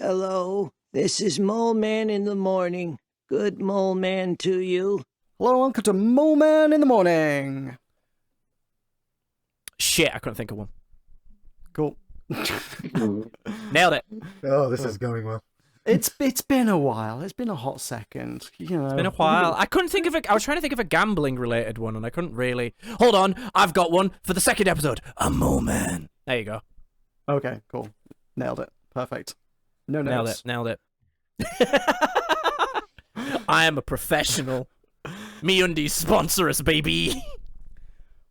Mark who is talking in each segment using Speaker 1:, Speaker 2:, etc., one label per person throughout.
Speaker 1: Hello, this is Mole Man in the morning. Good Mole Man to you.
Speaker 2: Hello, welcome to Mole Man in the morning.
Speaker 3: Shit, I couldn't think of one.
Speaker 2: Cool.
Speaker 3: Nailed it.
Speaker 4: Oh, this is going well.
Speaker 2: It's been a while. It's been a hot second. You know.
Speaker 3: It's been a while. I couldn't think of I was trying to think of a gambling related one, and I couldn't really. Hold on, I've got one for the second episode. A Mole Man. There you go.
Speaker 2: Okay, cool. Nailed it. Perfect. No notes.
Speaker 3: Nailed it. I am a professional. MeUndies sponsor us, baby.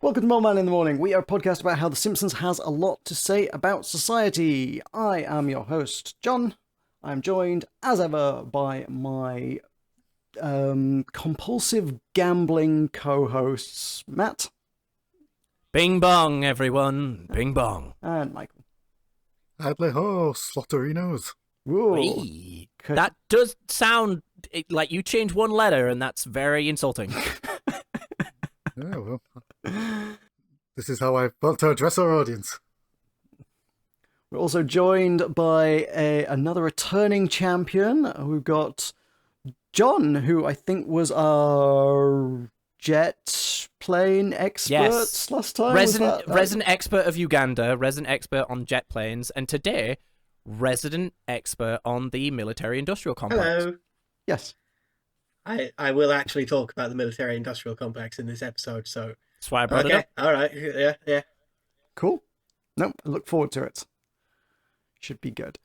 Speaker 2: Welcome to Mole Man in the Morning. We are a podcast about how The Simpsons has a lot to say about society. I am your host, John. I'm joined, as ever, by my compulsive gambling co-hosts, Matt.
Speaker 3: Bing bong, everyone. Bing bong.
Speaker 2: And Michael.
Speaker 4: Hadley ho, slaughterinos.
Speaker 2: Whoa.
Speaker 3: Hey, that does sound like you change one letter, and that's very insulting.
Speaker 4: Yeah, well, this is how I want to address our audience.
Speaker 2: We're also joined by another returning champion. We've got John, who I think was our jet plane expert last time.
Speaker 3: Resident expert of Uganda, resident expert on jet planes, and today, resident expert on the military-industrial complex.
Speaker 5: Hello.
Speaker 2: Yes.
Speaker 5: I will actually talk about the military-industrial complex in this episode, so...
Speaker 3: That's why I brought it up.
Speaker 5: All right, yeah.
Speaker 2: Cool. No, I look forward to it. Should be good.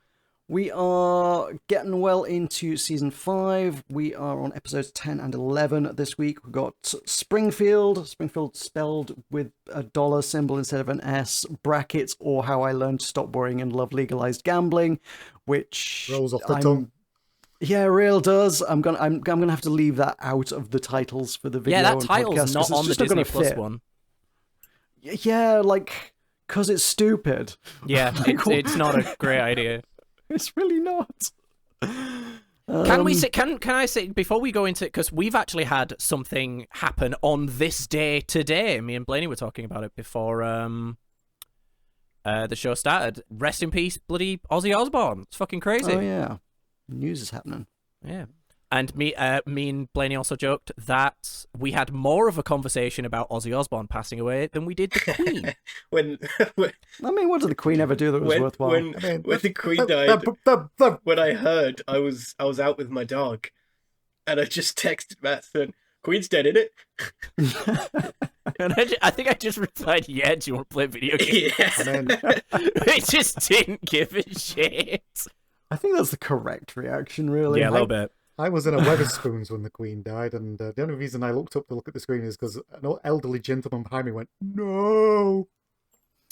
Speaker 2: We are getting well into season 5. We are on episodes 10 and 11 this week. We've got Springfield spelled with a dollar symbol instead of an S, brackets, or How I Learned to Stop Worrying and Love Legalized Gambling, which
Speaker 4: Rolls off the tongue.
Speaker 2: Yeah, real does. I'm gonna have to leave that out of the titles for the video.
Speaker 3: Yeah, that
Speaker 2: and
Speaker 3: title's
Speaker 2: podcast,
Speaker 3: not on the Disney Plus one.
Speaker 2: Yeah, like, because it's stupid.
Speaker 3: Yeah, it's not a great idea.
Speaker 2: It's really not.
Speaker 3: Can we say? Can I say before we go into it, because we've actually had something happen on this day today. Me and Blaney were talking about it before the show started. Rest in peace, bloody Ozzy Osbourne. It's fucking crazy.
Speaker 2: Oh yeah, news is happening.
Speaker 3: Yeah. And me and Blaney also joked that we had more of a conversation about Ozzy Osbourne passing away than we did the Queen.
Speaker 5: when
Speaker 2: I mean, what did the Queen ever do that was worthwhile?
Speaker 5: When the Queen died, when I heard, I was out with my dog, and I just texted Matt saying, "Queen's dead, isn't it?"
Speaker 3: And I think I just replied, "Yeah, do you want to play video games?"
Speaker 5: Yeah.
Speaker 3: I just didn't give a shit.
Speaker 2: I think that's the correct reaction, really.
Speaker 3: Yeah, a little bit.
Speaker 4: I was in a Wetherspoons when the Queen died, and the only reason I looked up to look at the screen is because an elderly gentleman behind me went, "No!"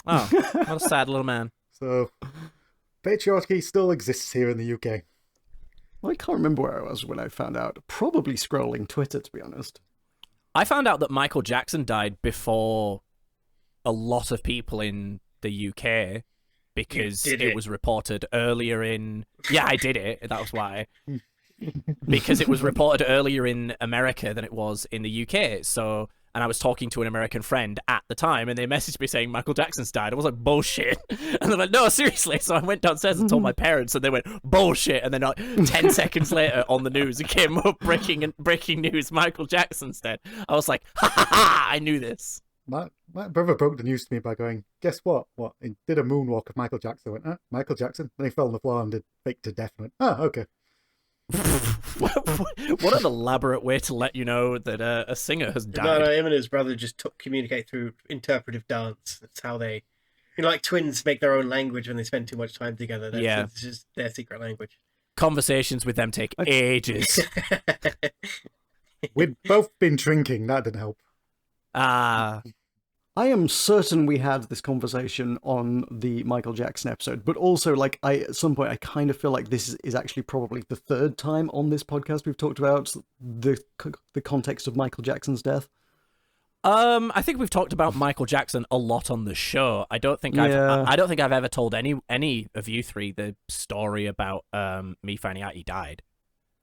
Speaker 3: Oh, what a sad little man.
Speaker 4: So, patriarchy still exists here in the UK.
Speaker 2: Well, I can't remember where I was when I found out. Probably scrolling Twitter, to be honest.
Speaker 3: I found out that Michael Jackson died before a lot of people in the UK because it was reported earlier in... Yeah, I did it. That was why. Because it was reported earlier in America than it was in the UK. So, and I was talking to an American friend at the time, and they messaged me saying Michael Jackson's died. I was like, bullshit. And they're like, no, seriously. So I went downstairs and told my parents, and they went, bullshit. And then 10 seconds later on the news, it came up, breaking news, Michael Jackson's dead. I was like, ha ha ha, I knew this.
Speaker 4: My brother broke the news to me by going, "Guess what? What? He did a moonwalk of Michael Jackson." I went, Michael Jackson? Then he fell on the floor and did fake to death. I went, "Oh, okay."
Speaker 3: What an elaborate way to let you know that a singer has died.
Speaker 5: No, him and his brother just communicate through interpretive dance. That's how they... like twins make their own language when they spend too much time together. It's just their secret language.
Speaker 3: Conversations with them take ages.
Speaker 4: We'd both been drinking. That didn't help.
Speaker 2: I am certain we had this conversation on the Michael Jackson episode, but also, like, at some point, I kind of feel like this is actually probably the third time on this podcast we've talked about the context of Michael Jackson's death.
Speaker 3: I think we've talked about Michael Jackson a lot on the show. I don't think I've ever told any of you three the story about me finding out he died.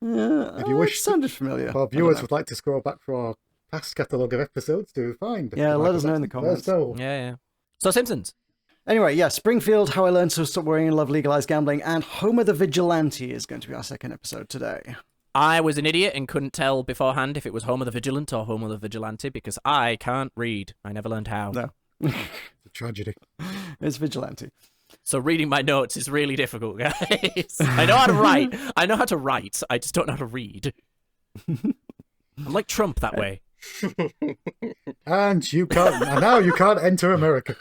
Speaker 2: Yeah,
Speaker 4: if you wish,
Speaker 2: it sounded familiar.
Speaker 4: Our viewers would like to scroll back for our past catalogue of episodes to find.
Speaker 2: Yeah, let us know in the comments.
Speaker 3: Yeah. So Simpsons.
Speaker 2: Anyway, yeah, Springfield, How I Learned to Stop Worrying and Love Legalized Gambling, and Homer the Vigilante is going to be our second episode today.
Speaker 3: I was an idiot and couldn't tell beforehand if it was Homer the Vigilant or Homer the Vigilante because I can't read. I never learned how.
Speaker 2: No.
Speaker 4: It's a tragedy.
Speaker 2: It's Vigilante.
Speaker 3: So reading my notes is really difficult, guys. I know how to write. I know how to write. I just don't know how to read. I'm like Trump that way.
Speaker 4: And now you can't enter America.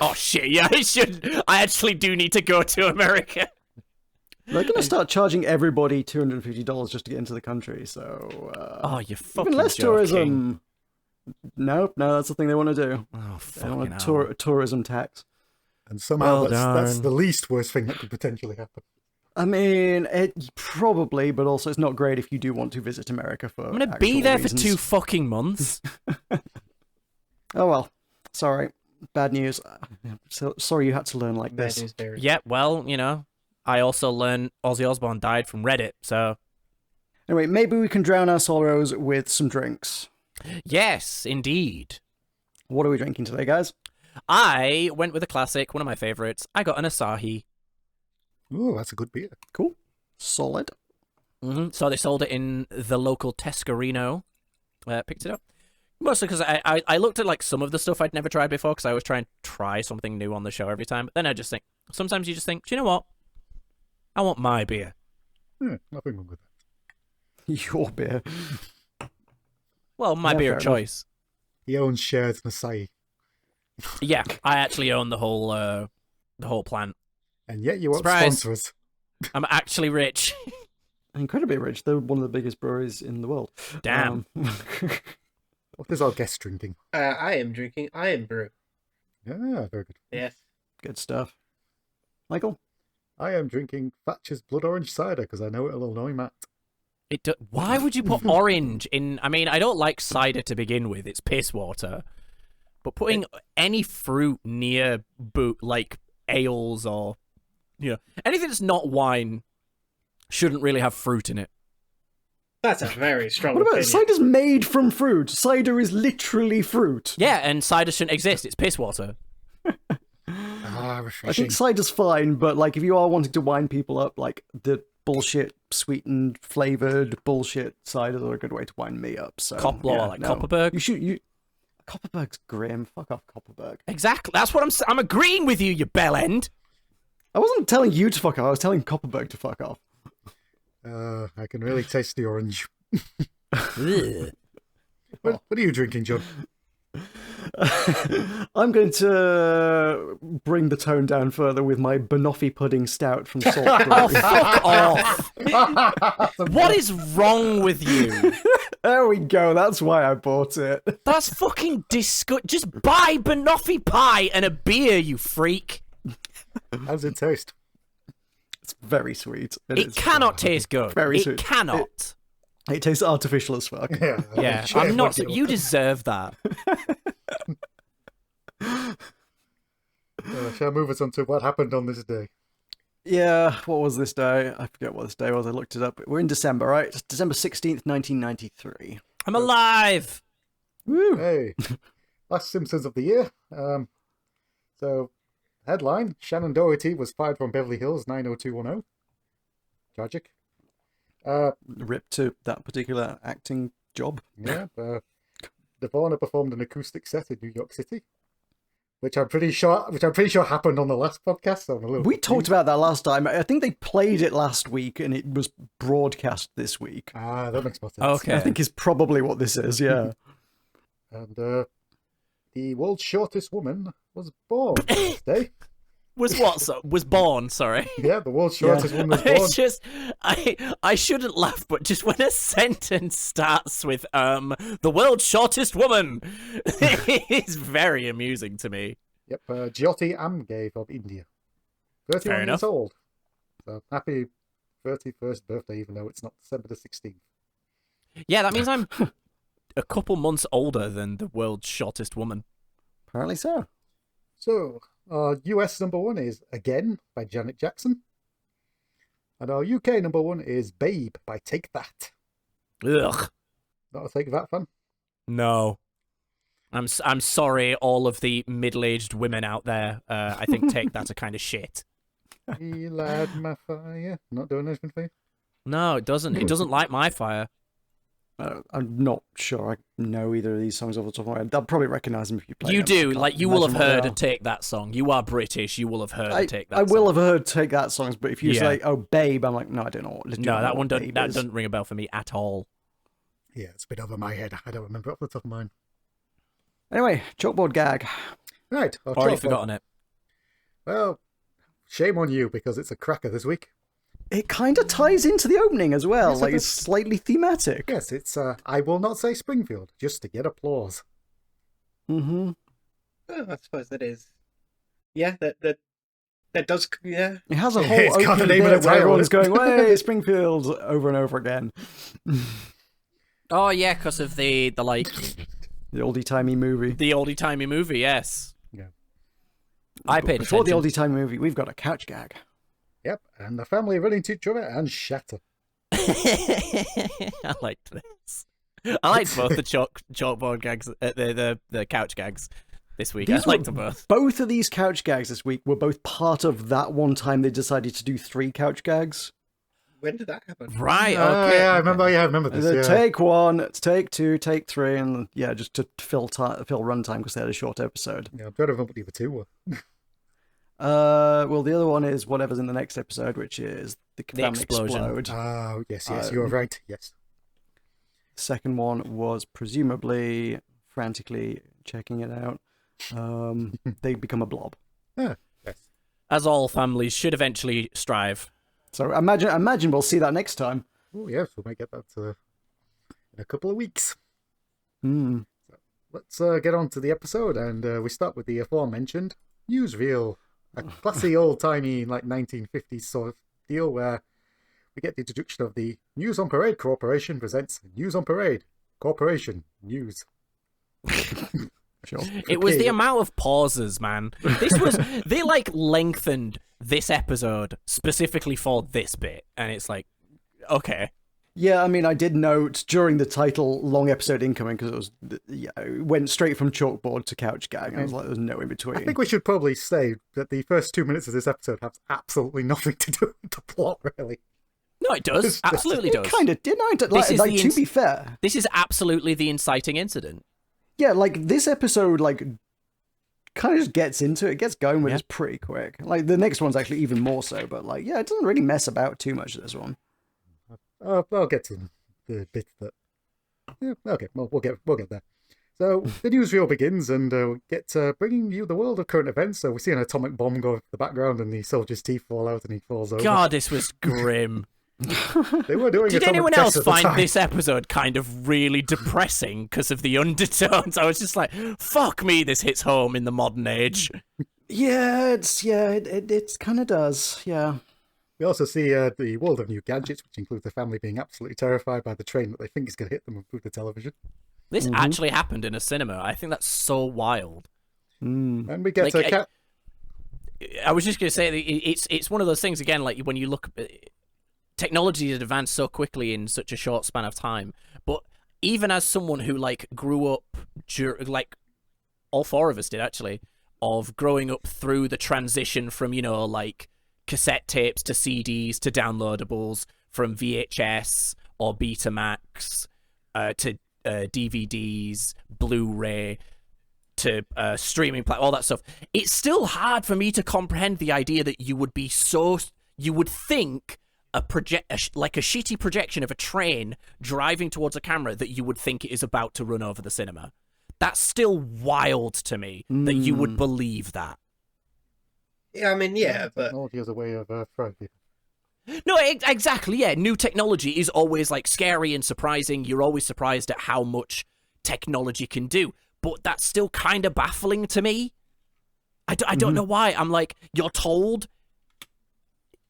Speaker 3: Oh shit! Yeah, I should. I actually do need to go to America.
Speaker 2: They're going to start charging everybody $250 just to get into the country. So,
Speaker 3: Oh, you fucking
Speaker 2: even less
Speaker 3: joking.
Speaker 2: tourism. No, that's the thing they want to do.
Speaker 3: Oh,
Speaker 2: They want
Speaker 3: fucking
Speaker 2: a
Speaker 3: hell.
Speaker 2: tourism tax.
Speaker 4: And somehow
Speaker 3: Well
Speaker 4: that's
Speaker 3: done.
Speaker 4: the least worst thing that could potentially happen.
Speaker 2: I mean, it probably, but also it's not great if you do want to visit America for.
Speaker 3: I'm gonna be
Speaker 2: actual
Speaker 3: there
Speaker 2: reasons.
Speaker 3: for 2 fucking months.
Speaker 2: Oh well, sorry, bad news. So sorry you had to learn like
Speaker 5: Bad
Speaker 2: this.
Speaker 5: news bears.
Speaker 3: Yeah, well, you know, I also learned Ozzy Osbourne died from Reddit, so
Speaker 2: Anyway, maybe we can drown our sorrows with some drinks.
Speaker 3: yes, indeed.
Speaker 2: What are we drinking today, guys?
Speaker 3: I went with a classic, one of my favorites. I got an Asahi.
Speaker 4: Ooh, that's a good beer.
Speaker 2: Cool, solid.
Speaker 3: So they sold it in the local Tescarino. Picked it up. Mostly because I looked at like some of the stuff I'd never tried before because I always try and try something new on the show every time. But then I just think, sometimes you just think, do you know what? I want my beer.
Speaker 4: Nothing wrong with that.
Speaker 2: Your beer.
Speaker 3: Well, my
Speaker 2: Yeah,
Speaker 3: beer
Speaker 2: fair
Speaker 3: of
Speaker 2: enough.
Speaker 3: choice.
Speaker 4: He owns shares in Acai,
Speaker 3: Yeah, I actually own the whole plant.
Speaker 4: and yet you won't
Speaker 3: Surprise.
Speaker 4: sponsor us.
Speaker 3: I'm actually rich.
Speaker 2: Incredibly rich. They're one of the biggest breweries in the world.
Speaker 3: Damn.
Speaker 4: What is our guest drinking?
Speaker 5: I am drinking Iron Brew.
Speaker 4: Yeah, very good.
Speaker 5: Yes.
Speaker 2: Good stuff. Michael?
Speaker 4: I am drinking Thatcher's Blood Orange Cider because I know it'll annoy Matt.
Speaker 3: Why would you put orange in? I mean, I don't like cider to begin with. It's piss water. But putting any fruit near like ales or anything that's not wine shouldn't really have fruit in it.
Speaker 5: That's a very strong
Speaker 2: What about
Speaker 5: opinion.
Speaker 2: cider's made from fruit? Cider is literally fruit.
Speaker 3: Yeah, and cider shouldn't exist. It's piss water.
Speaker 4: Ah,
Speaker 2: I
Speaker 4: refreshing.
Speaker 2: think cider's fine, but like if you are wanting to wind people up, like the bullshit sweetened flavored bullshit ciders are a good way to wind me up. So
Speaker 3: Copperberg.
Speaker 2: Copperberg's grim. Fuck off, Copperberg.
Speaker 3: Exactly. That's what I'm agreeing with you, you bell end.
Speaker 2: I wasn't telling you to fuck off. I was telling Copperberg to fuck off.
Speaker 4: I can really taste the orange.
Speaker 3: Ugh.
Speaker 4: What are you drinking, John?
Speaker 2: I'm going to bring the tone down further with my banoffee pudding stout from Salt
Speaker 3: Oh,
Speaker 2: Brewery.
Speaker 3: fuck off. What is wrong with you?
Speaker 2: There we go. That's why I bought it.
Speaker 3: That's fucking disgusting. Just buy banoffee pie and a beer, you freak.
Speaker 4: How does it taste?
Speaker 2: It's very sweet.
Speaker 3: It
Speaker 2: is
Speaker 3: cannot taste good.
Speaker 2: very
Speaker 3: it
Speaker 2: sweet.
Speaker 3: cannot.
Speaker 2: It tastes artificial as fuck.
Speaker 3: Yeah,
Speaker 4: sure,
Speaker 3: I'm not.
Speaker 4: what do
Speaker 3: You deserve that.
Speaker 4: Shall I move us on to what happened on this day?
Speaker 2: Yeah, what was this day? I forget what this day was. I looked it up. We're in December, right? It's December 16th, 1993.
Speaker 3: I'm alive.
Speaker 2: Woo!
Speaker 4: Hey, last Simpsons of the year. So, headline: Shannon Doherty was fired from Beverly Hills 90210. Tragic.
Speaker 2: Rip to that particular acting job.
Speaker 4: Yeah. Nirvana performed an acoustic set in New York City, which I'm pretty sure happened on the last podcast. So I'm a little
Speaker 2: We
Speaker 4: confused.
Speaker 2: talked about that last time. I think they played it last week and it was broadcast this week.
Speaker 4: Ah, that makes more sense.
Speaker 3: Okay.
Speaker 2: I think is probably what this is, yeah.
Speaker 4: And the world's shortest woman was born this day.
Speaker 3: Was what? Was born. Sorry.
Speaker 4: Yeah, the world's shortest woman was born.
Speaker 3: It's just I shouldn't laugh, but just when a sentence starts with the world's shortest woman, it's very amusing to me.
Speaker 4: Yep, Jyoti Amge of India. 31
Speaker 3: Fair
Speaker 4: years
Speaker 3: enough.
Speaker 4: old. So happy 31st birthday, even though it's not December the 16th.
Speaker 3: Yeah, that means I'm a couple months older than the world's shortest woman.
Speaker 2: Apparently so.
Speaker 4: So, our US number one is Again by Janet Jackson. And our UK number one is Babe by Take That.
Speaker 3: Ugh.
Speaker 4: Not a Take That fan?
Speaker 3: No. I'm sorry, all of the middle-aged women out there. I think take that a kind of shit.
Speaker 4: He light my fire. Not doing anything for you?
Speaker 3: No, it doesn't. It doesn't light my fire.
Speaker 2: I'm not sure I know either of these songs off the top of my head. I'll probably recognise them if you play
Speaker 3: You
Speaker 2: them.
Speaker 3: do. Like, you will have
Speaker 2: Imagine what
Speaker 3: heard
Speaker 2: they
Speaker 3: a Take That song. You are British. You will have heard a Take That
Speaker 2: I
Speaker 3: song.
Speaker 2: will have heard Take That songs, but if you
Speaker 3: Yeah.
Speaker 2: say, oh, Babe, I'm like, no, I don't know.
Speaker 3: No, that one doesn't ring a bell for me at all.
Speaker 4: Yeah, it's a bit over my head. I don't remember it off the top of mine.
Speaker 2: Anyway, chalkboard gag.
Speaker 4: Right. I've
Speaker 3: Already forgotten it.
Speaker 4: Well, shame on you because it's a cracker this week.
Speaker 2: It kind of ties into the opening as well.
Speaker 4: Yes, it
Speaker 2: Like, it's
Speaker 4: does.
Speaker 2: slightly thematic.
Speaker 4: Yes, it's I will not say Springfield, just to get applause.
Speaker 2: Mm-hmm.
Speaker 5: Oh, I suppose that is. Yeah, that does. Yeah.
Speaker 2: It has a whole
Speaker 4: It's got the
Speaker 2: opening
Speaker 4: name of
Speaker 2: bit
Speaker 4: the
Speaker 2: where
Speaker 4: title.
Speaker 2: everyone's going, way, Springfield, over and over again.
Speaker 3: Oh yeah, because of the like
Speaker 2: The oldie-timey movie.
Speaker 3: the oldie timey movie. Yes.
Speaker 4: Yeah.
Speaker 3: I paid
Speaker 2: Before the
Speaker 3: attention.
Speaker 2: oldie-timey movie, we've got a couch gag.
Speaker 4: Yep, and the family running to each other and shatter.
Speaker 3: I liked this. I liked both the chalkboard gags, the couch gags this week. I liked them both.
Speaker 2: Both of these couch gags this week were both part of that one time they decided to do 3 couch gags.
Speaker 5: When did that happen?
Speaker 3: Right.
Speaker 4: Oh,
Speaker 3: Okay.
Speaker 4: yeah, I remember this. Yeah.
Speaker 2: Take 1, take 2, take 3, and yeah, just to fill runtime because they had a short episode.
Speaker 4: Yeah, I'm trying to remember what the other two were.
Speaker 2: Well, the other one is whatever's in the next episode, which is the family
Speaker 3: explosion.
Speaker 2: explode.
Speaker 4: Oh, yes, you are right. Yes.
Speaker 2: Second one was presumably frantically checking it out. They become a blob.
Speaker 4: Ah, yes.
Speaker 3: As all families should eventually strive.
Speaker 2: So imagine we'll see that next time.
Speaker 4: Oh, yes, we might get that in a couple of weeks.
Speaker 2: Hmm.
Speaker 4: Let's get on to the episode, and we start with the aforementioned newsreel. A classy, old-timey, like 1950s sort of deal where we get the introduction of the News on Parade Corporation presents News on Parade Corporation News.
Speaker 2: Sure.
Speaker 3: It was the
Speaker 4: Okay.
Speaker 3: amount of pauses, man. This was they like lengthened this episode specifically for this bit, and it's like, okay.
Speaker 2: Yeah, I mean, I did note during the title "long episode incoming" because it went straight from chalkboard to couch gag, and I was like, "There's no in between."
Speaker 4: I think we should probably say that the first 2 minutes of this episode have absolutely nothing to do with the plot, really.
Speaker 3: No, it does. Absolutely
Speaker 2: it
Speaker 3: does.
Speaker 2: kind of did. No,
Speaker 3: This is
Speaker 2: like
Speaker 3: the
Speaker 2: to be fair,
Speaker 3: This is absolutely the inciting incident.
Speaker 2: yeah, like this episode, like kind of just gets into it, gets going with
Speaker 3: Yeah.
Speaker 2: it pretty quick. Like the next one's actually even more so, but like, yeah, it doesn't really mess about too much. This one.
Speaker 4: I'll get to the bit that. Yeah, okay, well, we'll get there. So the newsreel begins, and we get bringing you the world of current events. So we see an atomic bomb go in the background, and the soldier's teeth fall out, and he falls over.
Speaker 3: God, this was grim.
Speaker 4: They were doing.
Speaker 3: Did
Speaker 4: atomic
Speaker 3: anyone
Speaker 4: tests
Speaker 3: else
Speaker 4: at the
Speaker 3: find
Speaker 4: time.
Speaker 3: this episode kind of really depressing because of the undertones? I was just like, fuck me, this hits home in the modern age.
Speaker 2: It kind of does. Yeah.
Speaker 4: We also see the world of new gadgets, which includes the family being absolutely terrified by the train that they think is going to hit them through the television.
Speaker 3: This actually happened in a cinema. I think that's so wild.
Speaker 4: And we get
Speaker 3: Like,
Speaker 4: a cat.
Speaker 3: I was just going to say that it's one of those things again. Like when you look, technology has advanced so quickly in such a short span of time. But even as someone who like grew up, like all 4 of us did actually, of growing up through the transition from like cassette tapes to CDs to downloadables, from VHS or Betamax to DVDs, Blu-ray, to streaming all that stuff. It's still hard for me to comprehend the idea that you would think like a shitty projection of a train driving towards a camera that you would think it is about to run over the cinema. That's still wild to me that you would believe that.
Speaker 5: Yeah, I mean, yeah, but
Speaker 4: Technology as a way of throwing people.
Speaker 3: No, exactly, yeah. New technology is always like scary and surprising. You're always surprised at how much technology can do. But that's still kind of baffling to me. I don't know why. I'm like, you're told.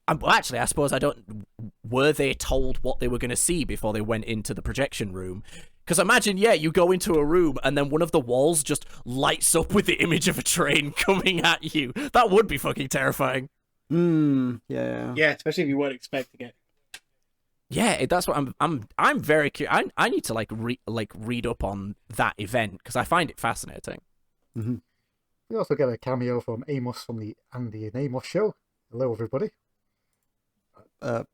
Speaker 3: Well, actually, I suppose I don't. Were they told what they were going to see before they went into the projection room? Because imagine, yeah, you go into a room and then one of the walls just lights up with the image of a train coming at you. That would be fucking terrifying.
Speaker 2: Yeah.
Speaker 5: yeah, especially if you weren't expecting it.
Speaker 3: Yeah, that's what I'm very curious. I need to read up on that event because I find it fascinating.
Speaker 2: Mm-hmm.
Speaker 4: We also get a cameo from Amos from the Andy and Amos show. Hello, everybody.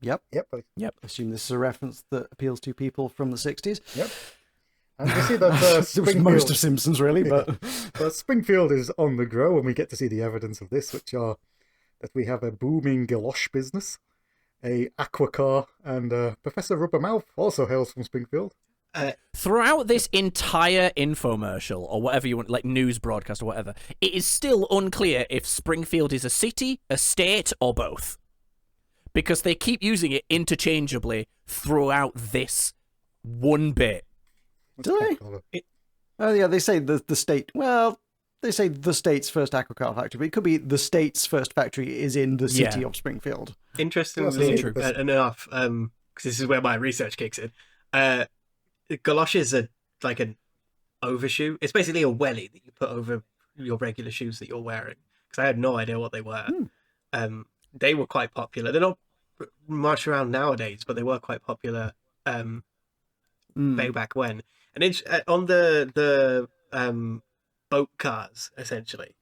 Speaker 2: Yep.
Speaker 4: Yep.
Speaker 3: Yep.
Speaker 2: Assume this is a reference that appeals to people from the 60s.
Speaker 4: Yep. And we see that
Speaker 2: It was most of Simpsons, really, but...
Speaker 4: But Springfield is on the grow, and we get to see the evidence of this, which are that we have a booming galosh business, a aqua car, and Professor Rubbermouth also hails from Springfield.
Speaker 3: Throughout this entire infomercial, or whatever you want, like news broadcast or whatever, it is still unclear if Springfield is a city, a state, or both. Because they keep using it interchangeably throughout this one bit.
Speaker 2: Do they? Oh, yeah, they say the state... Well, they say the state's first aquacar factory, but it could be the state's first factory is in the city of Springfield.
Speaker 5: Interestingly enough, because this is where my research kicks in, galoshes are like an overshoe. It's basically a welly that you put over your regular shoes that you're wearing. Because I had no idea what they were. They were quite popular. They're not much around nowadays, but they were quite popular way back when. And it's on the boat cars, essentially.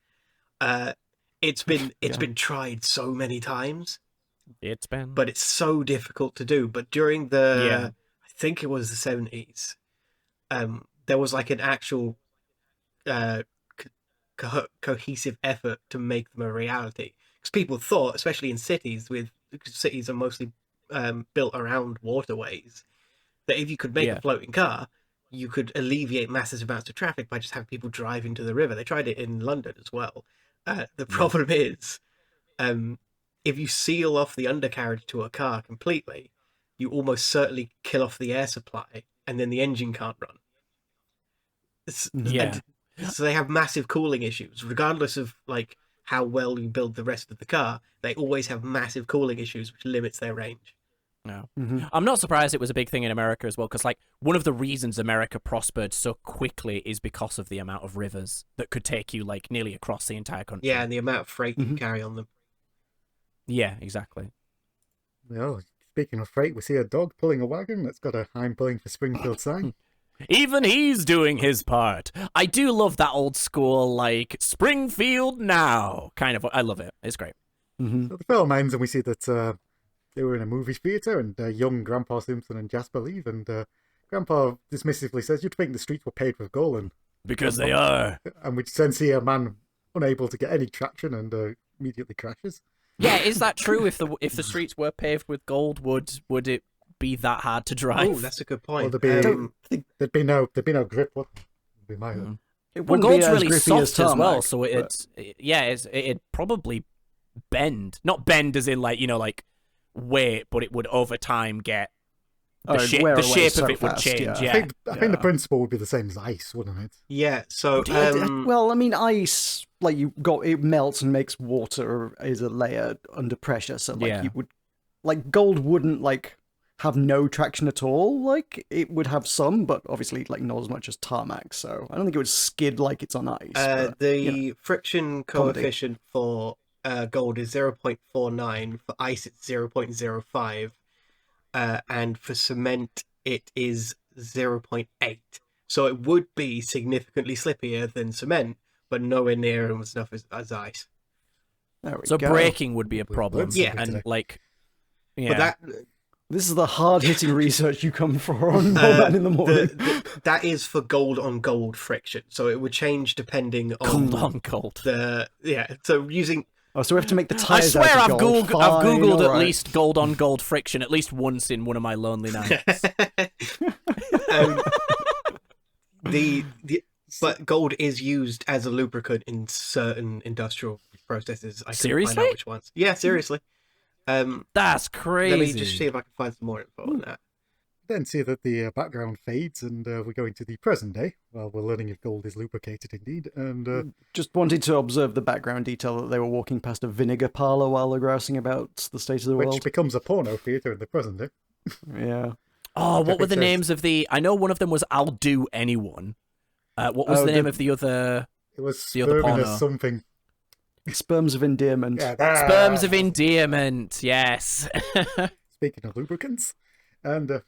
Speaker 5: It's been tried so many times. But it's so difficult to do. But during I think it was the 70s, there was like an actual cohesive effort to make them a reality. Because people thought, especially in cities, because cities are mostly built around waterways, that if you could make a floating car, you could alleviate massive amounts of traffic by just having people drive into the river. They tried it in London as well. The problem is, if you seal off the undercarriage to a car completely, you almost certainly kill off the air supply, and then the engine can't run. So they have massive cooling issues, regardless of like how well you build the rest of the car. They always have massive cooling issues, which limits their range.
Speaker 3: No. I'm not surprised it was a big thing in America as well, because like one of the reasons America prospered so quickly is because of the amount of rivers that could take you like nearly across the entire country.
Speaker 5: Yeah, and the amount of freight you carry on them.
Speaker 3: Yeah, exactly.
Speaker 4: Well, speaking of freight, we see a dog pulling a wagon that's got a I'm pulling for Springfield sign.
Speaker 3: Even he's doing his part. I do love that old school, like, Springfield now kind of. I love it. It's great.
Speaker 4: So the film ends and we see that they were in a movie theatre and young Grandpa Simpson and Jasper leave, and Grandpa dismissively says, "You'd think the streets were paved with gold." And
Speaker 3: because they are.
Speaker 4: And we then see a man unable to get any traction and immediately crashes.
Speaker 3: Yeah, is that true? If the streets were paved with gold, would it be that hard to drive?
Speaker 5: Oh, that's a good point.
Speaker 4: Well, there'd be no grip. Would be my hope.
Speaker 3: Well, gold's really soft as well, so it'd probably bend. Not bend as in like like weight, but it would over time get the shape of it would change. Yeah,
Speaker 4: I think the principle would be the same as ice, wouldn't it?
Speaker 5: Yeah. So
Speaker 2: well, I mean, ice, like it melts and makes water as a layer under pressure. So like you would, like gold wouldn't like have no traction at all. Like it would have some, but obviously like not as much as tarmac. So I don't think it would skid like it's on ice.
Speaker 5: The friction coefficient for gold is 0.49. For ice, it's 0.05. And for cement, it is 0.8. So it would be significantly slippier than cement, but nowhere near as enough as ice.
Speaker 3: So braking would be a problem.
Speaker 5: Yeah.
Speaker 3: And like,
Speaker 5: But
Speaker 2: this is the hard-hitting research you come for on Man in the Morning.
Speaker 5: That is for gold on gold friction. So it would change depending on
Speaker 3: gold on gold.
Speaker 5: So using.
Speaker 2: Oh, so we have to make the tires.
Speaker 3: I swear
Speaker 2: out of gold.
Speaker 3: I've googled at least gold on gold friction at least once in one of my lonely nights.
Speaker 5: But gold is used as a lubricant in certain industrial processes. I
Speaker 3: seriously?
Speaker 5: Find out which ones. Yeah, seriously.
Speaker 3: That's crazy.
Speaker 5: Let me just see if I can find some more info on that.
Speaker 4: Then see that the background fades and we go into the present day. Well, we're learning if gold is lubricated indeed. And
Speaker 2: just wanted to observe the background detail that they were walking past a vinegar parlour while they're grousing about the state of the world.
Speaker 4: Which becomes a porno theatre in the present day.
Speaker 2: Yeah.
Speaker 3: Oh, what were the names of the... I know one of them was I'll Do Anyone. What was the name of the other...
Speaker 4: It was
Speaker 3: the other porno?
Speaker 4: something.
Speaker 2: Sperms of Endearment.
Speaker 3: Yeah, Sperms of Endearment, yes.
Speaker 4: Speaking of lubricants. And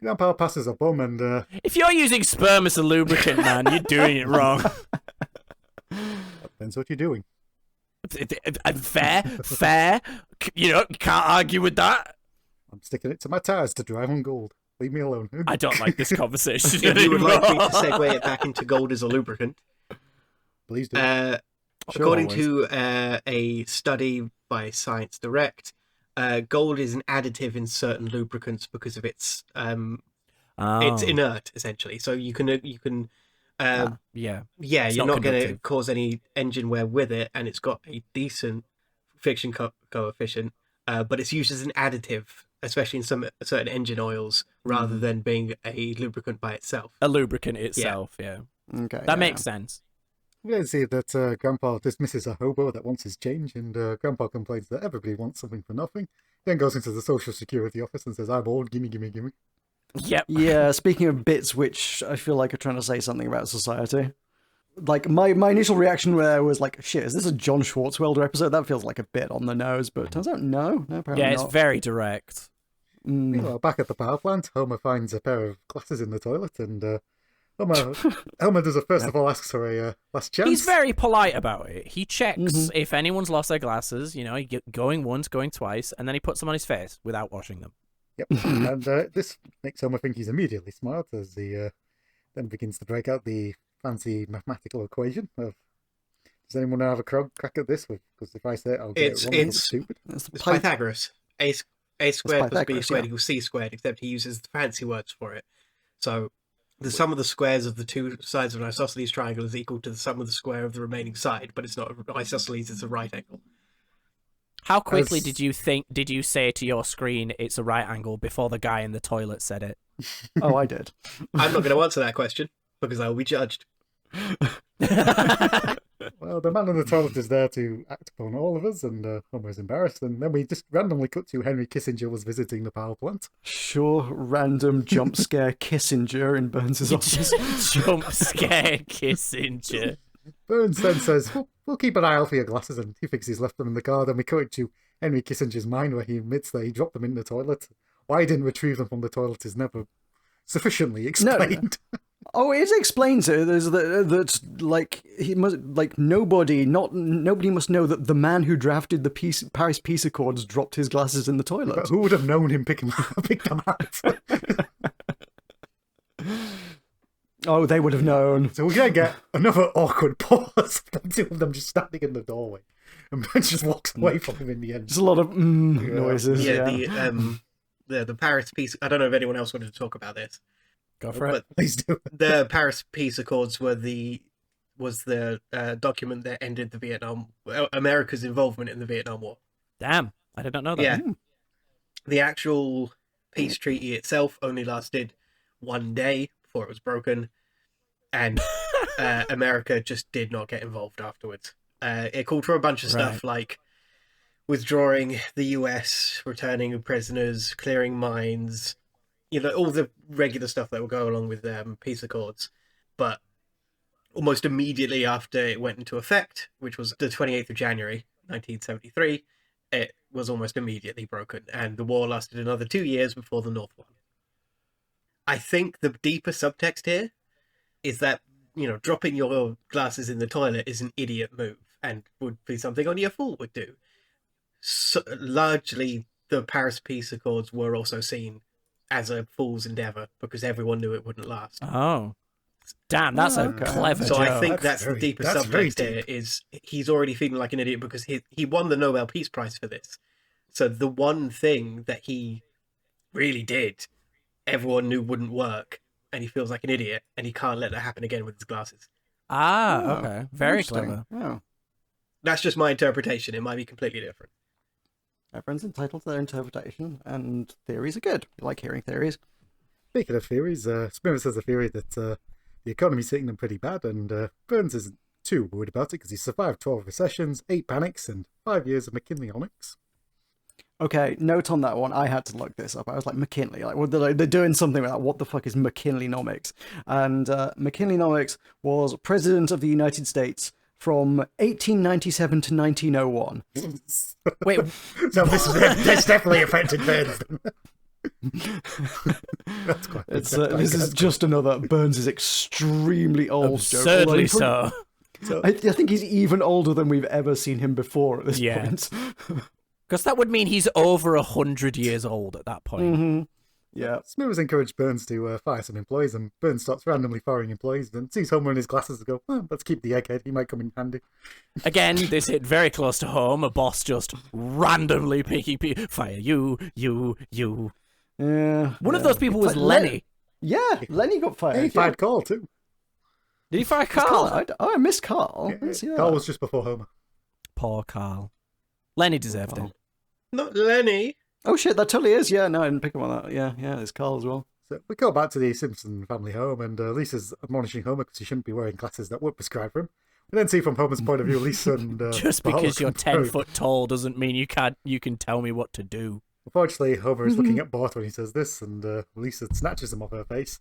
Speaker 4: Grandpa passes a bum, and
Speaker 3: If you're using sperm as a lubricant, man, you're doing it wrong.
Speaker 4: depends what you're doing.
Speaker 3: Fair. You can't argue with that.
Speaker 4: I'm sticking it to my tires to drive on gold. Leave me alone.
Speaker 3: I don't like this conversation
Speaker 5: If you would
Speaker 3: anymore.
Speaker 5: like me to segue it back into gold as a lubricant,
Speaker 4: Please do.
Speaker 5: according to a study by Science Direct, gold is an additive in certain lubricants because of its it's inert essentially. So you can
Speaker 3: yeah.
Speaker 5: you're
Speaker 3: not
Speaker 5: not going to
Speaker 3: conductive.
Speaker 5: cause any engine wear with it, and it's got a decent friction coefficient, but it's used as an additive, especially in some certain engine oils, rather than being a lubricant by itself.
Speaker 3: A lubricant itself, yeah.
Speaker 2: Okay,
Speaker 3: That makes sense.
Speaker 4: We can see that Grandpa dismisses a hobo that wants his change, and Grandpa complains that everybody wants something for nothing. Then goes into the Social Security office and says, "I'm old, gimme, gimme, gimme."
Speaker 3: Yep.
Speaker 2: Yeah, speaking of bits which I feel like are trying to say something about society. Like, my initial reaction there was like, shit, is this a John Schwartzwelder episode? That feels like a bit on the nose, but it turns out no, apparently
Speaker 3: Yeah, it's
Speaker 2: not.
Speaker 3: very direct.
Speaker 4: Meanwhile, back at the power plant, Homer finds a pair of glasses in the toilet, and Homer does first of all asks for a last chance.
Speaker 3: He's very polite about it. He checks if anyone's lost their glasses, going once, going twice, and then he puts them on his face without washing them.
Speaker 4: Yep. And this makes Homer think he's immediately smart as he then begins to break out the fancy mathematical equation of. Does anyone have a crack at this? Because if I say it, I'll get it wrong. It's stupid.
Speaker 2: It's
Speaker 5: It's Pythagoras. A squared plus b
Speaker 2: Pythagoras,
Speaker 5: squared
Speaker 2: yeah.
Speaker 5: equals c squared, except he uses the fancy words for it. So the sum of the squares of the two sides of an isosceles triangle is equal to the sum of the square of the remaining side, but it's not an isosceles, it's a right angle.
Speaker 3: How quickly
Speaker 4: As-
Speaker 3: did you say to your screen it's a right angle before the guy in the toilet said it?
Speaker 2: Oh, I did.
Speaker 5: I'm not going to answer that question because I will be judged.
Speaker 4: Well, the man in the toilet is there to act upon all of us, and Homer's embarrassed. And then we just randomly cut to Henry Kissinger was visiting the power plant.
Speaker 2: Sure, random jump scare Kissinger in Burns' office.
Speaker 3: Jump scare Kissinger.
Speaker 4: Burns then says, we'll keep an eye out for your glasses, and he thinks he's left them in the car. Then we cut to Henry Kissinger's mind where he admits that he dropped them in the toilet. Why he didn't retrieve them from the toilet is never sufficiently explained.
Speaker 2: Oh, it explains it. There's that like he must like nobody must know that the man who drafted the Paris Peace Accords dropped his glasses in the toilet.
Speaker 4: But who would have known him pick them out?
Speaker 2: Oh, they would have known.
Speaker 4: So we're going to get another awkward pause. The two of them just standing in the doorway. And Burns just walks away from him in the end.
Speaker 2: Just a lot of noises.
Speaker 5: Yeah,
Speaker 2: Yeah.
Speaker 5: the Paris Peace. I don't know if anyone else wanted to talk about this.
Speaker 3: Go for it.
Speaker 5: But
Speaker 4: Please do.
Speaker 5: the Paris Peace Accords was the document that ended America's involvement in the Vietnam War.
Speaker 3: Damn, I did not know that.
Speaker 5: Yeah, the actual peace treaty itself only lasted one day before it was broken, and America just did not get involved afterwards. It called for a bunch of stuff like withdrawing the US, returning prisoners, clearing mines, all the regular stuff that will go along with peace accords. But almost immediately after it went into effect, which was the 28th of January, 1973, it was almost immediately broken, and the war lasted another 2 years before the North won. I think the deeper subtext here is that, dropping your glasses in the toilet is an idiot move and would be something only a fool would do. So, largely, the Paris Peace Accords were also seen as a fool's endeavour because everyone knew it wouldn't last.
Speaker 3: Oh. Damn, that's a clever
Speaker 5: So
Speaker 3: joke.
Speaker 5: I think
Speaker 4: That's
Speaker 5: the deeper
Speaker 4: very
Speaker 5: subtext here is he's already feeling like an idiot because he won the Nobel Peace Prize for this. So the one thing that he really did, everyone knew wouldn't work, and he feels like an idiot, and he can't let that happen again with his glasses.
Speaker 3: Okay. Very
Speaker 2: Interesting.
Speaker 3: clever.
Speaker 2: Yeah.
Speaker 5: That's just my interpretation. It might be completely different.
Speaker 2: Everyone's entitled to their interpretation, and theories are good. We like hearing theories.
Speaker 4: Speaking of theories, Smith has a theory that the economy's hitting them pretty bad, and Burns isn't too worried about it because he's survived 12 recessions, 8 panics, and 5 years of McKinley-onomics.
Speaker 2: Okay, note on that one. I had to look this up. I was like, McKinley, they're doing something with that. What the fuck is McKinley-nomics? And McKinley-nomics was president of the United States from 1897 to 1901.
Speaker 3: Wait,
Speaker 4: So this definitely affected Burns. That's quite.
Speaker 2: This is just another Burns is extremely old joke.
Speaker 3: Absurdly so.
Speaker 2: I think he's even older than we've ever seen him before at this point.
Speaker 3: Because that would mean he's over 100 years old at that point.
Speaker 2: Mm-hmm. Yeah.
Speaker 4: Smooth has encouraged Burns to fire some employees, and Burns starts randomly firing employees, and sees Homer in his glasses and go, let's keep the egghead, he might come in handy.
Speaker 3: Again, this hit very close to home. A boss just randomly picking people. Fire you.
Speaker 2: Yeah.
Speaker 3: One of those people was Lenny.
Speaker 2: Yeah, Lenny got fired.
Speaker 4: He fired Carl too.
Speaker 3: Did he fire Carl?
Speaker 2: I missed Carl.
Speaker 4: Yeah. Carl was just before Homer.
Speaker 3: Poor Carl. Lenny deserved it.
Speaker 5: Not Lenny.
Speaker 2: Oh shit, that totally is. Yeah, no, I didn't pick him on that. Yeah, it's Carl as well.
Speaker 4: So we go back to the Simpson family home, and Lisa's admonishing Homer because he shouldn't be wearing glasses that weren't prescribed for him. We then see from Homer's point of view, Lisa and
Speaker 3: just because you're 10 foot tall doesn't mean you can tell me what to do.
Speaker 4: Unfortunately, Homer is looking at Bart when he says this, and Lisa snatches him off her face.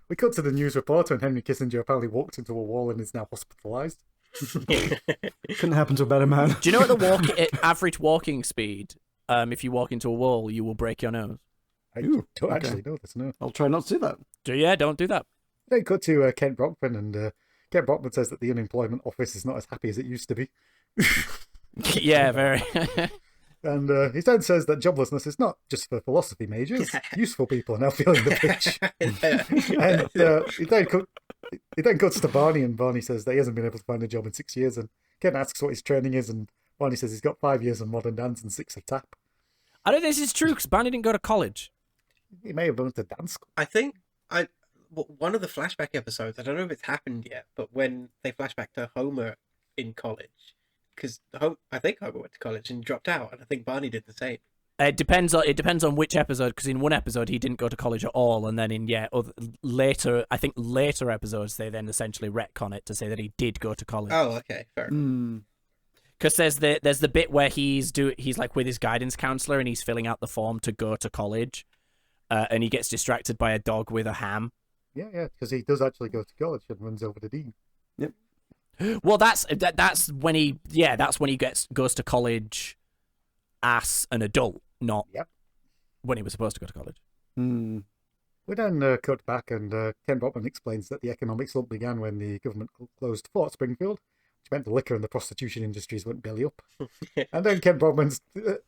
Speaker 4: We cut to the news reporter, and Henry Kissinger apparently walked into a wall and is now hospitalized.
Speaker 2: Couldn't happen to a better man.
Speaker 3: Do you know at the average walking speed, if you walk into a wall, you will break your nose?
Speaker 4: I don't actually know this, no.
Speaker 2: I'll try not to do that.
Speaker 3: Don't do that.
Speaker 4: Then cut to Kent Brockman, and Kent Brockman says that the unemployment office is not as happy as it used to be.
Speaker 3: Yeah, very.
Speaker 4: And he then says that joblessness is not just for philosophy majors. Useful people are now feeling the pinch. And he then cuts to Barney, and Barney says that he hasn't been able to find a job in 6 years. And Ken asks what his training is, and Barney says he's got 5 years of modern dance and 6 of tap.
Speaker 3: I don't think this is true, because Barney didn't go to college.
Speaker 4: He may have gone to dance school.
Speaker 5: I think one of the flashback episodes, I don't know if it's happened yet, but when they flash back to Homer in college, because I think Homer went to college and dropped out, and I think Barney did the same.
Speaker 3: It depends on which episode, because in one episode he didn't go to college at all, and then in later episodes they then essentially retcon it to say that he did go to college.
Speaker 5: Oh, okay, fair enough.
Speaker 3: Because there's the bit where he's like with his guidance counselor and he's filling out the form to go to college, and he gets distracted by a dog with a ham.
Speaker 4: Yeah, because he does actually go to college and runs over the dean.
Speaker 2: Yep.
Speaker 3: Well, that's when he goes to college as an adult, not when he was supposed to go to college.
Speaker 4: We then cut back, and Ken Brockman explains that the economic slump began when the government closed Fort Springfield, which meant the liquor and the prostitution industries went belly up. and then Ken Brockman's
Speaker 2: the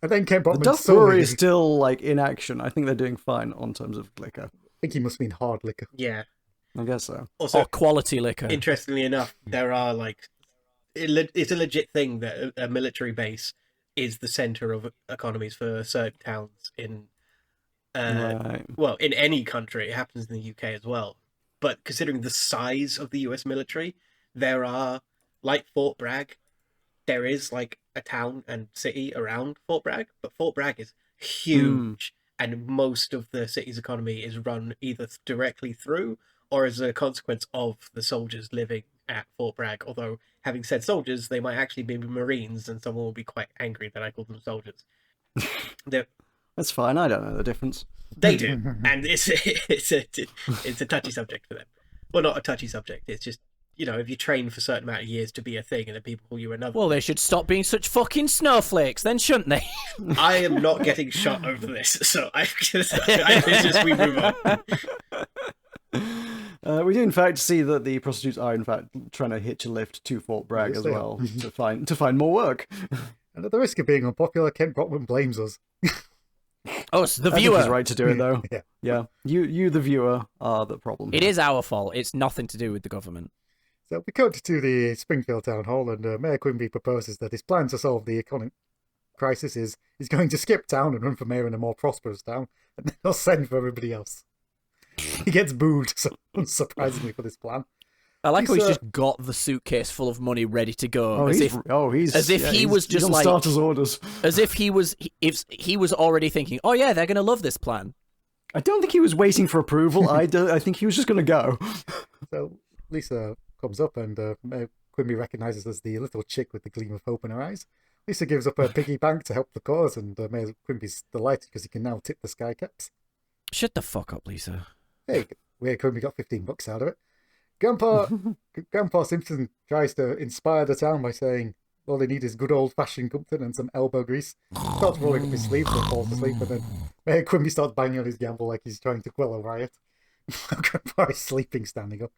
Speaker 2: Duff Brewery is still like in action. I think they're doing fine on terms of liquor.
Speaker 4: I think he must mean hard liquor.
Speaker 5: Yeah.
Speaker 2: I guess so.
Speaker 5: Also,
Speaker 3: or quality liquor.
Speaker 5: Interestingly enough, there are it's a legit thing that a military base is the center of economies for certain towns in, well, in any country. It happens in the UK as well. But considering the size of the US military, there are, like Fort Bragg, there is like a town and city around Fort Bragg, but Fort Bragg is huge. And most of the city's economy is run either directly through or as a consequence of the soldiers living at Fort Bragg. Although, having said soldiers, they might actually be Marines, and someone will be quite angry that I call them soldiers.
Speaker 2: That's fine. I don't know the difference.
Speaker 5: They do, and it's a touchy subject for them. Well, not a touchy subject. It's just, if you train for a certain amount of years to be a thing, and then people call you another.
Speaker 3: Well, they should stop being such fucking snowflakes, then, shouldn't they?
Speaker 5: I am not getting shot over this, so we move on.
Speaker 2: We do in fact see that the prostitutes are in fact trying to hitch a lift to Fort Bragg as well to find more work.
Speaker 4: And at the risk of being unpopular, Ken Brockman blames us.
Speaker 3: Oh, it's the
Speaker 2: I
Speaker 3: viewer.
Speaker 2: think he's right to do it though. Yeah. You the viewer are the problem.
Speaker 3: It is our fault. It's nothing to do with the government.
Speaker 4: So we cut to the Springfield Town Hall, and Mayor Quimby proposes that his plan to solve the economic crisis is he's going to skip town and run for mayor in a more prosperous town, and then he'll send for everybody else. He gets booed, so unsurprisingly, for this plan.
Speaker 3: I like how he's just got the suitcase full of money ready to go. As if he was just
Speaker 2: on
Speaker 3: like
Speaker 2: starter's orders.
Speaker 3: As if he was already thinking, oh yeah, they're going to love this plan.
Speaker 2: I don't think he was waiting for approval. I think he was just going to go.
Speaker 4: So Lisa comes up, and Mayor Quimby recognises as the little chick with the gleam of hope in her eyes. Lisa gives up her piggy bank to help the cause, and Mayor Quimby's delighted because he can now tip the sky caps.
Speaker 3: Shut the fuck up, Lisa.
Speaker 4: Hey, Mayor Quimby got $15 out of it. Grandpa Simpson tries to inspire the town by saying all they need is good old-fashioned Gumpton and some elbow grease. Starts rolling up his sleeves and falls asleep, and then Quimby starts banging on his gamble like he's trying to quell a riot. Grandpa is sleeping, standing up.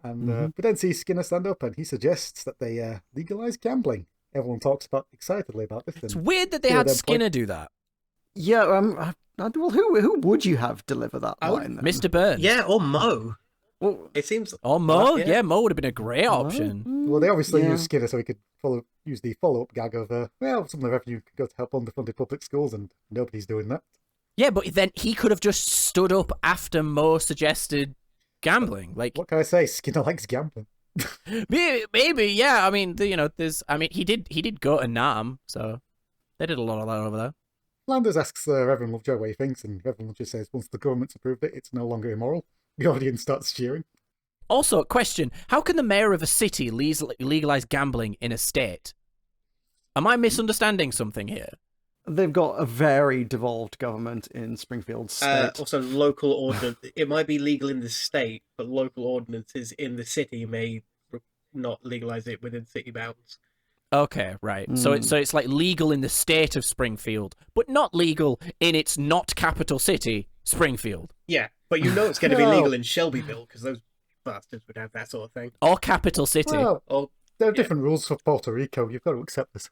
Speaker 4: And but then sees Skinner stand up, and he suggests that they legalize gambling. Everyone talks excitedly about this.
Speaker 3: It's weird that they had Skinner do that.
Speaker 2: Yeah, well, who would you have deliver that line then?
Speaker 3: Mr. Burns.
Speaker 5: Yeah, or Mo.
Speaker 2: Well,
Speaker 5: It seems.
Speaker 3: Or Mo. Yeah, Mo would have been a great option.
Speaker 4: Well, they obviously use Skinner so he could use the follow-up gag of, some of the revenue could go to help underfunded public schools, and nobody's doing that.
Speaker 3: Yeah, but then he could have just stood up after Mo suggested gambling. Like,
Speaker 4: what can I say? Skinner likes gambling.
Speaker 3: maybe, yeah. I mean, he did go to Nam, so they did a lot of that over there.
Speaker 4: Flanders asks Reverend Lovejoy what he thinks, and Reverend Lovejoy says once the government's approved it, it's no longer immoral. The audience starts cheering.
Speaker 3: Also, question: how can the mayor of a city legalize gambling in a state? Am I misunderstanding something here?
Speaker 2: They've got a very devolved government in Springfield State.
Speaker 5: Also, local ordinance. It might be legal in the state, but local ordinances in the city may not legalize it within city bounds.
Speaker 3: Okay, right. So it's like legal in the state of Springfield, but not legal in its not capital city, Springfield.
Speaker 5: Yeah, but you know it's going to be legal in Shelbyville because those bastards would have that sort of thing.
Speaker 3: Or capital city.
Speaker 4: Well, there are different rules for Puerto Rico. You've got to accept this.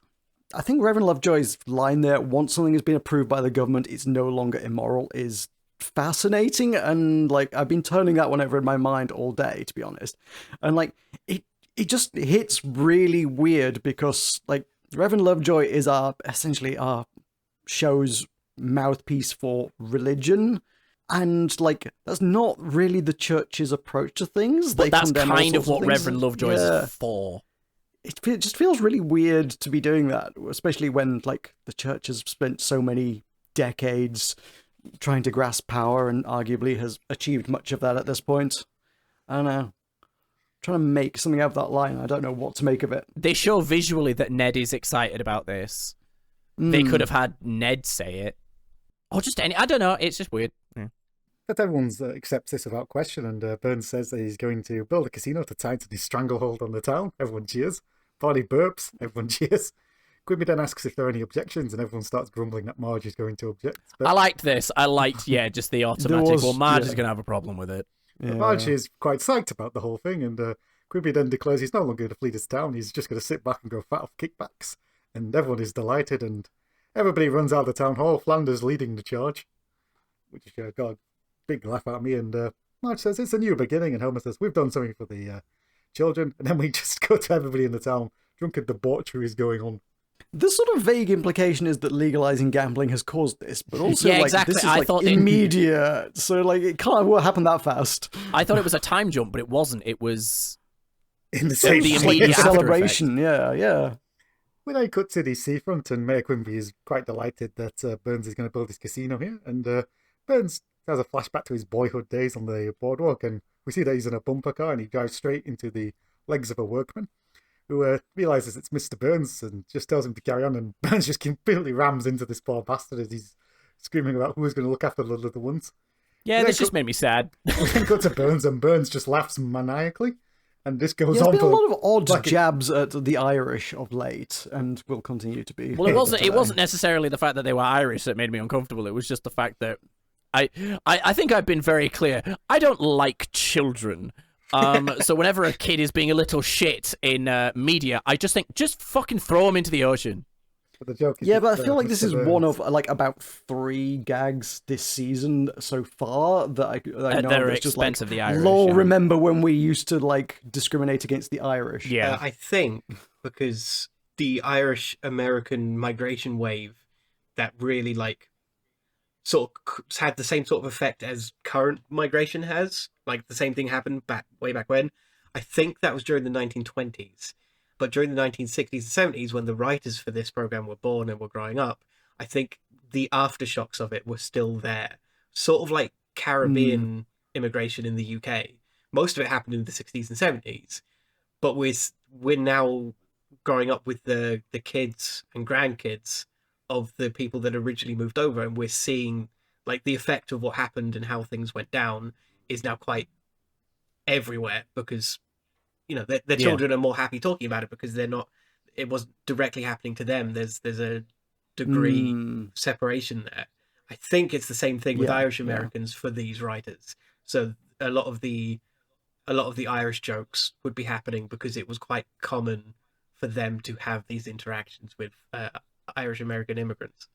Speaker 2: I think Reverend Lovejoy's line there, once something has been approved by the government, it's no longer immoral, is fascinating. And, like, I've been turning that one over in my mind all day, to be honest. And, like, it just hits really weird because, like, Reverend Lovejoy is essentially our show's mouthpiece for religion. And, like, that's not really the church's approach to things.
Speaker 3: But that's kind of what Reverend Lovejoy is for.
Speaker 2: It just feels really weird to be doing that, especially when, like, the church has spent so many decades trying to grasp power and arguably has achieved much of that at this point. I don't know. I'm trying to make something out of that line. I don't know what to make of it.
Speaker 3: They show visually that Ned is excited about this. They could have had Ned say it. Or just I don't know. It's just weird. Yeah.
Speaker 4: But everyone accepts this without question, and Burns says that he's going to build a casino to tighten his stranglehold on the town. Everyone cheers. Barney burps. Everyone cheers. Quimby then asks if there are any objections, and everyone starts grumbling that Marge is going to object. But
Speaker 3: I liked this. just the automatic, Marge is going to have a problem with it.
Speaker 4: Yeah. Marge is quite psyched about the whole thing, and Quimby then declares he's no longer going to flee his town. He's just going to sit back and go fat off kickbacks. And everyone is delighted, and everybody runs out of the town hall, Flanders leading the charge, which got a big laugh out of me. And Marge says it's a new beginning, and Homer says we've done something for the children. And then we just go to everybody in the town. Drunken debauchery is going on.
Speaker 2: The sort of vague implication is that legalizing gambling has caused this, but also
Speaker 3: yeah,
Speaker 2: like
Speaker 3: exactly.
Speaker 2: this is like immediate. So like it can't happen that fast.
Speaker 3: I thought it was a time jump, but it wasn't. It was
Speaker 4: in the same
Speaker 3: immediate
Speaker 2: celebration. Yeah.
Speaker 4: When I cut to the seafront, and Mayor Quimby is quite delighted that Burns is going to build his casino here, and Burns has a flashback to his boyhood days on the boardwalk, and we see that he's in a bumper car, and he drives straight into the legs of a workman, who realizes it's Mr. Burns and just tells him to carry on, and Burns just completely rams into this poor bastard as he's screaming about who's going to look after the little ones.
Speaker 3: Yeah, this just made me sad.
Speaker 4: We then go to Burns, and Burns just laughs maniacally, and this goes on.
Speaker 2: There's been a lot of odd jabs at the Irish of late, and will continue to be.
Speaker 3: Well, it wasn't necessarily the fact that they were Irish that made me uncomfortable. It was just the fact that I think I've been very clear. I don't like children. So whenever a kid is being a little shit in media, I just think, just fucking throw him into the ocean.
Speaker 4: But the joke is
Speaker 2: but I feel like this is one of like about 3 gags this season so far that I know
Speaker 3: they're
Speaker 2: it's just like,
Speaker 3: of the Irish.
Speaker 2: lol, remember when we used to like discriminate against the Irish?
Speaker 3: Yeah,
Speaker 5: I think because the Irish-American migration wave that really like sort of had the same sort of effect as current migration has. Like the same thing happened way back when. I think that was during the 1920s. But during the 1960s and 70s, when the writers for this program were born and were growing up, I think the aftershocks of it were still there. Sort of like Caribbean immigration in the UK. Most of it happened in the 60s and 70s. But we're now growing up with the kids and grandkids of the people that originally moved over, and we're seeing like the effect of what happened and how things went down is now quite everywhere, because their children are more happy talking about it because it wasn't directly happening to them. There's a degree of separation there, I think it's the same thing with
Speaker 2: Yeah,
Speaker 5: Irish
Speaker 2: yeah.
Speaker 5: Americans for these writers. So a lot of the Irish jokes would be happening because it was quite common for them to have these interactions with Irish American immigrants.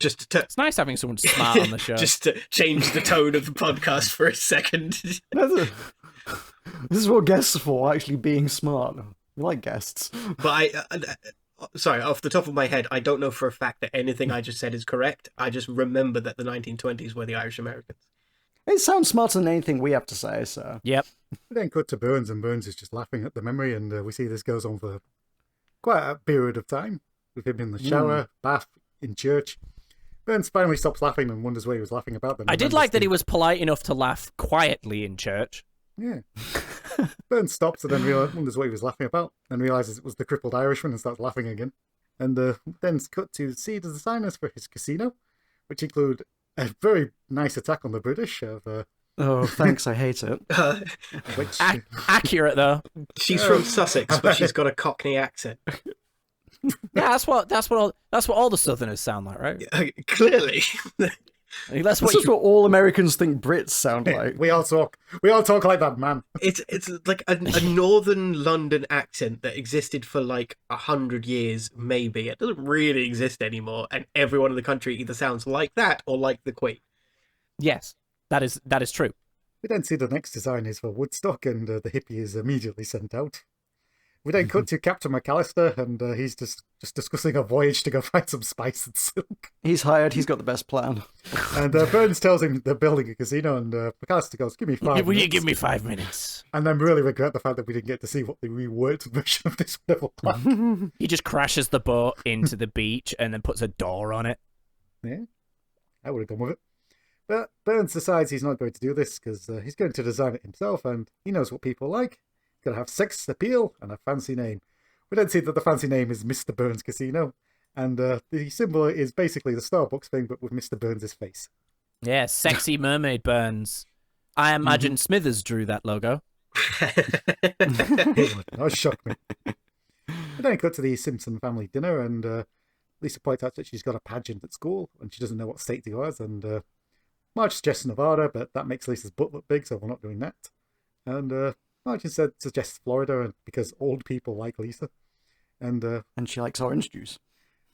Speaker 5: Just to
Speaker 3: It's nice having someone smart on the show.
Speaker 5: just to change the tone of the podcast for a second.
Speaker 2: This is what guests are for, actually being smart. We like guests.
Speaker 5: But sorry, off the top of my head, I don't know for a fact that anything I just said is correct. I just remember that the 1920s were the Irish Americans.
Speaker 2: It sounds smarter than anything we have to say, so...
Speaker 3: Yep.
Speaker 4: We then cut to Burns, and Burns is just laughing at the memory, and we see this goes on for quite a period of time, with him in the shower, bath, in church. Burns finally stops laughing and wonders what he was laughing about. Then
Speaker 3: I did like that he was polite enough to laugh quietly in church.
Speaker 4: Yeah. Burns stops and then wonders what he was laughing about, and realizes it was the crippled Irishman and starts laughing again. And then it's cut to see the designers for his casino, which include a very nice attack on the British of...
Speaker 2: Oh, thanks, I hate it.
Speaker 4: which
Speaker 3: Accurate though.
Speaker 5: She's from Sussex, but she's got a Cockney accent.
Speaker 3: Yeah, that's what all the Southerners sound like, right?
Speaker 5: Clearly.
Speaker 3: That's
Speaker 2: This
Speaker 3: what
Speaker 2: is what all Americans think Brits sound like.
Speaker 4: we all talk like that, man.
Speaker 5: It's like a northern London accent that existed for like 100 years, maybe. It doesn't really exist anymore, and everyone in the country either sounds like that or like the Queen.
Speaker 3: Yes, that is true.
Speaker 4: We then see the next design is for Woodstock, and the hippie is immediately sent out. We then cut to Captain McAllister, and he's just discussing a voyage to go find some spice and silk.
Speaker 2: He's hired, he's got the best plan.
Speaker 4: And Burns tells him they're building a casino, and McAllister goes, "Give me 5 minutes."
Speaker 3: Will you give me 5 minutes?
Speaker 4: And then really regret the fact that we didn't get to see what the reworked version of this would ever like.
Speaker 3: He just crashes the boat into the beach and then puts a door on it.
Speaker 4: Yeah, I would have gone with it. But Burns decides he's not going to do this because he's going to design it himself, and he knows what people like. He's going to have sex appeal and a fancy name. We then see that the fancy name is Mr. Burns Casino, and the symbol is basically the Starbucks thing, but with Mr. Burns' face.
Speaker 3: Yeah, sexy mermaid Burns. I imagine Smithers drew that logo.
Speaker 4: That shocked me. We then cut to the Simpson family dinner, and Lisa points out that she's got a pageant at school, and she doesn't know what state he was, and Marge suggests Nevada, but that makes Lisa's butt look big, so we're not doing that. And Marge instead suggests Florida, because old people like Lisa. And
Speaker 2: she likes orange juice.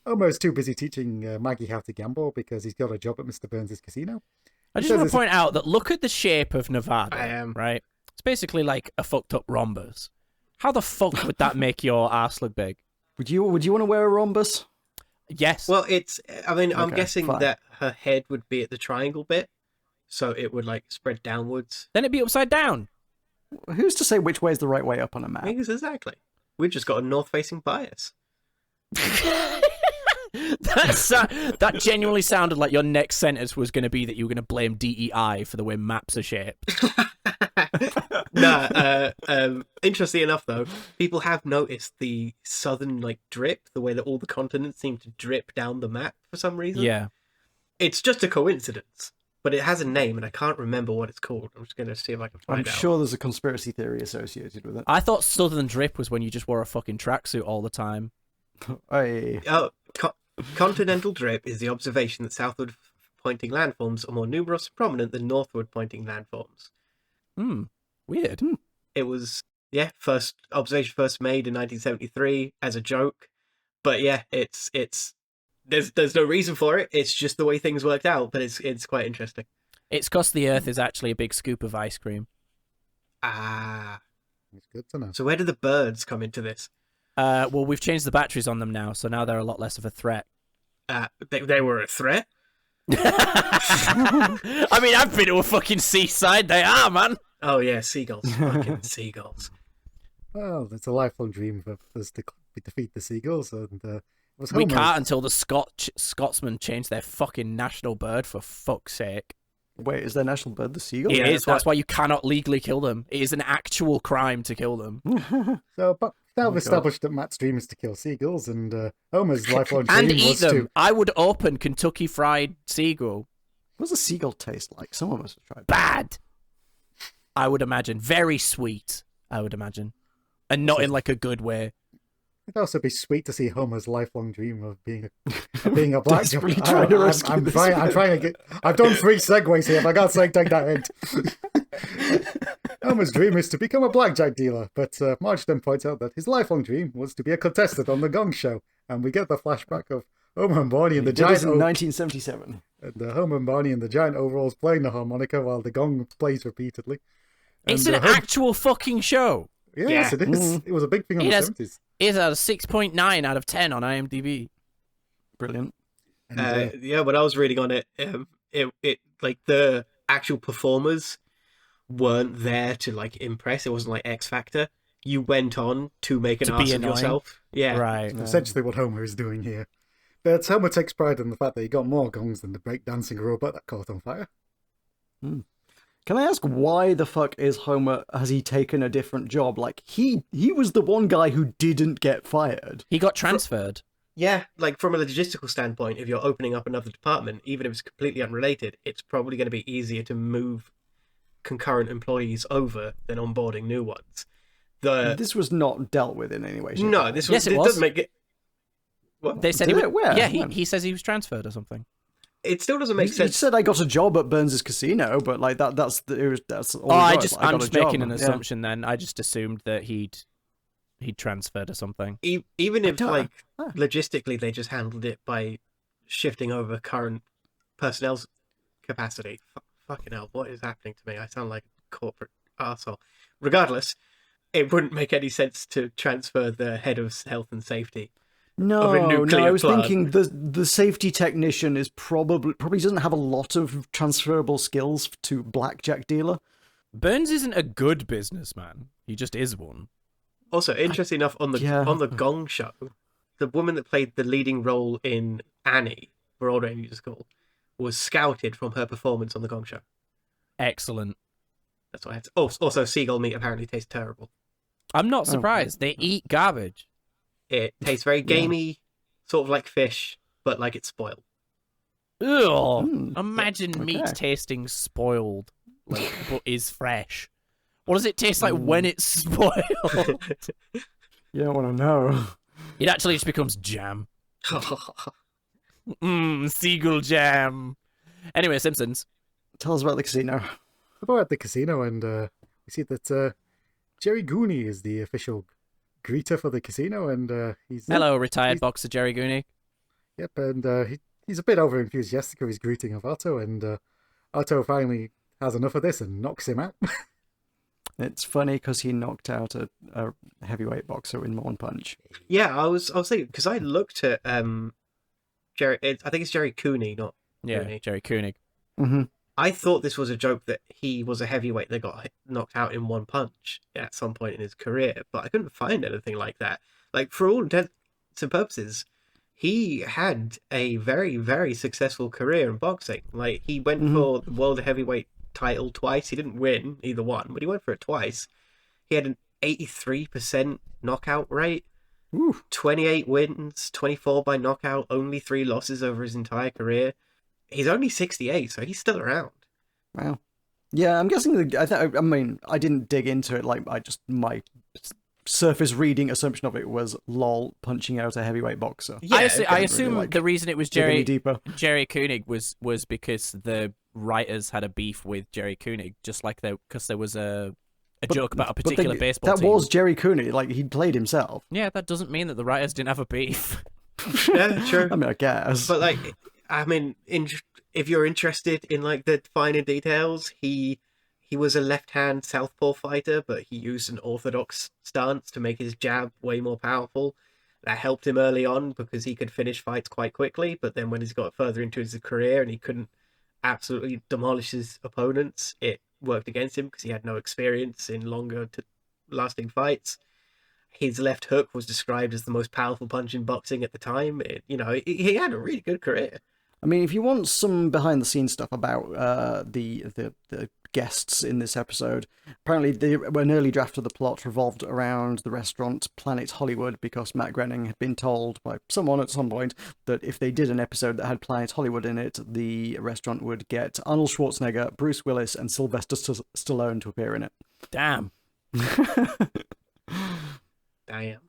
Speaker 4: Homer is too busy teaching Maggie how to gamble because he's got a job at Mr. Burns' casino.
Speaker 3: I just want to point out that look at the shape of Nevada,
Speaker 5: I
Speaker 3: right? It's basically like a fucked up rhombus. How the fuck would that make your ass look big?
Speaker 2: Would you want to wear a rhombus?
Speaker 3: Yes.
Speaker 5: Well, I'm
Speaker 2: Okay,
Speaker 5: guessing
Speaker 2: fine.
Speaker 5: that her head would be at the triangle bit, so it would like spread downwards.
Speaker 3: Then it'd be upside down.
Speaker 2: Who's to say which way is the right way up on a map?
Speaker 5: Exactly. We've just got a north-facing bias.
Speaker 3: That genuinely sounded like your next sentence was going to be that you were going to blame DEI for the way maps are shaped.
Speaker 5: Interestingly enough, though, people have noticed the southern like drip, the way that all the continents seem to drip down the map for some reason.
Speaker 3: Yeah.
Speaker 5: It's just a coincidence, but it has a name, and I can't remember what it's called. I'm just going to see if I can find
Speaker 2: I'm
Speaker 5: out.
Speaker 2: sure there's a conspiracy theory associated with it.
Speaker 3: I thought southern drip was when you just wore a fucking tracksuit all the time.
Speaker 2: Hey.
Speaker 5: Oh, continental drip is the observation that southward-pointing landforms are more numerous and prominent than northward-pointing landforms.
Speaker 3: Weird.
Speaker 5: It was, first observation first made in 1973 as a joke, but there's no reason for it. It's just the way things worked out, but it's quite interesting.
Speaker 3: It's because the Earth is actually a big scoop of ice cream.
Speaker 5: Ah,
Speaker 4: It's good to know.
Speaker 5: so where do the birds come into this?
Speaker 3: Well, we've changed the batteries on them now, so now they're a lot less of a threat.
Speaker 5: They were a threat.
Speaker 3: I mean, I've been to a fucking seaside. They are, man.
Speaker 5: Oh yeah, seagulls, fucking seagulls.
Speaker 4: Well, it's a lifelong dream of us to defeat the seagulls, and it was
Speaker 3: We
Speaker 4: Homer.
Speaker 3: can't until the Scotsmen change their fucking national bird, for fuck's sake.
Speaker 2: Wait, is their national bird the seagull?
Speaker 3: It
Speaker 5: Yeah,
Speaker 3: is.
Speaker 5: that's
Speaker 3: That's why you cannot legally kill them. It is an actual crime to kill them.
Speaker 4: So, but now we've
Speaker 2: God.
Speaker 4: established that Matt's dream is to kill seagulls, and Homer's lifelong dream
Speaker 3: And eat
Speaker 4: was
Speaker 3: them.
Speaker 4: to...
Speaker 3: I would open Kentucky Fried Seagull.
Speaker 2: What does a seagull taste like? Some of us have tried.
Speaker 3: Bad. I would imagine. Very sweet, I would imagine. And not in like a good way.
Speaker 4: It'd also be sweet to see Homer's lifelong dream of being a black
Speaker 2: Desperately
Speaker 4: guy.
Speaker 2: trying to rescue
Speaker 4: I'm
Speaker 2: this
Speaker 4: trying to get. I've done 3 segues here. For God's sake, take that hint. Homer's dream is to become a blackjack dealer, but Marge then points out that his lifelong dream was to be a contestant on the Gong Show, and we get the flashback of Homer and Barney in the giant.
Speaker 2: in 1977.
Speaker 4: And Homer and Barney in the giant overalls playing the harmonica while the gong plays repeatedly.
Speaker 3: It's
Speaker 4: And,
Speaker 3: an actual fucking show.
Speaker 4: Yes, it is. It was a big thing on the 70s.
Speaker 3: It's a 6.9 out of 10 on IMDb.
Speaker 2: Brilliant.
Speaker 4: And,
Speaker 5: Yeah, when I was reading on it, it like the actual performers weren't there to like impress. It wasn't like X Factor. You went on to make an
Speaker 3: To be
Speaker 5: ass of
Speaker 3: annoying.
Speaker 5: yourself. Yeah,
Speaker 3: Right.
Speaker 4: essentially what Homer is doing here. But Homer takes pride in the fact that he got more gongs than the breakdancing robot that caught on fire.
Speaker 2: Can I ask why the fuck has he taken a different job? Like, he was the one guy who didn't get fired.
Speaker 3: He got transferred.
Speaker 5: Yeah, like from a logistical standpoint, if you're opening up another department, even if it's completely unrelated, it's probably going to be easier to move concurrent employees over than onboarding new ones.
Speaker 2: This was not dealt with in any way. shape, or
Speaker 5: No,
Speaker 2: form.
Speaker 5: this
Speaker 3: Yes,
Speaker 5: was.
Speaker 3: it
Speaker 5: It
Speaker 3: was.
Speaker 5: doesn't make it. What?
Speaker 3: They said
Speaker 2: Did
Speaker 3: he
Speaker 2: it? Where?
Speaker 3: Yeah,
Speaker 2: When?
Speaker 3: he says he was transferred or something.
Speaker 5: It still doesn't make
Speaker 2: He
Speaker 5: sense.
Speaker 2: said I got a job at Burns's Casino, but like that's all.
Speaker 3: Oh,
Speaker 2: it was.
Speaker 3: I'm
Speaker 2: got
Speaker 3: just
Speaker 2: a job.
Speaker 3: making an
Speaker 2: Yeah.
Speaker 3: assumption then. I just assumed that he'd transferred or something.
Speaker 5: Even if
Speaker 2: don't-
Speaker 5: like
Speaker 2: huh.
Speaker 5: logistically they just handled it by shifting over current personnel's capacity. Fucking hell, what is happening to me? I sound like a corporate arsehole. Regardless, it wouldn't make any sense to transfer the head of health and safety.
Speaker 2: No,
Speaker 5: a nuclear
Speaker 2: I was
Speaker 5: plant.
Speaker 2: thinking the safety technician is probably doesn't have a lot of transferable skills to blackjack dealer.
Speaker 3: Burns isn't a good businessman. He just is one.
Speaker 5: Also, interesting enough, on the Gong Show, the woman that played the leading role in Annie, Broadway musical, was scouted from her performance on the Gong Show.
Speaker 3: Excellent.
Speaker 5: That's what I had to... Oh, also, seagull meat apparently tastes terrible.
Speaker 3: I'm not surprised. They eat garbage.
Speaker 5: It tastes very gamey, sort of like fish, but like it's spoiled.
Speaker 3: Ugh. Imagine meat
Speaker 2: okay.
Speaker 3: tasting spoiled, like, but is fresh. What does it taste like when it's spoiled?
Speaker 2: You don't want to know.
Speaker 3: It actually just becomes jam. Seagull jam. Anyway, Simpsons.
Speaker 2: Tell us about the casino.
Speaker 4: We're at the casino, and we see that Jerry Gooney is the official greeter for the casino, and he's...
Speaker 3: Hello, retired boxer Jerry Gooney.
Speaker 4: Yep, and he's a bit over-enthusiastic of his greeting of Otto, and Otto finally has enough of this and knocks him out.
Speaker 2: It's funny because he knocked out a heavyweight boxer in one punch.
Speaker 5: Yeah, I was thinking, because I looked at Jerry... I think it's Jerry Cooney, not
Speaker 3: Yeah,
Speaker 5: Gooney.
Speaker 3: Jerry Koenig.
Speaker 2: Mm-hmm.
Speaker 5: I thought this was a joke that he was a heavyweight that got knocked out in one punch at some point in his career, but I couldn't find anything like that. Like, for all intents and purposes, he had a very, very successful career in boxing. Like, he went for the world heavyweight title twice. He didn't win either one, but he went for it twice. He had an 83% knockout rate, 28 wins, 24 by knockout, only 3 losses over his entire career. He's only 68, so he's still around.
Speaker 2: Wow. Yeah, I'm guessing. I mean, I didn't dig into it. Like, my surface reading assumption of it was lol punching out a heavyweight boxer.
Speaker 5: Yeah,
Speaker 3: I assume the reason it was
Speaker 2: dig any
Speaker 3: Jerry
Speaker 2: deeper.
Speaker 3: Koenig was because the writers had a beef with Jerry Koenig, just like because there was a joke about a particular baseball
Speaker 2: that
Speaker 3: team.
Speaker 2: was Jerry Cooney. Like, he played himself.
Speaker 3: Yeah, that doesn't mean that the writers didn't have a beef.
Speaker 5: Yeah, true.
Speaker 2: I mean, I guess.
Speaker 5: But like, I mean, if you're interested in like the finer details, he was a left-hand southpaw fighter, but he used an orthodox stance to make his jab way more powerful. That helped him early on because he could finish fights quite quickly. But then when he's got further into his career and he couldn't absolutely demolish his opponents, it worked against him because he had no experience in longer-lasting fights. His left hook was described as the most powerful punch in boxing at the time. He had a really good career.
Speaker 2: I mean, if you want some behind-the-scenes stuff about the guests in this episode, apparently an early draft of the plot revolved around the restaurant Planet Hollywood because Matt Groening had been told by someone at some point that if they did an episode that had Planet Hollywood in it, the restaurant would get Arnold Schwarzenegger, Bruce Willis, and Sylvester Stallone to appear in it.
Speaker 3: Damn.
Speaker 5: Damn.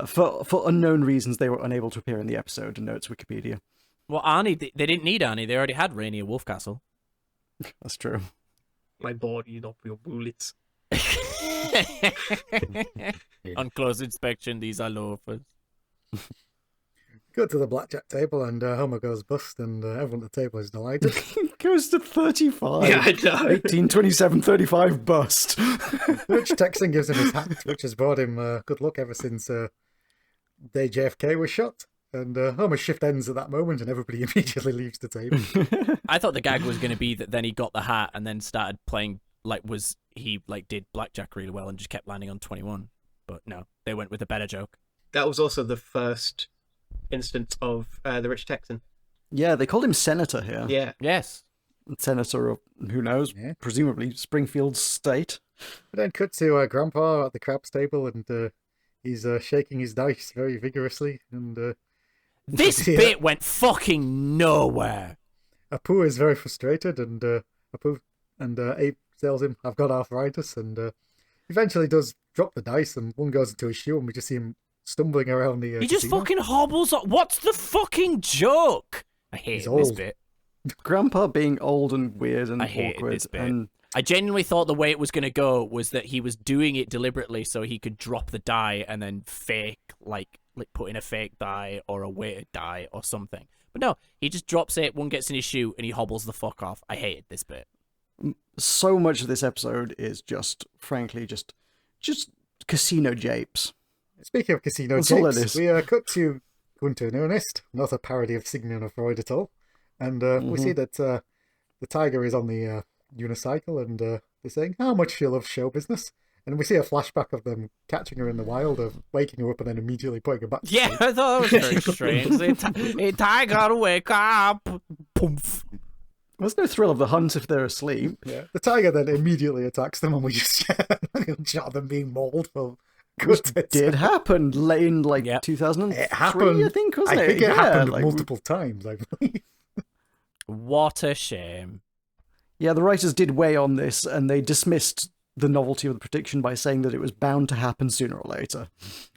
Speaker 2: For unknown reasons, they were unable to appear in the episode, notes Wikipedia.
Speaker 3: Well, Arnie, they didn't need Arnie. They already had Rainier Wolfcastle.
Speaker 2: That's true.
Speaker 5: My body, not your bullets.
Speaker 3: On close inspection, these are loafers.
Speaker 4: Go to the blackjack table and Homer goes bust and everyone at the table is delighted.
Speaker 2: Goes to 35.
Speaker 5: Yeah, I know.
Speaker 2: 18, 27, 35 bust.
Speaker 4: Which Texan gives him his hat, which has brought him good luck ever since the day JFK was shot. And Homer's shift ends at that moment and everybody immediately leaves the table.
Speaker 3: I thought the gag was going to be that then he got the hat and then started playing, did blackjack really well and just kept landing on 21. But no, they went with a better joke.
Speaker 5: That was also the first instance of the rich Texan.
Speaker 2: Yeah, they called him Senator here.
Speaker 5: Yeah.
Speaker 3: Yes.
Speaker 2: Senator of, who knows, presumably Springfield State.
Speaker 4: But then cut to Grandpa at the craps table and he's shaking his dice very vigorously. And
Speaker 3: this bit went fucking nowhere.
Speaker 4: Apu is very frustrated and Abe tells him, I've got arthritis, and eventually does drop the dice and one goes into his shoe and we just see him stumbling around the
Speaker 3: He just
Speaker 4: casino.
Speaker 3: fucking hobbles up. What's the fucking joke? I hate this bit.
Speaker 2: Grandpa being old and weird and
Speaker 3: I hated
Speaker 2: awkward.
Speaker 3: this bit.
Speaker 2: And
Speaker 3: I genuinely thought the way it was going to go was that he was doing it deliberately so he could drop the die and then fake, like put in a fake die or a weighted die or something. But no, he just drops it, one gets in his shoe, and he hobbles the fuck off. I hated this bit.
Speaker 2: so much of this episode is just, frankly, just casino japes.
Speaker 4: Speaking of casino
Speaker 2: That's all it
Speaker 4: japes,
Speaker 2: is.
Speaker 4: we cut to Gunter and Ernest, not a parody of Sigmund or Freud at all. And we see that the tiger is on the unicycle and they're saying, how much do you love show business? And we see a flashback of them catching her in the wild, of waking her up and then immediately putting her back to
Speaker 3: Yeah,
Speaker 4: sleep.
Speaker 3: I thought it was very strange. Hey, tiger, wake up! Poof.
Speaker 2: There's no thrill of the hunt if they're asleep.
Speaker 4: Yeah. The tiger then immediately attacks them and we just shot them being mauled for good.
Speaker 2: Did happen in
Speaker 3: Yep.
Speaker 2: 2003,
Speaker 4: It happened.
Speaker 2: I think, wasn't
Speaker 4: I think it
Speaker 2: Yeah,
Speaker 4: happened
Speaker 2: like,
Speaker 4: multiple times, I believe.
Speaker 3: What a shame.
Speaker 2: Yeah, the writers did weigh on this, and they dismissed the novelty of the prediction by saying that it was bound to happen sooner or later.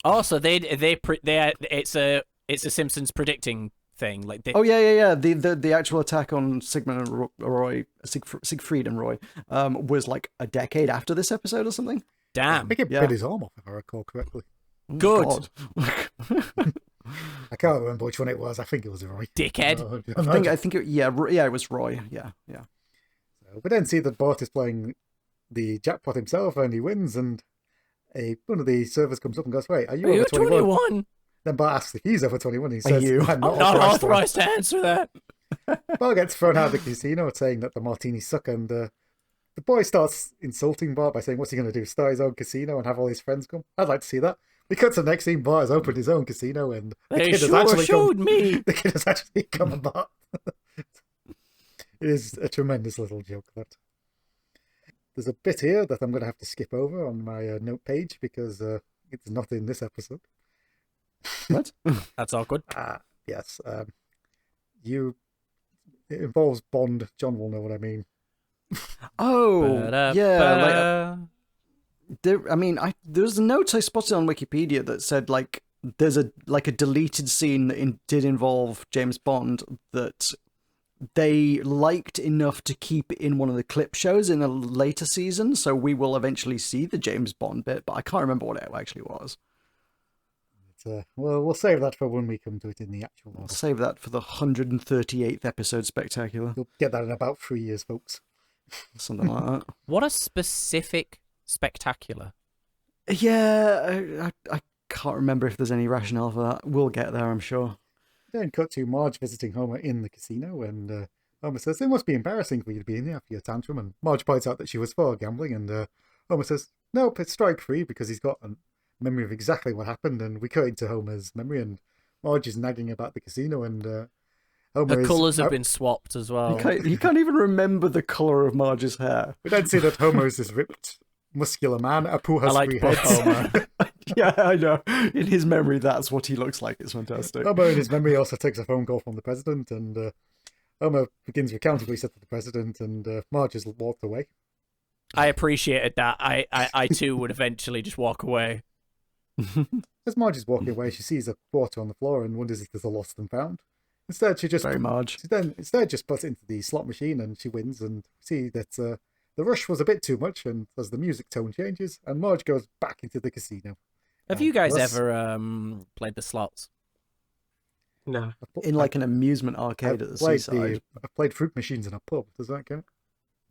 Speaker 3: Also, it's a Simpsons predicting thing. Like they,
Speaker 2: Oh yeah. The actual attack on Sigmund and Roy, Siegfried and Roy, was like a decade after this episode or something.
Speaker 4: I
Speaker 3: damn,
Speaker 4: think it
Speaker 2: Yeah.
Speaker 4: bit his arm off, if I recall correctly.
Speaker 3: good
Speaker 2: God.
Speaker 4: I can't remember which one it was. I think it was Roy.
Speaker 3: dickhead.
Speaker 2: I think it was Roy. Yeah.
Speaker 4: We then see that Bart is playing the jackpot himself and he wins, and one of the servers comes up and goes, wait, are you
Speaker 3: Are you
Speaker 4: over 21?
Speaker 3: 21?
Speaker 4: Then Bart asks if he's over 21. He says,
Speaker 2: you?
Speaker 4: I'm not
Speaker 3: Not
Speaker 4: authorized to
Speaker 3: authorized to answer that.
Speaker 4: Bart gets thrown out of the casino saying that the martinis suck, and the boy starts insulting Bart by saying, what's he going to do, start his own casino and have all his friends come? I'd like to see that. We cut to the next scene, Bart has opened his own casino and the
Speaker 3: They
Speaker 4: kid has
Speaker 3: sure
Speaker 4: actually
Speaker 3: showed
Speaker 4: come.
Speaker 3: me.
Speaker 4: The kid has actually come and Bart. It is a tremendous little joke, that. There's a bit here that I'm going to have to skip over on my note page because it's not in this episode.
Speaker 2: What?
Speaker 3: That's all good.
Speaker 4: Yes. It involves Bond. John will know what I mean.
Speaker 2: Oh, yeah.
Speaker 3: Ba-da-ba-da.
Speaker 2: There's a note I spotted on Wikipedia that said there's a deleted scene that did involve James Bond that they liked enough to keep in one of the clip shows in a later season, so we will eventually see the James Bond bit, but I can't remember what it actually was.
Speaker 4: Well, we'll save that for when we come to it in the actual
Speaker 2: I'll
Speaker 4: novel.
Speaker 2: save that for the 138th episode spectacular.
Speaker 4: You'll get that in about 3 years, folks.
Speaker 2: Something like that.
Speaker 3: What a specific spectacular.
Speaker 2: Yeah, I can't remember if there's any rationale for that. We'll get there, I'm sure.
Speaker 4: Then cut to Marge visiting Homer in the casino, and Homer says, it must be embarrassing for you to be in here after your tantrum, and Marge points out that she was for gambling, and Homer says, nope, it's strike free, because he's got a memory of exactly what happened, and we cut into Homer's memory, and Marge is nagging about the casino, and Homer
Speaker 3: The
Speaker 4: is...
Speaker 3: colours have been swapped as well.
Speaker 2: You can't even remember the colour of Marge's hair.
Speaker 4: We then see that Homer is this ripped, muscular man. Apu
Speaker 3: I
Speaker 4: has
Speaker 3: like
Speaker 4: 3
Speaker 3: both
Speaker 4: heads.
Speaker 3: Homer.
Speaker 2: Yeah, I know. In his memory, that's what he looks like. It's fantastic.
Speaker 4: Homer, in his memory, also takes a phone call from the president, and Homer begins recounting what he said to the president, and Marge has walked away.
Speaker 3: I appreciated that. I too would eventually just walk away.
Speaker 4: As Marge is walking away, she sees a quarter on the floor and wonders if there's a lost and found. Instead, she just
Speaker 2: Very Marge.
Speaker 4: instead just puts it into the slot machine and she wins. And see that the rush was a bit too much. And as the music tone changes, and Marge goes back into the casino.
Speaker 3: Have you guys
Speaker 4: Plus,
Speaker 3: ever played the slots?
Speaker 5: No.
Speaker 2: In like an amusement arcade at the seaside.
Speaker 4: I've played fruit machines in a pub. Does that count?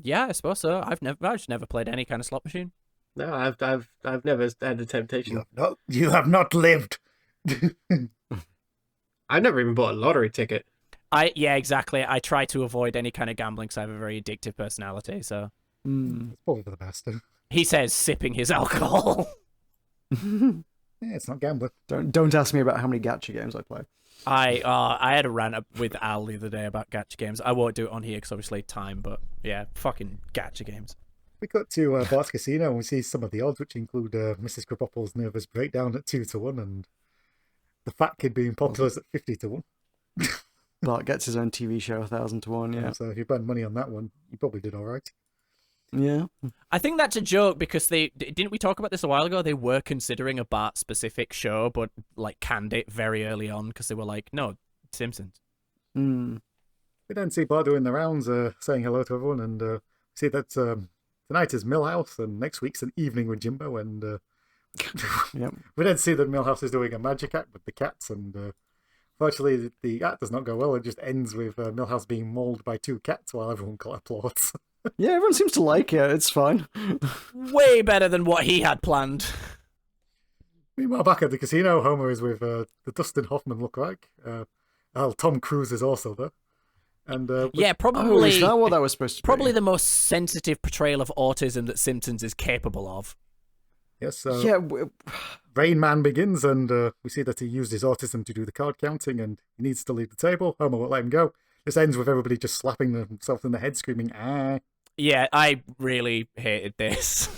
Speaker 3: Yeah, I suppose so. I've just never played any kind of slot machine.
Speaker 5: No, I've never had the temptation.
Speaker 4: You have not lived.
Speaker 5: I've never even bought a lottery ticket.
Speaker 3: Yeah, exactly. I try to avoid any kind of gambling because I have a very addictive personality. So
Speaker 4: It's probably for the best.
Speaker 3: he says, sipping his alcohol.
Speaker 4: Yeah, it's not gambling.
Speaker 2: Don't ask me about how many gacha games I play.
Speaker 3: I had a rant with Al the other day about gacha games. I won't do it on here because obviously time, but yeah, fucking gacha games.
Speaker 4: We got to Bart's Casino and we see some of the odds, which include Mrs. Krabappel's nervous breakdown at 2-1 and the fat kid being popular at 50-1.
Speaker 2: Bart gets his own TV show 1,000-1, yeah.
Speaker 4: So if you spend money on that one, you probably did all right.
Speaker 2: Yeah.
Speaker 3: I think that's a joke because didn't we talk about this a while ago? They were considering a Bart specific show, but like canned it very early on because they were like, no, Simpsons.
Speaker 2: Mm.
Speaker 4: We then see Bart doing the rounds, saying hello to everyone, and see that tonight is Millhouse and next week's an evening with Jimbo, and
Speaker 2: Yep.
Speaker 4: we then see that Millhouse is doing a magic act with the cats, and virtually the act does not go well. It just ends with Millhouse being mauled by 2 cats while everyone applauds.
Speaker 2: Yeah, everyone seems to like it. It's fine.
Speaker 3: Way better than what he had planned.
Speaker 4: Meanwhile, back at the casino, Homer is with the Dustin Hoffman lookalike. Tom Cruise is also there. And
Speaker 3: Yeah,
Speaker 2: Oh,
Speaker 3: probably.
Speaker 2: is that what that was supposed to be?
Speaker 3: Probably the most sensitive portrayal of autism that Simpsons is capable of.
Speaker 4: yes,
Speaker 2: Yeah,
Speaker 4: Rain Man begins, and we see that he used his autism to do the card counting, and he needs to leave the table. Homer won't let him go. This ends with everybody just slapping themselves in the head, screaming, ah.
Speaker 3: Yeah, I really hated this.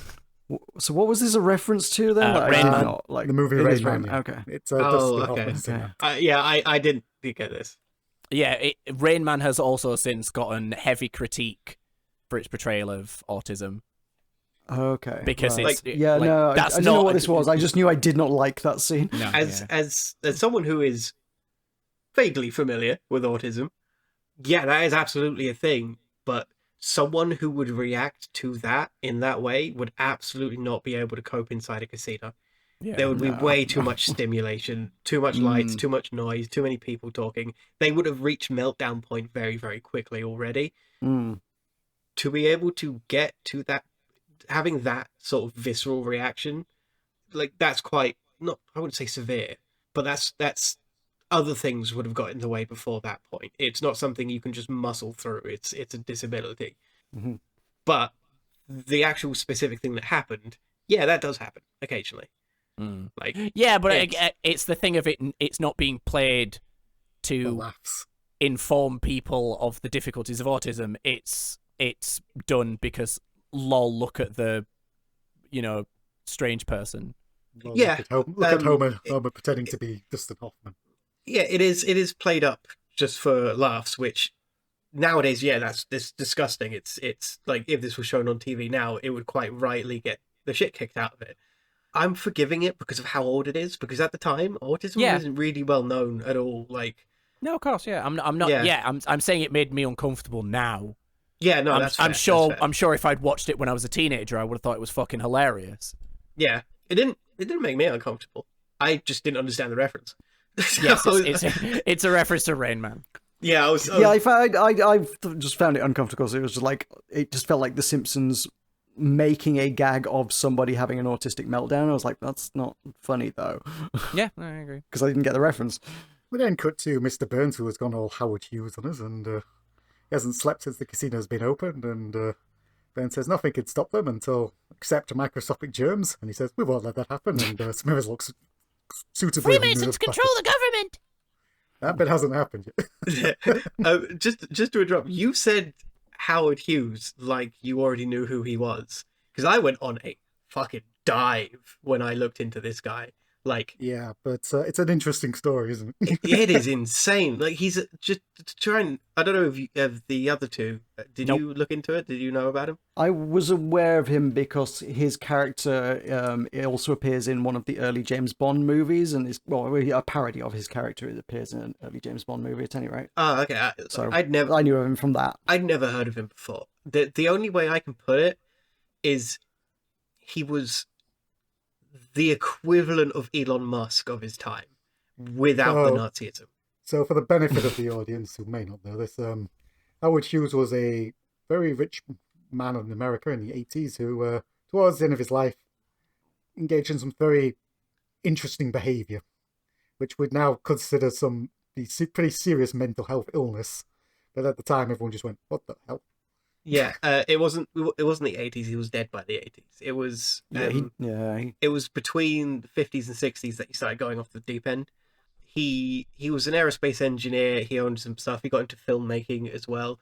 Speaker 2: so what was this a reference to then? Like, I
Speaker 3: Rain
Speaker 2: did
Speaker 3: Man.
Speaker 2: not, like,
Speaker 4: The movie
Speaker 2: it
Speaker 4: Rain
Speaker 2: is
Speaker 4: Man. Yeah.
Speaker 2: Okay.
Speaker 4: It's
Speaker 5: Oh,
Speaker 4: Dustin
Speaker 5: okay.
Speaker 4: Hoffman singing.
Speaker 5: Yeah, I didn't get this.
Speaker 3: Yeah, Rain Man has also since gotten heavy critique for its portrayal of autism.
Speaker 2: Okay.
Speaker 3: Because
Speaker 2: right.
Speaker 3: it's
Speaker 2: yeah,
Speaker 3: like,
Speaker 2: no,
Speaker 3: that's
Speaker 2: I didn't know
Speaker 3: not
Speaker 2: what this was. I just knew I did not like that scene.
Speaker 3: No,
Speaker 5: As someone who is vaguely familiar with autism, yeah, that is absolutely a thing. But someone who would react to that in that way would absolutely not be able to cope inside a casino.
Speaker 3: yeah.
Speaker 5: There would be
Speaker 2: no.
Speaker 5: way too much stimulation, too much lights, too much noise, too many people talking. They would have reached meltdown point very, very quickly already.
Speaker 2: Mm.
Speaker 5: To be able to get to that, having that sort of visceral reaction, like that's quite not, I wouldn't say severe, but that's other things would have got in the way before that point. It's not something you can just muscle through. It's a disability.
Speaker 2: Mhm.
Speaker 5: But the actual specific thing that happened, yeah, that does happen occasionally.
Speaker 3: Mm.
Speaker 5: Like,
Speaker 3: Yeah, but
Speaker 5: it's-
Speaker 3: it's the thing of it's not being played
Speaker 4: The
Speaker 3: to
Speaker 4: laughs.
Speaker 3: inform people of the difficulties of autism. It's done because lol, look at the strange person.
Speaker 4: Well,
Speaker 5: Yeah,
Speaker 4: Look at Homer
Speaker 5: it-
Speaker 4: pretending to be Dustin Hoffman.
Speaker 5: yeah, it is played up just for laughs, which nowadays, yeah, that's disgusting. It's like if this was shown on TV now, it would quite rightly get the shit kicked out of it. I'm forgiving it because of how old it is, because at the time, autism
Speaker 3: Yeah.
Speaker 5: wasn't really well known at all. Like,
Speaker 3: No, of course, yeah. I'm not.
Speaker 5: Yeah.
Speaker 3: Yeah, I'm saying it made me uncomfortable now.
Speaker 5: yeah, no,
Speaker 3: I'm
Speaker 5: that's fair,
Speaker 3: sure.
Speaker 5: that's fair.
Speaker 3: I'm sure if I'd watched it when I was a teenager, I would have thought it was fucking hilarious.
Speaker 5: Yeah, it didn't make me uncomfortable. I just didn't understand the reference.
Speaker 3: Yes, it's a reference to Rain Man.
Speaker 5: Yeah, I was
Speaker 2: Yeah, I just found it uncomfortable because it was just like, it just felt like The Simpsons making a gag of somebody having an autistic meltdown. I was like, that's not funny though,
Speaker 3: Yeah, I agree.
Speaker 2: because I didn't get the reference.
Speaker 4: We then cut to Mr. Burns, who has gone all Howard Hughes on us, and he hasn't slept since the casino's been opened, and Burns says nothing could stop them except microscopic germs, and he says, we won't let that happen, and Smithers looks suitably...
Speaker 3: Freemasons control the government.
Speaker 4: That bit hasn't happened yet.
Speaker 5: just to interrupt, you said Howard Hughes like you already knew who he was, because I went on a fucking dive when I looked into this guy. Like,
Speaker 4: Yeah, but it's an interesting story, isn't it?
Speaker 5: it is insane. Like, he's just trying. I don't know if you have the other two. Did
Speaker 3: Nope.
Speaker 5: you look into it? Did you know about him?
Speaker 2: I was aware of him because his character it also appears in one of the early James Bond movies, and is a parody of his character. It appears in an early James Bond movie at any rate.
Speaker 5: Oh, okay.
Speaker 2: So
Speaker 5: I
Speaker 2: knew of him from that.
Speaker 5: I'd never heard of him before. The only way I can put it is he was the equivalent of Elon Musk of his time, without the Nazism.
Speaker 4: So for the benefit of the audience who may not know this, Howard Hughes was a very rich man in America in the 80s who, towards the end of his life, engaged in some very interesting behavior, which we'd now consider some pretty serious mental health illness. But at the time, everyone just went, "What the hell?"
Speaker 5: Yeah, it wasn't the 80s. He was dead by the 80s. It was it was between the 50s and 60s that he started going off the deep end. He was an aerospace engineer. He owned some stuff. He got into filmmaking as well.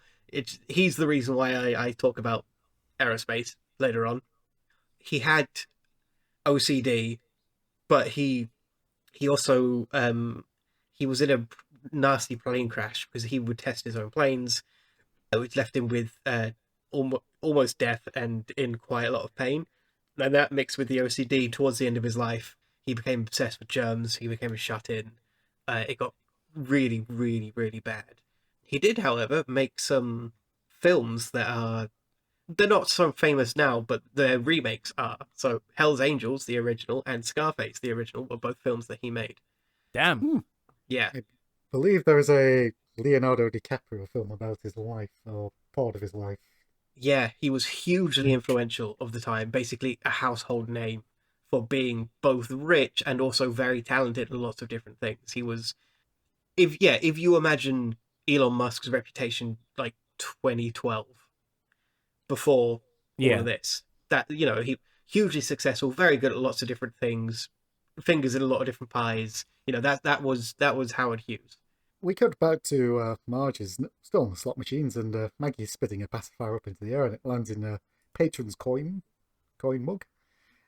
Speaker 5: He's the reason why I talk about aerospace later on. He had OCD, but he also he was in a nasty plane crash because he would test his own planes, which left him with almost death and in quite a lot of pain. And that mixed with the OCD, towards the end of his life, he became obsessed with germs. He became a shut-in. It got really, really, really bad. He did, however, make some films they're not so famous now, but their remakes are. So Hell's Angels, the original, and Scarface, the original, were both films that he made.
Speaker 3: Damn.
Speaker 5: Yeah.
Speaker 4: I believe there is a Leonardo DiCaprio film about his life, or part of his life.
Speaker 5: Yeah, he was hugely influential of the time, basically a household name for being both rich and also very talented in lots of different things. He was, if you imagine Elon Musk's reputation like 2012, before all of this, that, he hugely successful, very good at lots of different things, fingers in a lot of different pies. That was Howard Hughes.
Speaker 4: We cut back to Marge's still on the slot machines, and Maggie's spitting a pacifier up into the air, and it lands in a patron's coin mug.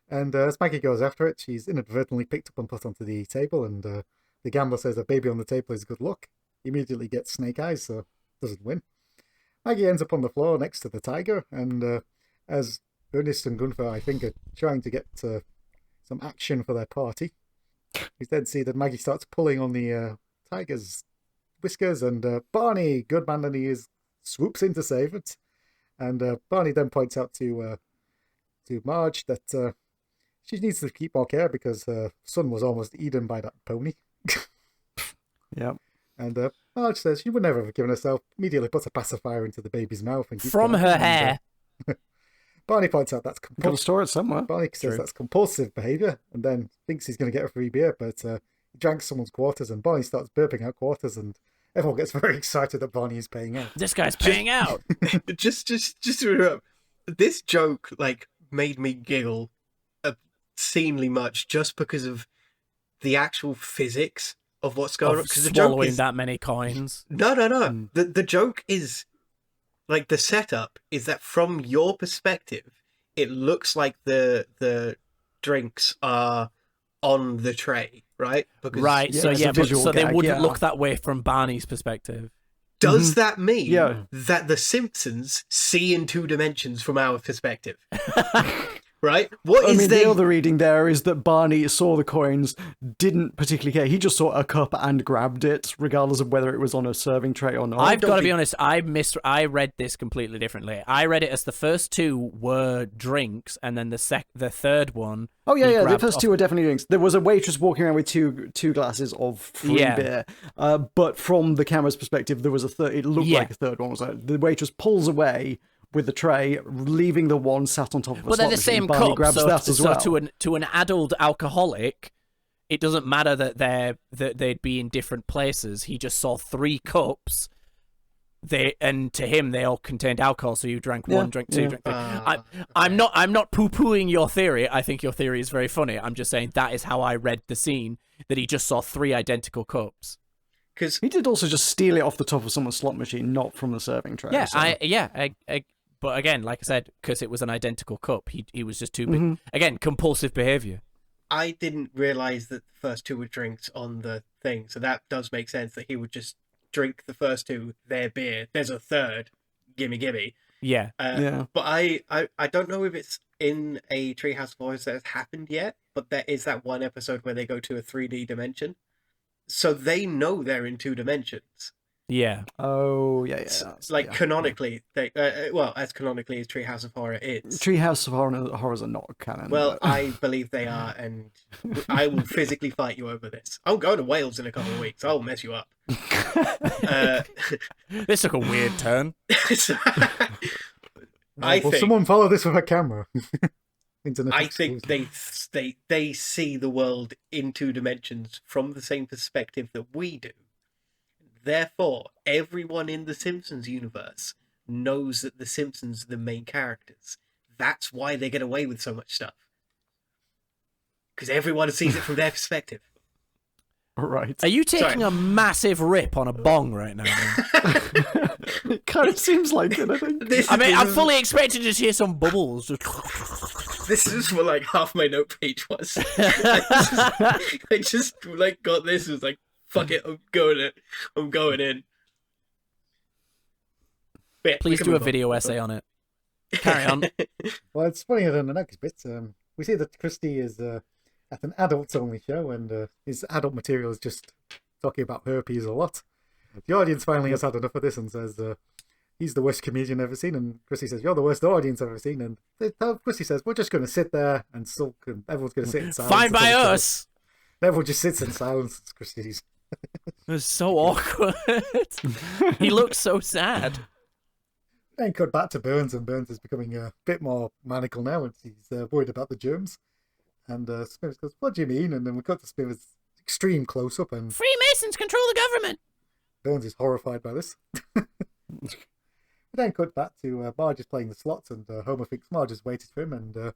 Speaker 4: And as Maggie goes after it, she's inadvertently picked up and put onto the table, and the gambler says a baby on the table is good luck. He immediately gets snake eyes, so doesn't win. Maggie ends up on the floor next to the tiger, and as Ernest and Gunther, I think, are trying to get some action for their party, we then see that Maggie starts pulling on the tiger's whiskers, and Barney, good man that he is, swoops in to save it. And Barney then points out to Marge that she needs to keep more care because her son was almost eaten by that pony.
Speaker 2: Yeah.
Speaker 4: And Marge says she would never have given herself, immediately puts a pacifier into the baby's mouth. And
Speaker 3: From her hair.
Speaker 4: Barney points out that's
Speaker 2: Got to store it somewhere.
Speaker 4: Barney says that's compulsive behaviour, and then thinks he's going to get a free beer, but he drank someone's quarters, and Barney starts burping out quarters, and everyone gets very excited that Barney is paying out.
Speaker 3: This guy's paying out.
Speaker 5: just to interrupt, this joke made me giggle obscenely much just because of the actual physics of what's going on. Because the joke is
Speaker 3: that many coins.
Speaker 5: No. The joke is the setup is that from your perspective, it looks like the drinks are on the tray, right?
Speaker 3: Right. So they wouldn't look that way from Barney's perspective.
Speaker 5: Does that mean that the Simpsons see in 2 dimensions from our perspective? Right?
Speaker 2: The other reading there is that Barney saw the coins, didn't particularly care. He just saw a cup and grabbed it, regardless of whether it was on a serving tray or not.
Speaker 3: I've got to be honest, I read this completely differently. I read it as the first 2 were drinks, and then the third one...
Speaker 2: Oh, yeah, the first 2 were definitely drinks. There was a waitress walking around with two glasses of free beer, but from the camera's perspective, there was a third. It looked like a third one. The waitress pulls away with the tray, leaving the one sat on top of a slot
Speaker 3: they're the
Speaker 2: machine.
Speaker 3: same
Speaker 2: Barney
Speaker 3: cup,
Speaker 2: grabs that as well.
Speaker 3: To an adult alcoholic, it doesn't matter that they'd be in different places. He just saw 3 cups. And to him, they all contained alcohol. So you drank 1, drank 2, drank 3. I'm not poo-pooing your theory. I think your theory is very funny. I'm just saying that is how I read the scene. That he just saw 3 identical cups.
Speaker 5: Because
Speaker 2: he did also just steal it off the top of someone's slot machine, not from the serving tray.
Speaker 3: Yeah, but again, like I said, because it was an identical cup, he was just too big. Again, compulsive behavior.
Speaker 5: I didn't realize that the first two were drinks on the thing, so that does make sense that he would just drink the first two, their beer. There's a third, gimme.
Speaker 3: Yeah.
Speaker 2: Yeah.
Speaker 5: But I don't know if it's in a Treehouse of Horrors that has happened yet, but there is that one episode where they go to a 3D dimension. So they know they're in two dimensions.
Speaker 3: Yeah.
Speaker 2: Oh, yeah.
Speaker 5: Canonically, they as canonically as Treehouse of Horror is.
Speaker 2: Treehouse of Horrors are not canon.
Speaker 5: Well,
Speaker 2: but...
Speaker 5: I believe they are, and I will physically fight you over this. I'm going to Wales in a couple of weeks. I'll mess you up.
Speaker 3: This took a weird turn.
Speaker 5: I think
Speaker 4: someone follow this with a camera.
Speaker 5: I think they see the world in two dimensions from the same perspective that we do. Therefore, everyone in the Simpsons universe knows that the Simpsons are the main characters. That's why they get away with so much stuff. Because everyone sees it from their perspective.
Speaker 2: Right.
Speaker 3: Are you taking a massive rip on a bong right now?
Speaker 2: It kind of seems like it, I think.
Speaker 3: I fully expected to hear some bubbles.
Speaker 5: This is what like half my note page was. I just like got this. It was like, fuck it, I'm going in. Yeah,
Speaker 3: Please do a video essay on it. Carry on.
Speaker 4: Well, it's funnier than the next bit. We see that Christy is at an adults-only show, and his adult material is just talking about herpes a lot. The audience finally has had enough of this and says, he's the worst comedian I've ever seen. And Christy says, you're the worst audience I've ever seen. And Christy says, we're just going to sit there and sulk, and everyone's going to sit in silence.
Speaker 3: Fine by us.
Speaker 4: Everyone just sits in silence. It's Christy's.
Speaker 3: It was so awkward. He looks so sad.
Speaker 4: Then cut back to Burns, and Burns is becoming a bit more maniacal now, and he's worried about the germs. And Smithers goes, what do you mean? And then we cut to Smithers' extreme close-up, and
Speaker 3: Freemasons control the government.
Speaker 4: Burns is horrified by this. We then cut back to Marge is playing the slots, and Homer thinks Marge has waited for him, and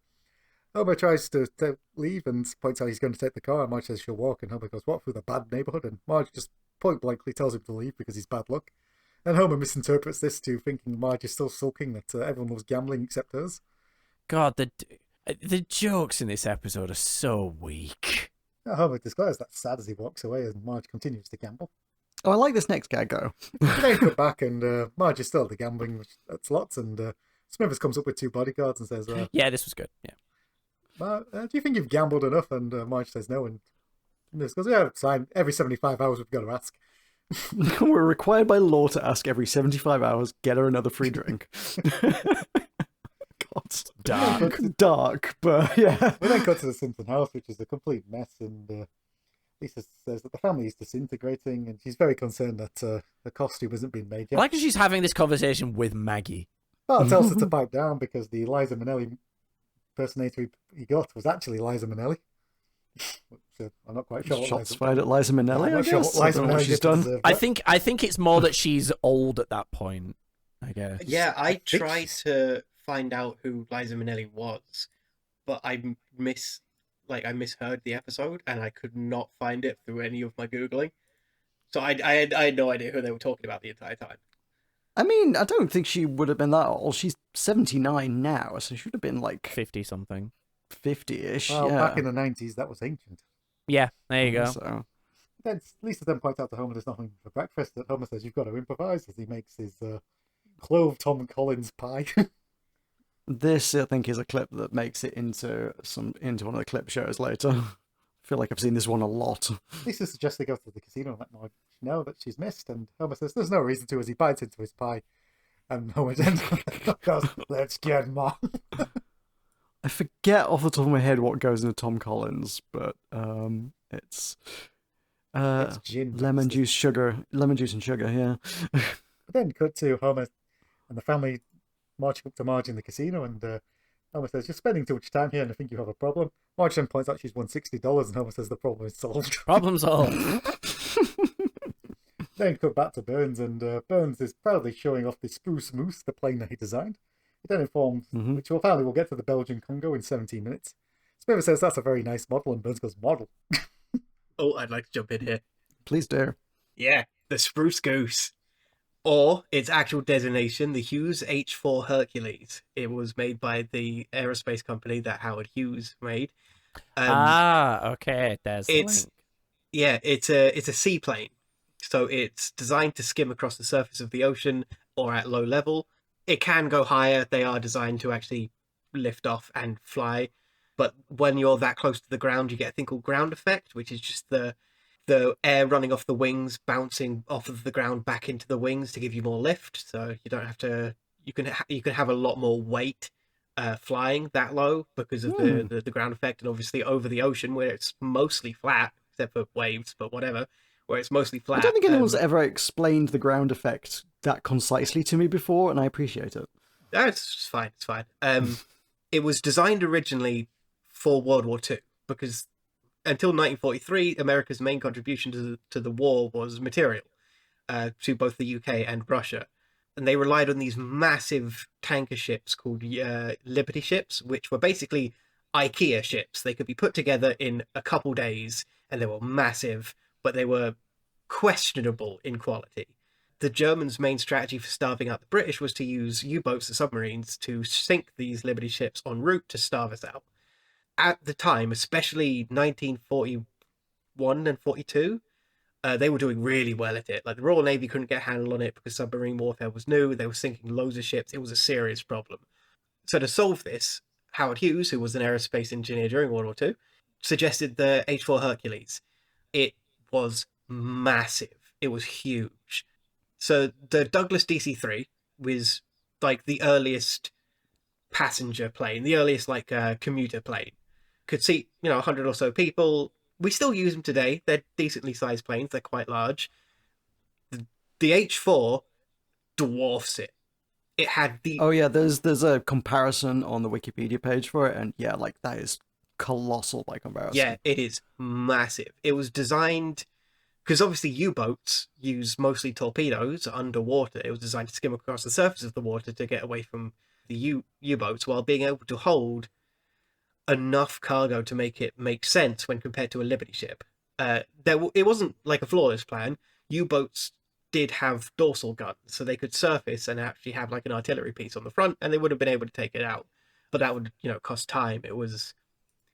Speaker 4: Homer tries to leave and points out he's going to take the car, and Marge says she'll walk, and Homer goes, what, through the bad neighborhood? And Marge just point blankly tells him to leave because he's bad luck. And Homer misinterprets this to thinking Marge is still sulking that everyone loves gambling except hers.
Speaker 3: God, the jokes in this episode are so weak.
Speaker 4: Homer declares that's sad as he walks away, and Marge continues to gamble.
Speaker 2: Oh, I like this next gag, though.
Speaker 4: They cut back, and Marge is still at the gambling at slots, and Smithers comes up with two bodyguards and says,
Speaker 3: yeah, this was good. Yeah.
Speaker 4: do you think you've gambled enough? And Marge says no, and Smithers goes, yeah, it's fine. Every 75 hours we've got to ask.
Speaker 2: We're required by law to ask every 75 hours, get her another free drink. God, dark, but yeah.
Speaker 4: We then cut to the Simpson house, which is a complete mess, and Lisa says that the family is disintegrating, and she's very concerned that the costume isn't being made yet.
Speaker 3: I like that she's having this conversation with Maggie.
Speaker 4: Bart tells her to pipe down because the Liza Minnelli impersonator he got was actually Liza Minnelli. So I'm not quite sure.
Speaker 2: Shots fired at Liza Minnelli. I guess.
Speaker 4: Sure Liza Minnelli
Speaker 2: she's done.
Speaker 3: I think it's more that she's old at that point. I guess.
Speaker 5: Yeah, I tried to find out who Liza Minnelli was, but I misheard the episode and I could not find it through any of my Googling. So I had no idea who they were talking about the entire time.
Speaker 2: I mean, I don't think she would have been that old. She's 79 now, so she would have been like
Speaker 3: 50 something.
Speaker 2: 50-ish.
Speaker 4: Well,
Speaker 2: yeah.
Speaker 4: back in the 90s, that was ancient.
Speaker 3: Yeah, there you go.
Speaker 2: So.
Speaker 4: Then Lisa then points out to Homer there's nothing for breakfast. That Homer says you've got to improvise as he makes his clove Tom Collins pie.
Speaker 2: This, I think, is a clip that makes it into one of the clip shows later. I feel like I've seen this one a lot.
Speaker 4: Lisa suggests they go to the casino and let Marge know that she's missed, and Homer says there's no reason to as he bites into his pie. And Homer then goes, let's get Mom.
Speaker 2: I forget off the top of my head what goes into Tom Collins, but it's
Speaker 4: gin.
Speaker 2: lemon juice and sugar, yeah.
Speaker 4: But then cut to Homer and the family marching up to Marge in the casino, and Homer says, you're spending too much time here and I think you have a problem. Marge then points out she's won $60 and Homer says the problem is solved.
Speaker 3: Problem solved.
Speaker 4: Then cut back to Burns, and Burns is proudly showing off the Spruce Moose, the plane that he designed. He then informs, which apparently will get to the Belgian Congo in 17 minutes. Smith says that's a very nice model, and Burns goes, model.
Speaker 5: Oh, I'd like to jump in here.
Speaker 2: Please do.
Speaker 5: Yeah, the Spruce Goose. Or its actual designation, the Hughes H-4 Hercules. It was made by the aerospace company that Howard Hughes made.
Speaker 3: Okay. There's the link.
Speaker 5: Yeah, it's a seaplane, so it's designed to skim across the surface of the ocean or at low level. It can go higher. They are designed to actually lift off and fly, but when you're that close to the ground, you get a thing called ground effect, which is just the air running off the wings, bouncing off of the ground back into the wings to give you more lift. So you don't have to. You can have a lot more weight flying that low because of the ground effect, and obviously over the ocean where it's mostly flat, except for waves, but whatever, where it's mostly flat.
Speaker 2: I don't think anyone's ever explained the ground effect that concisely to me before, and I appreciate it.
Speaker 5: It's fine. It's fine. It was designed originally for World War II because until 1943, America's main contribution to the war was material to both the UK and Russia. And they relied on these massive tanker ships called Liberty ships, which were basically IKEA ships. They could be put together in a couple days, and they were massive, but they were questionable in quality. The Germans' main strategy for starving out the British was to use U-boats and submarines to sink these Liberty ships en route to starve us out. At the time, especially 1941 and 42, they were doing really well at it. Like the Royal Navy couldn't get a handle on it because submarine warfare was new. They were sinking loads of ships. It was a serious problem. So to solve this, Howard Hughes, who was an aerospace engineer during World War II, suggested the H-4 Hercules. It was massive. It was huge. So the Douglas DC-3 was like the earliest passenger plane, the earliest like commuter plane. Could seat 100 or so people. We still use them today. They're decently sized planes. They're quite large. The H4 dwarfs it. It had the...
Speaker 2: Oh yeah, there's a comparison on the Wikipedia page for it, and yeah, like that is colossal by comparison.
Speaker 5: Yeah, it is massive. It was designed... Because obviously U-boats use mostly torpedoes underwater. It was designed to skim across the surface of the water to get away from the U-boats while being able to hold enough cargo to make it make sense when compared to a Liberty ship. It wasn't like a flawless plan. U-boats did have dorsal guns, so they could surface and actually have like an artillery piece on the front, and they would have been able to take it out. But that would, cost time. It was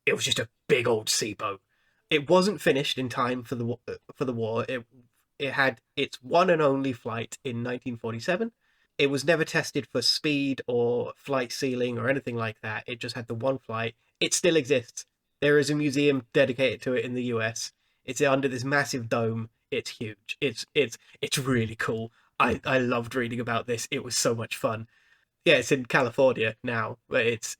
Speaker 5: just a big old sea boat. It wasn't finished in time for the war. It had its one and only flight in 1947. It was never tested for speed or flight ceiling or anything like that. It just had the one flight. It still exists. There is a museum dedicated to it in the US. It's under this massive dome. It's huge. It's really cool. I loved reading about this. It was so much fun. Yeah, it's in California now, but it's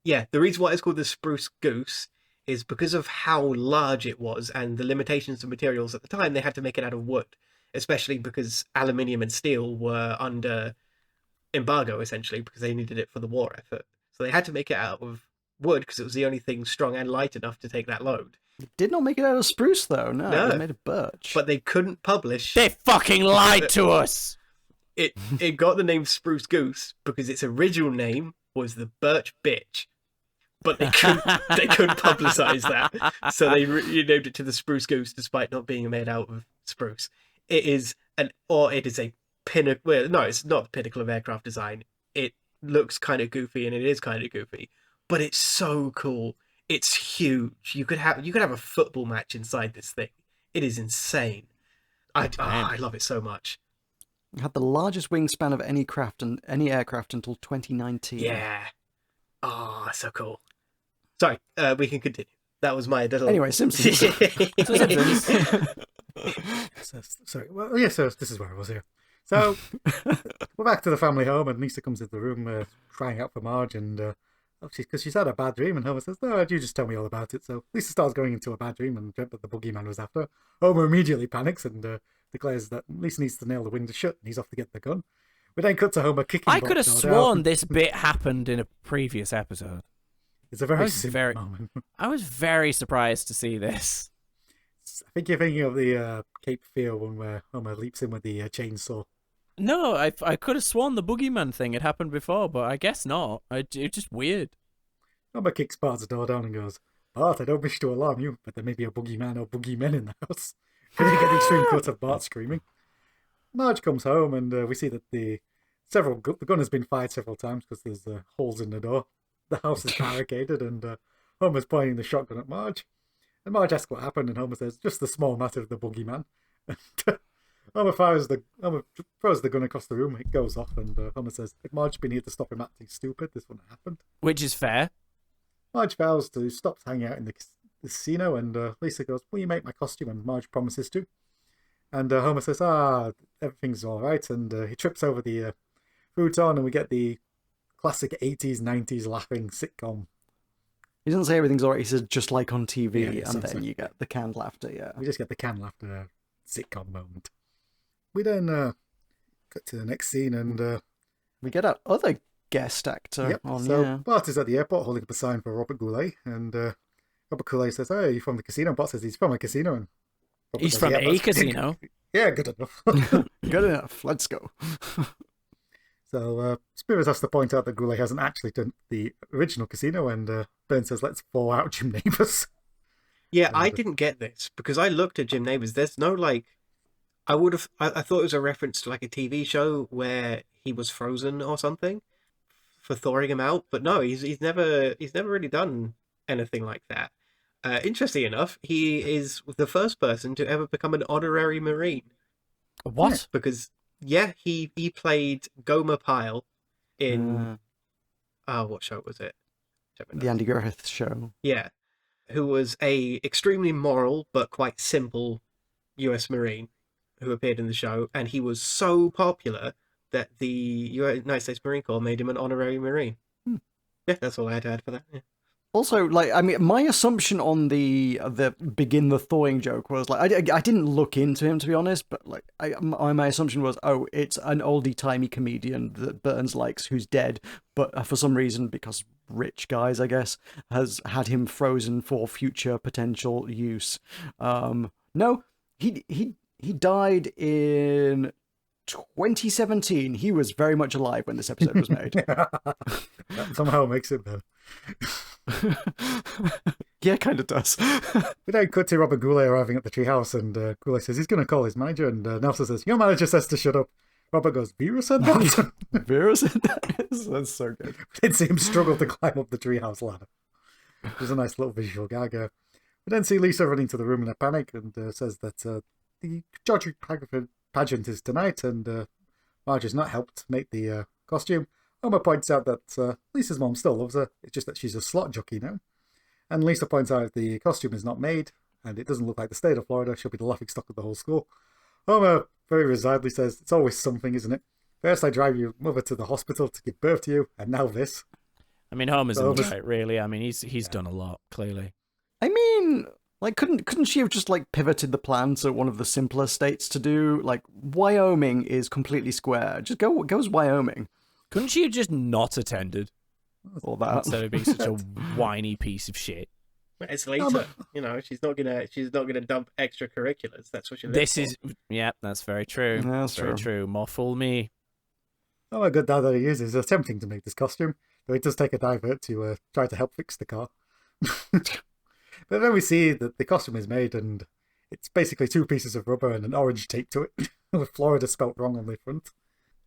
Speaker 5: the reason why it's called the Spruce Goose is because of how large it was and the limitations of materials at the time. They had to make it out of wood, especially because aluminium and steel were under embargo, essentially, because they needed it for the war effort. So they had to make it out of wood because it was the only thing strong and light enough to take that load.
Speaker 2: It did not make it out of spruce, though. No, it was made of birch.
Speaker 5: But they couldn't publish...
Speaker 3: They fucking lied to us!
Speaker 5: It got the name Spruce Goose because its original name was the Birch Bitch. But they couldn't publicize that, so they renamed it to the Spruce Goose, despite not being made out of spruce. It is a pinnacle. Well, no, it's not the pinnacle of aircraft design. It looks kind of goofy, and it is kind of goofy, but it's so cool. It's huge. You could have a football match inside this thing. It is insane. I love it so much.
Speaker 2: It had the largest wingspan of any aircraft until 2019.
Speaker 5: Yeah. Oh, so cool. Sorry, we can continue. That was my little...
Speaker 2: Anyway, Simpsons.
Speaker 4: Sorry. Well, yeah, so this is where I was here. So, we're back to the family home, and Lisa comes into the room crying out for Marge, and because she's had a bad dream, and Homer says, "No, you just tell me all about it." So Lisa starts going into a bad dream and dreamt that the boogeyman was after her. Homer immediately panics and declares that Lisa needs to nail the window shut, and he's off to get the gun. We then cut to Homer kicking.
Speaker 3: I could have sworn this bit happened in a previous episode.
Speaker 4: It's a very moment.
Speaker 3: I was very surprised to see this.
Speaker 4: I think you're thinking of the Cape Fear one where Homer leaps in with the chainsaw.
Speaker 3: No, I could have sworn the boogeyman thing had happened before, but I guess not. It's just weird.
Speaker 4: Homer kicks Bart's door down and goes, "Bart, I don't wish to alarm you, but there may be a boogeyman or boogeymen in the house." Can you get the extreme cut of Bart screaming? Marge comes home and we see that the gun has been fired several times because there's holes in the door. The house is barricaded and Homer's pointing the shotgun at Marge. And Marge asks what happened, and Homer says, just the small matter of the boogeyman. Homer throws the gun across the room. It goes off, and Homer says, if Marge's been here to stop him acting stupid, this wouldn't have happened.
Speaker 3: Which is fair.
Speaker 4: Marge vows to stop hanging out in the casino, and Lisa goes, will you make my costume? And Marge promises to. And Homer says, everything's all right. And he trips over the futon, and we get the classic 80s, 90s laughing sitcom.
Speaker 2: He doesn't say everything's all right. He says, just like on TV,
Speaker 4: Yeah,
Speaker 2: and then you get the canned laughter, yeah.
Speaker 4: We just get the canned laughter sitcom moment. We then cut to the next scene, and
Speaker 2: we get our other guest actor on,
Speaker 4: so Bart is at the airport holding up a sign for Robert Goulet, and Robert Goulet says, "Oh, are you from the casino?" Bart says he's from a casino, and Robert
Speaker 3: He's
Speaker 4: says,
Speaker 3: from
Speaker 4: "Yeah,
Speaker 3: a casino.
Speaker 4: Yeah, good enough.
Speaker 2: Good enough. Let's go.
Speaker 4: So Smithers has to point out that Goulet hasn't actually done the original casino, and Ben says, "Let's fall out Jim Neighbors."
Speaker 5: Yeah, I didn't get this because I looked at Jim Neighbors. There's no like, I thought it was a reference to like a TV show where he was frozen or something for thawing him out, but no, he's never really done anything like that. Interesting enough, he is the first person to ever become an honorary Marine.
Speaker 3: What?
Speaker 5: Because he played Gomer Pyle in what show was it?
Speaker 2: The Andy Griffith Show.
Speaker 5: Yeah, who was a extremely moral but quite simple U.S. Marine who appeared in the show, and he was so popular that the United States Marine Corps made him an honorary Marine. Yeah, that's all I had to add for that. Yeah.
Speaker 2: Also, like, I mean, my assumption on the begin the thawing joke was like, I didn't look into him, to be honest, but like, my assumption was, oh, it's an oldie-timey comedian that Burns likes who's dead, but for some reason, because rich guys, I guess, has had him frozen for future potential use. No, he died in 2017. He was very much alive when this episode was made.
Speaker 4: That somehow makes it better.
Speaker 2: Yeah, kind of does.
Speaker 4: We then cut to Robert Goulet arriving at the treehouse, and Goulet says he's going to call his manager, and Nelson says, your manager says to shut up. Robert goes, Vera said that?
Speaker 2: Vera said that? That's so good.
Speaker 4: We didn't see him struggle to climb up the treehouse ladder. It was a nice little visual gag. We then see Lisa running to the room in a panic, and says that the George pageant is tonight, and Marge has not helped make the costume. Homer points out that Lisa's mom still loves her, it's just that she's a slot jockey now. And Lisa points out the costume is not made, and it doesn't look like the state of Florida, she'll be the laughingstock of the whole school. Homer very resignedly says, it's always something, isn't it? First I drive your mother to the hospital to give birth to you, and now this.
Speaker 3: I mean, Homer's right, really. I mean, he's done a lot, clearly.
Speaker 2: I mean, like, couldn't she have just, like, pivoted the plan to one of the simpler states to do? Like, Wyoming is completely square. Just go as Wyoming.
Speaker 3: Couldn't she have just not attended?
Speaker 2: All that.
Speaker 3: Instead of being such a whiny piece of shit.
Speaker 5: It's later, she's not gonna dump extracurriculars. That's what she.
Speaker 3: That's very true.
Speaker 2: That's
Speaker 3: very true. More fool me.
Speaker 4: Oh my god, dad that he is attempting to make this costume, though it does take a divert to try to help fix the car. But then we see that the costume is made, and it's basically two pieces of rubber and an orange tape to it, with Florida spelt wrong on the front.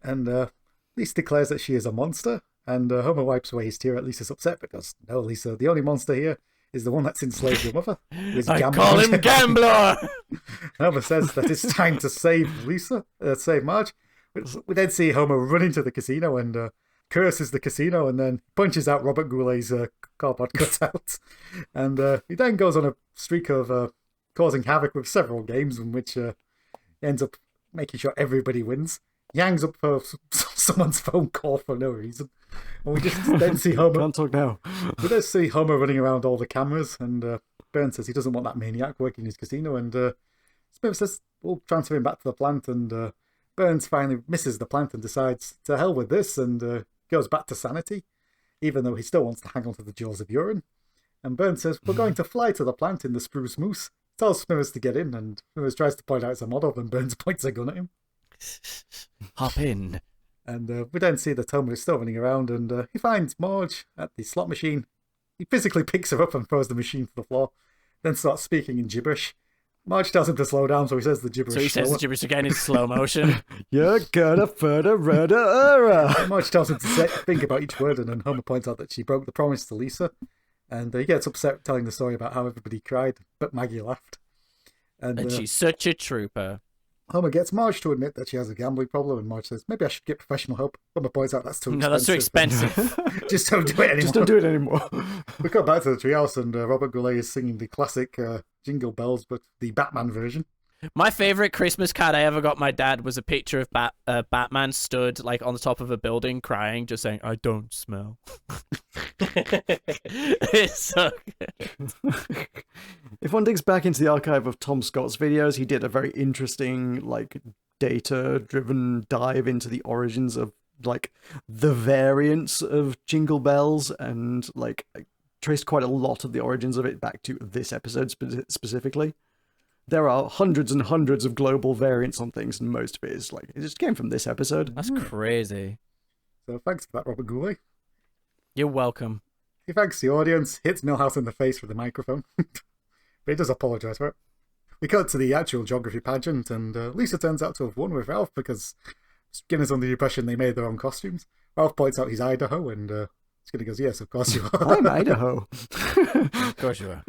Speaker 4: And Lisa declares that she is a monster, and Homer wipes away his tear. At Lisa's upset because, no, Lisa, the only monster here is the one that's enslaved your mother.
Speaker 3: I call him Gambler!
Speaker 4: Homer says that it's time to save save Marge. We then see Homer run into the casino and curses the casino, and then punches out Robert Goulet's cardboard cutout. And he then goes on a streak of causing havoc with several games in which he ends up making sure everybody wins. He hangs up for someone's phone call for no reason. And we just then see Homer.
Speaker 2: Can't talk now.
Speaker 4: We then see Homer running around all the cameras, and Burns says he doesn't want that maniac working his casino, and Smith says we'll transfer him back to the plant, and Burns finally misses the plant and decides to hell with this, and goes back to sanity, even though he still wants to hang on to the jaws of urine. And Burns says we're going to fly to the plant in the Spruce Moose. Tells Smithers to get in, and Smithers tries to point out it's a model, and Burns points a gun at him.
Speaker 3: Hop in.
Speaker 4: And we then see that Homer is still running around, and he finds Marge at the slot machine. He physically picks her up and throws the machine to the floor, then starts speaking in gibberish. Marge tells him to slow down, so he says the gibberish.
Speaker 3: So he says the gibberish again in slow motion.
Speaker 2: You're gonna further rudder.
Speaker 4: Marge tells him to think about each word, and then Homer points out that she broke the promise to Lisa. And he gets upset telling the story about how everybody cried, but Maggie laughed.
Speaker 3: And she's such a trooper.
Speaker 4: Homer gets Marge to admit that she has a gambling problem, and Marge says, maybe I should get professional help. Homer points out that's too expensive.
Speaker 3: No, that's too expensive.
Speaker 4: Just don't do it anymore.
Speaker 2: Just don't do it anymore.
Speaker 4: We come back to the treehouse, and Robert Goulet is singing the classic Jingle Bells, but the Batman version.
Speaker 3: My favorite Christmas card I ever got my dad was a picture of Batman stood like on the top of a building crying, just saying, "I don't smell." It's so good.
Speaker 2: If one digs back into the archive of Tom Scott's videos, he did a very interesting, like, data-driven dive into the origins of, like, the variants of Jingle Bells, and, like, traced quite a lot of the origins of it back to this episode specifically. There are hundreds and hundreds of global variants on things, and most of it is, like, it just came from this episode.
Speaker 3: That's crazy.
Speaker 4: So thanks for that, Robert Goulet.
Speaker 3: You're welcome.
Speaker 4: He thanks the audience, hits Milhouse in the face with the microphone. But he does apologise for it. We cut to the actual geography pageant, and Lisa turns out to have won with Ralph because Skinner's under the impression they made their own costumes. Ralph points out he's Idaho, and Skinner goes, yes, of course you are.
Speaker 2: I'm Idaho.
Speaker 3: Of course you are.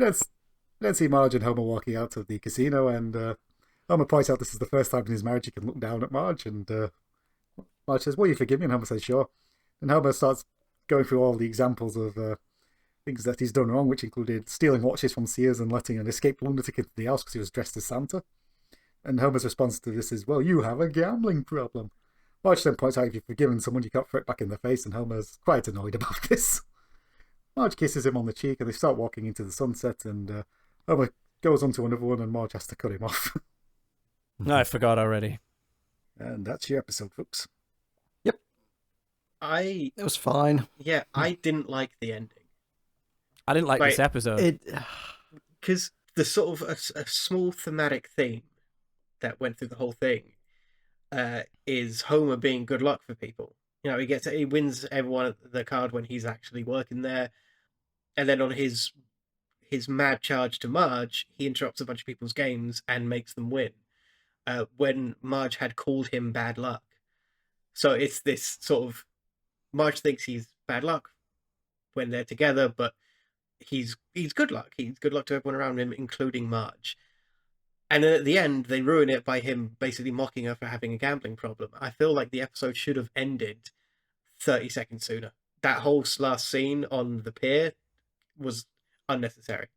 Speaker 4: Then see Marge and Homer walking out of the casino, and Homer points out this is the first time in his marriage he can look down at Marge, and Marge says, will you forgive me? And Homer says, sure. And Homer starts going through all the examples of things that he's done wrong, which included stealing watches from Sears and letting an escaped lunatic into the house because he was dressed as Santa. And Homer's response to this is, well, you have a gambling problem. Marge then points out if you've forgiven someone, you can't throw it back in the face, and Homer's quite annoyed about this. Marge kisses him on the cheek, and they start walking into the sunset, and Homer goes on to another one, and Marge has to cut him off.
Speaker 3: No, I forgot already.
Speaker 4: And that's your episode, folks.
Speaker 2: Yep.
Speaker 5: It
Speaker 2: was fine.
Speaker 5: Yeah, I didn't like the ending.
Speaker 3: I didn't like this episode.
Speaker 5: Because the sort of a small thematic theme that went through the whole thing is Homer being good luck for people. You know, he wins everyone the card when he's actually working there, and then on his mad charge to Marge, he interrupts a bunch of people's games and makes them win. When Marge had called him bad luck, so it's this sort of Marge thinks he's bad luck when they're together, but he's good luck. He's good luck to everyone around him, including Marge. And then at the end, they ruin it by him basically mocking her for having a gambling problem. I feel like the episode should have ended 30 seconds sooner. That whole last scene on the pier was unnecessary.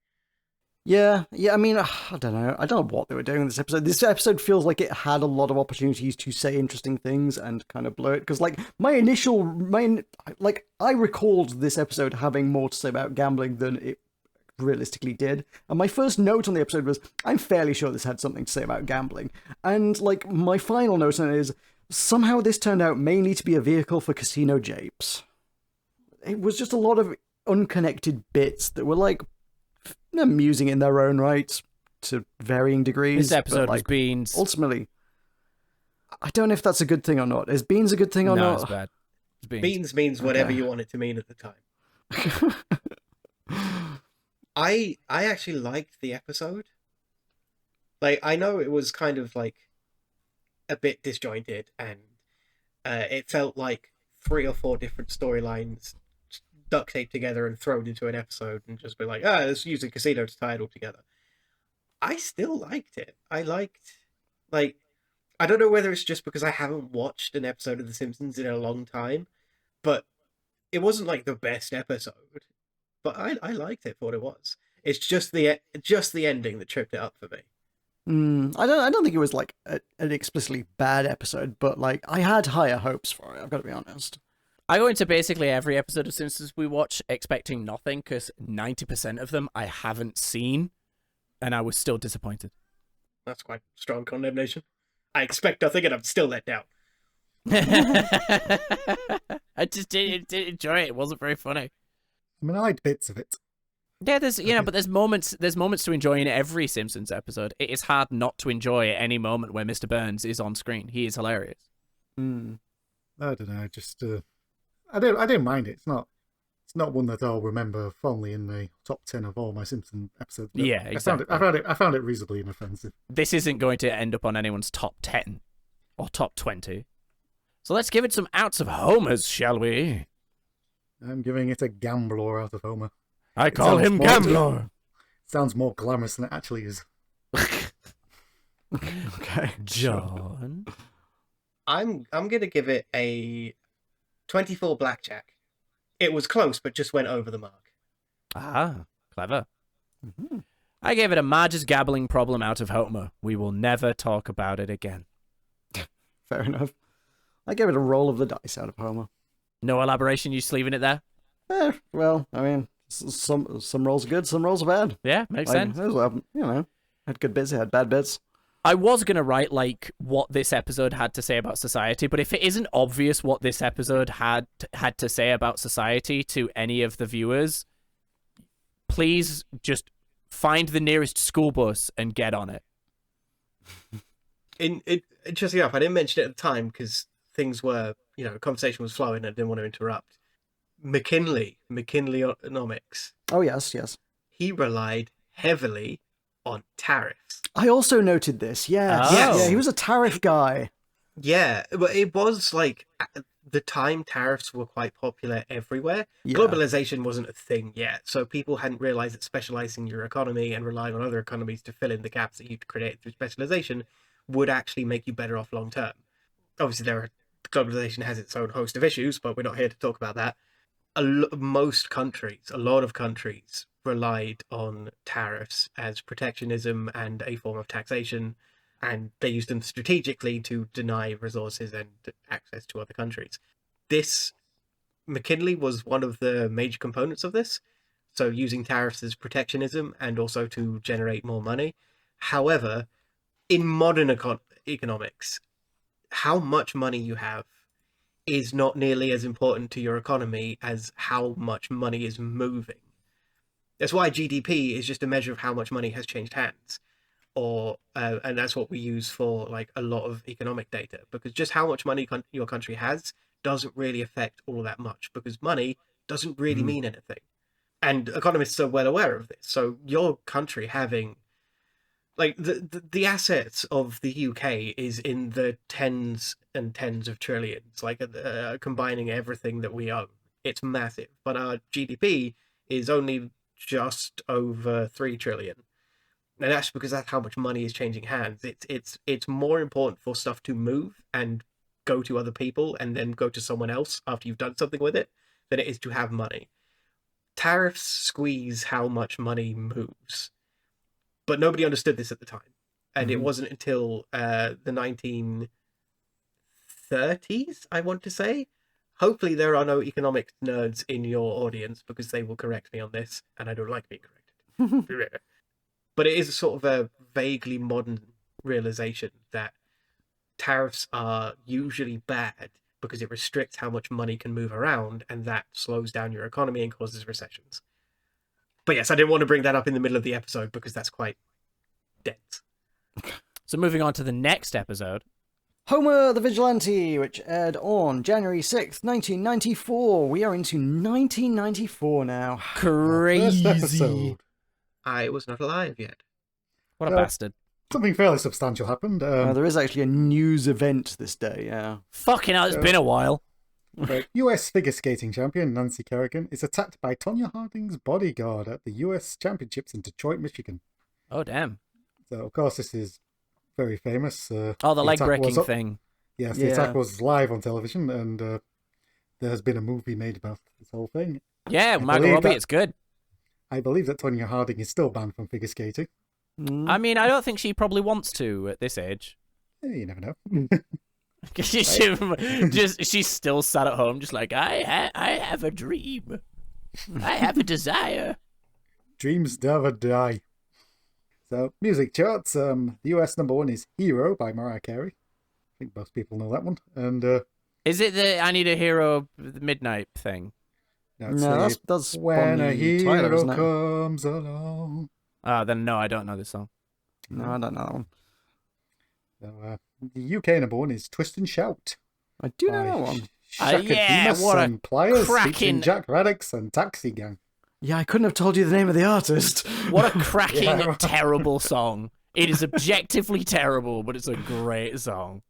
Speaker 2: Yeah, I mean, I don't know what they were doing in this episode. This episode feels like it had a lot of opportunities to say interesting things and kind of blow it, because, like, I recalled this episode having more to say about gambling than it realistically did, and my first note on the episode was, I'm fairly sure this had something to say about gambling, and, like, my final note on it is, somehow this turned out mainly to be a vehicle for casino japes. It was just a lot of unconnected bits that were, like, amusing in their own right to varying degrees.
Speaker 3: This episode
Speaker 2: but, like,
Speaker 3: was Beans.
Speaker 2: Ultimately, I don't know if that's a good thing or not. Is Beans a good thing or
Speaker 3: no,
Speaker 2: not?
Speaker 3: It's bad. It's
Speaker 5: Beans means whatever you want it to mean at the time. I actually liked the episode. Like, I know it was kind of like a bit disjointed, and it felt like 3 or 4 different storylines duct taped together and thrown into an episode and just be like, let's use a casino to tie it all together. I still liked it. I don't know whether it's just because I haven't watched an episode of The Simpsons in a long time, but it wasn't like the best episode. But I liked it for what it was. It's just the ending that tripped it up for me.
Speaker 2: I don't think it was like an explicitly bad episode, but like I had higher hopes for it. I've got to be honest.
Speaker 3: I go into basically every episode of Simpsons we watch expecting nothing, because 90% of them I haven't seen, and I was still disappointed.
Speaker 5: That's quite strong condemnation. I expect nothing, and I'm still let down.
Speaker 3: I just didn't enjoy it. It wasn't very funny.
Speaker 4: I mean, I liked bits of it.
Speaker 3: Yeah, but there's moments to enjoy in every Simpsons episode. It is hard not to enjoy any moment where Mr. Burns is on screen. He is hilarious.
Speaker 4: I don't know, just I didn't mind it. It's not one that I'll remember fondly in the top 10 of all my Simpsons episodes.
Speaker 3: Yeah, exactly.
Speaker 4: I found it reasonably inoffensive.
Speaker 3: This isn't going to end up on anyone's top 10 or top 20. So let's give it some outs of Homer's, shall we?
Speaker 4: I'm giving it a gambler out of Homer.
Speaker 3: I call him Gambler.
Speaker 4: Sounds more glamorous than it actually is.
Speaker 2: Okay.
Speaker 3: John.
Speaker 5: I'm gonna give it a 24 blackjack. It was close, but just went over the mark.
Speaker 3: Ah, clever. I gave it a Marge's gabbling problem out of Homer. We will never talk about it again.
Speaker 2: Fair enough. I gave it a roll of the dice out of Homer.
Speaker 3: No elaboration, you just leaving it there?
Speaker 2: Well, I mean, some rolls are good, some rolls are bad.
Speaker 3: Yeah, makes sense.
Speaker 2: Had good bits, it had bad bits.
Speaker 3: I was going to write, like, what this episode had to say about society, but if it isn't obvious what this episode had to say about society to any of the viewers, please just find the nearest school bus and get on it.
Speaker 5: Interesting enough, I didn't mention it at the time because things were, conversation was flowing and I didn't want to interrupt. McKinley-onomics.
Speaker 2: Oh, yes.
Speaker 5: He relied heavily on tariffs.
Speaker 2: I also noted this, yes.
Speaker 3: Oh.
Speaker 2: Yeah, he was a tariff guy.
Speaker 5: Yeah, but it was like, at the time, tariffs were quite popular everywhere.
Speaker 2: Yeah.
Speaker 5: Globalization wasn't a thing yet, so people hadn't realized that specializing your economy and relying on other economies to fill in the gaps that you'd create through specialization would actually make you better off long term. Obviously, globalization has its own host of issues, but we're not here to talk about that. A lot of countries relied on tariffs as protectionism and a form of taxation, and they used them strategically to deny resources and access to other countries. McKinley was one of the major components of this, so using tariffs as protectionism and also to generate more money. However, in modern economics, how much money you have is not nearly as important to your economy as how much money is moving. That's why GDP is just a measure of how much money has changed hands, and that's what we use for like a lot of economic data, because just how much money your country has doesn't really affect all that much, because money doesn't really mean anything, and economists are well aware of this. So your country having like the assets of the UK is in the tens and tens of trillions, like combining everything that we own. It's massive, but our GDP is only just over 3 trillion, and that's because that's how much money is changing hands. It's more important for stuff to move and go to other people and then go to someone else after you've done something with it than it is to have money. Tariffs squeeze how much money moves, but nobody understood this at the time, and it wasn't until the 1930s, I want to say. Hopefully there are no economic nerds in your audience, because they will correct me on this, and I don't like being corrected. But it is sort of a vaguely modern realization that tariffs are usually bad because it restricts how much money can move around, and that slows down your economy and causes recessions. But yes, I didn't want to bring that up in the middle of the episode because that's quite dense.
Speaker 3: So moving on to the next episode.
Speaker 2: Homer the Vigilante, which aired on January 6th, 1994. We are into 1994 now.
Speaker 3: Crazy.
Speaker 4: First episode.
Speaker 5: I was not alive yet.
Speaker 3: What a bastard.
Speaker 4: Something fairly substantial happened.
Speaker 2: There is actually a news event this day, yeah.
Speaker 3: Fucking hell, it's been a while.
Speaker 4: The US figure skating champion Nancy Kerrigan is attacked by Tonya Harding's bodyguard at the US Championships in Detroit, Michigan.
Speaker 3: Oh, damn.
Speaker 4: So, of course, this is very famous.
Speaker 3: The leg-breaking thing.
Speaker 4: Yes, the attack was live on television, and there has been a movie made about this whole thing.
Speaker 3: Yeah, Margot Robbie, it's good.
Speaker 4: I believe that Tonya Harding is still banned from figure skating.
Speaker 3: I mean, I don't think she probably wants to at this age.
Speaker 4: You never know.
Speaker 3: She's still sat at home, just like, I have a dream. I have a desire.
Speaker 4: Dreams never die. So, music charts. The US number one is Hero by Mariah Carey. I think most people know that one. And
Speaker 3: is it the I Need a Hero Midnight thing?
Speaker 2: No, that's
Speaker 4: When a Hero
Speaker 2: Tyler, isn't it?
Speaker 4: Comes Along.
Speaker 3: Then no, I don't know this song.
Speaker 2: No, I don't know that one.
Speaker 4: So, the UK number one is Twist and Shout.
Speaker 2: I do know that one.
Speaker 3: Yeah, what a
Speaker 4: Pliers,
Speaker 3: cracking-
Speaker 4: featuring Jack Raddox and Taxi Gang.
Speaker 2: Yeah, I couldn't have told you the name of the artist.
Speaker 3: What a cracking,
Speaker 4: Yeah.
Speaker 3: terrible song. It is objectively terrible, but it's a great song.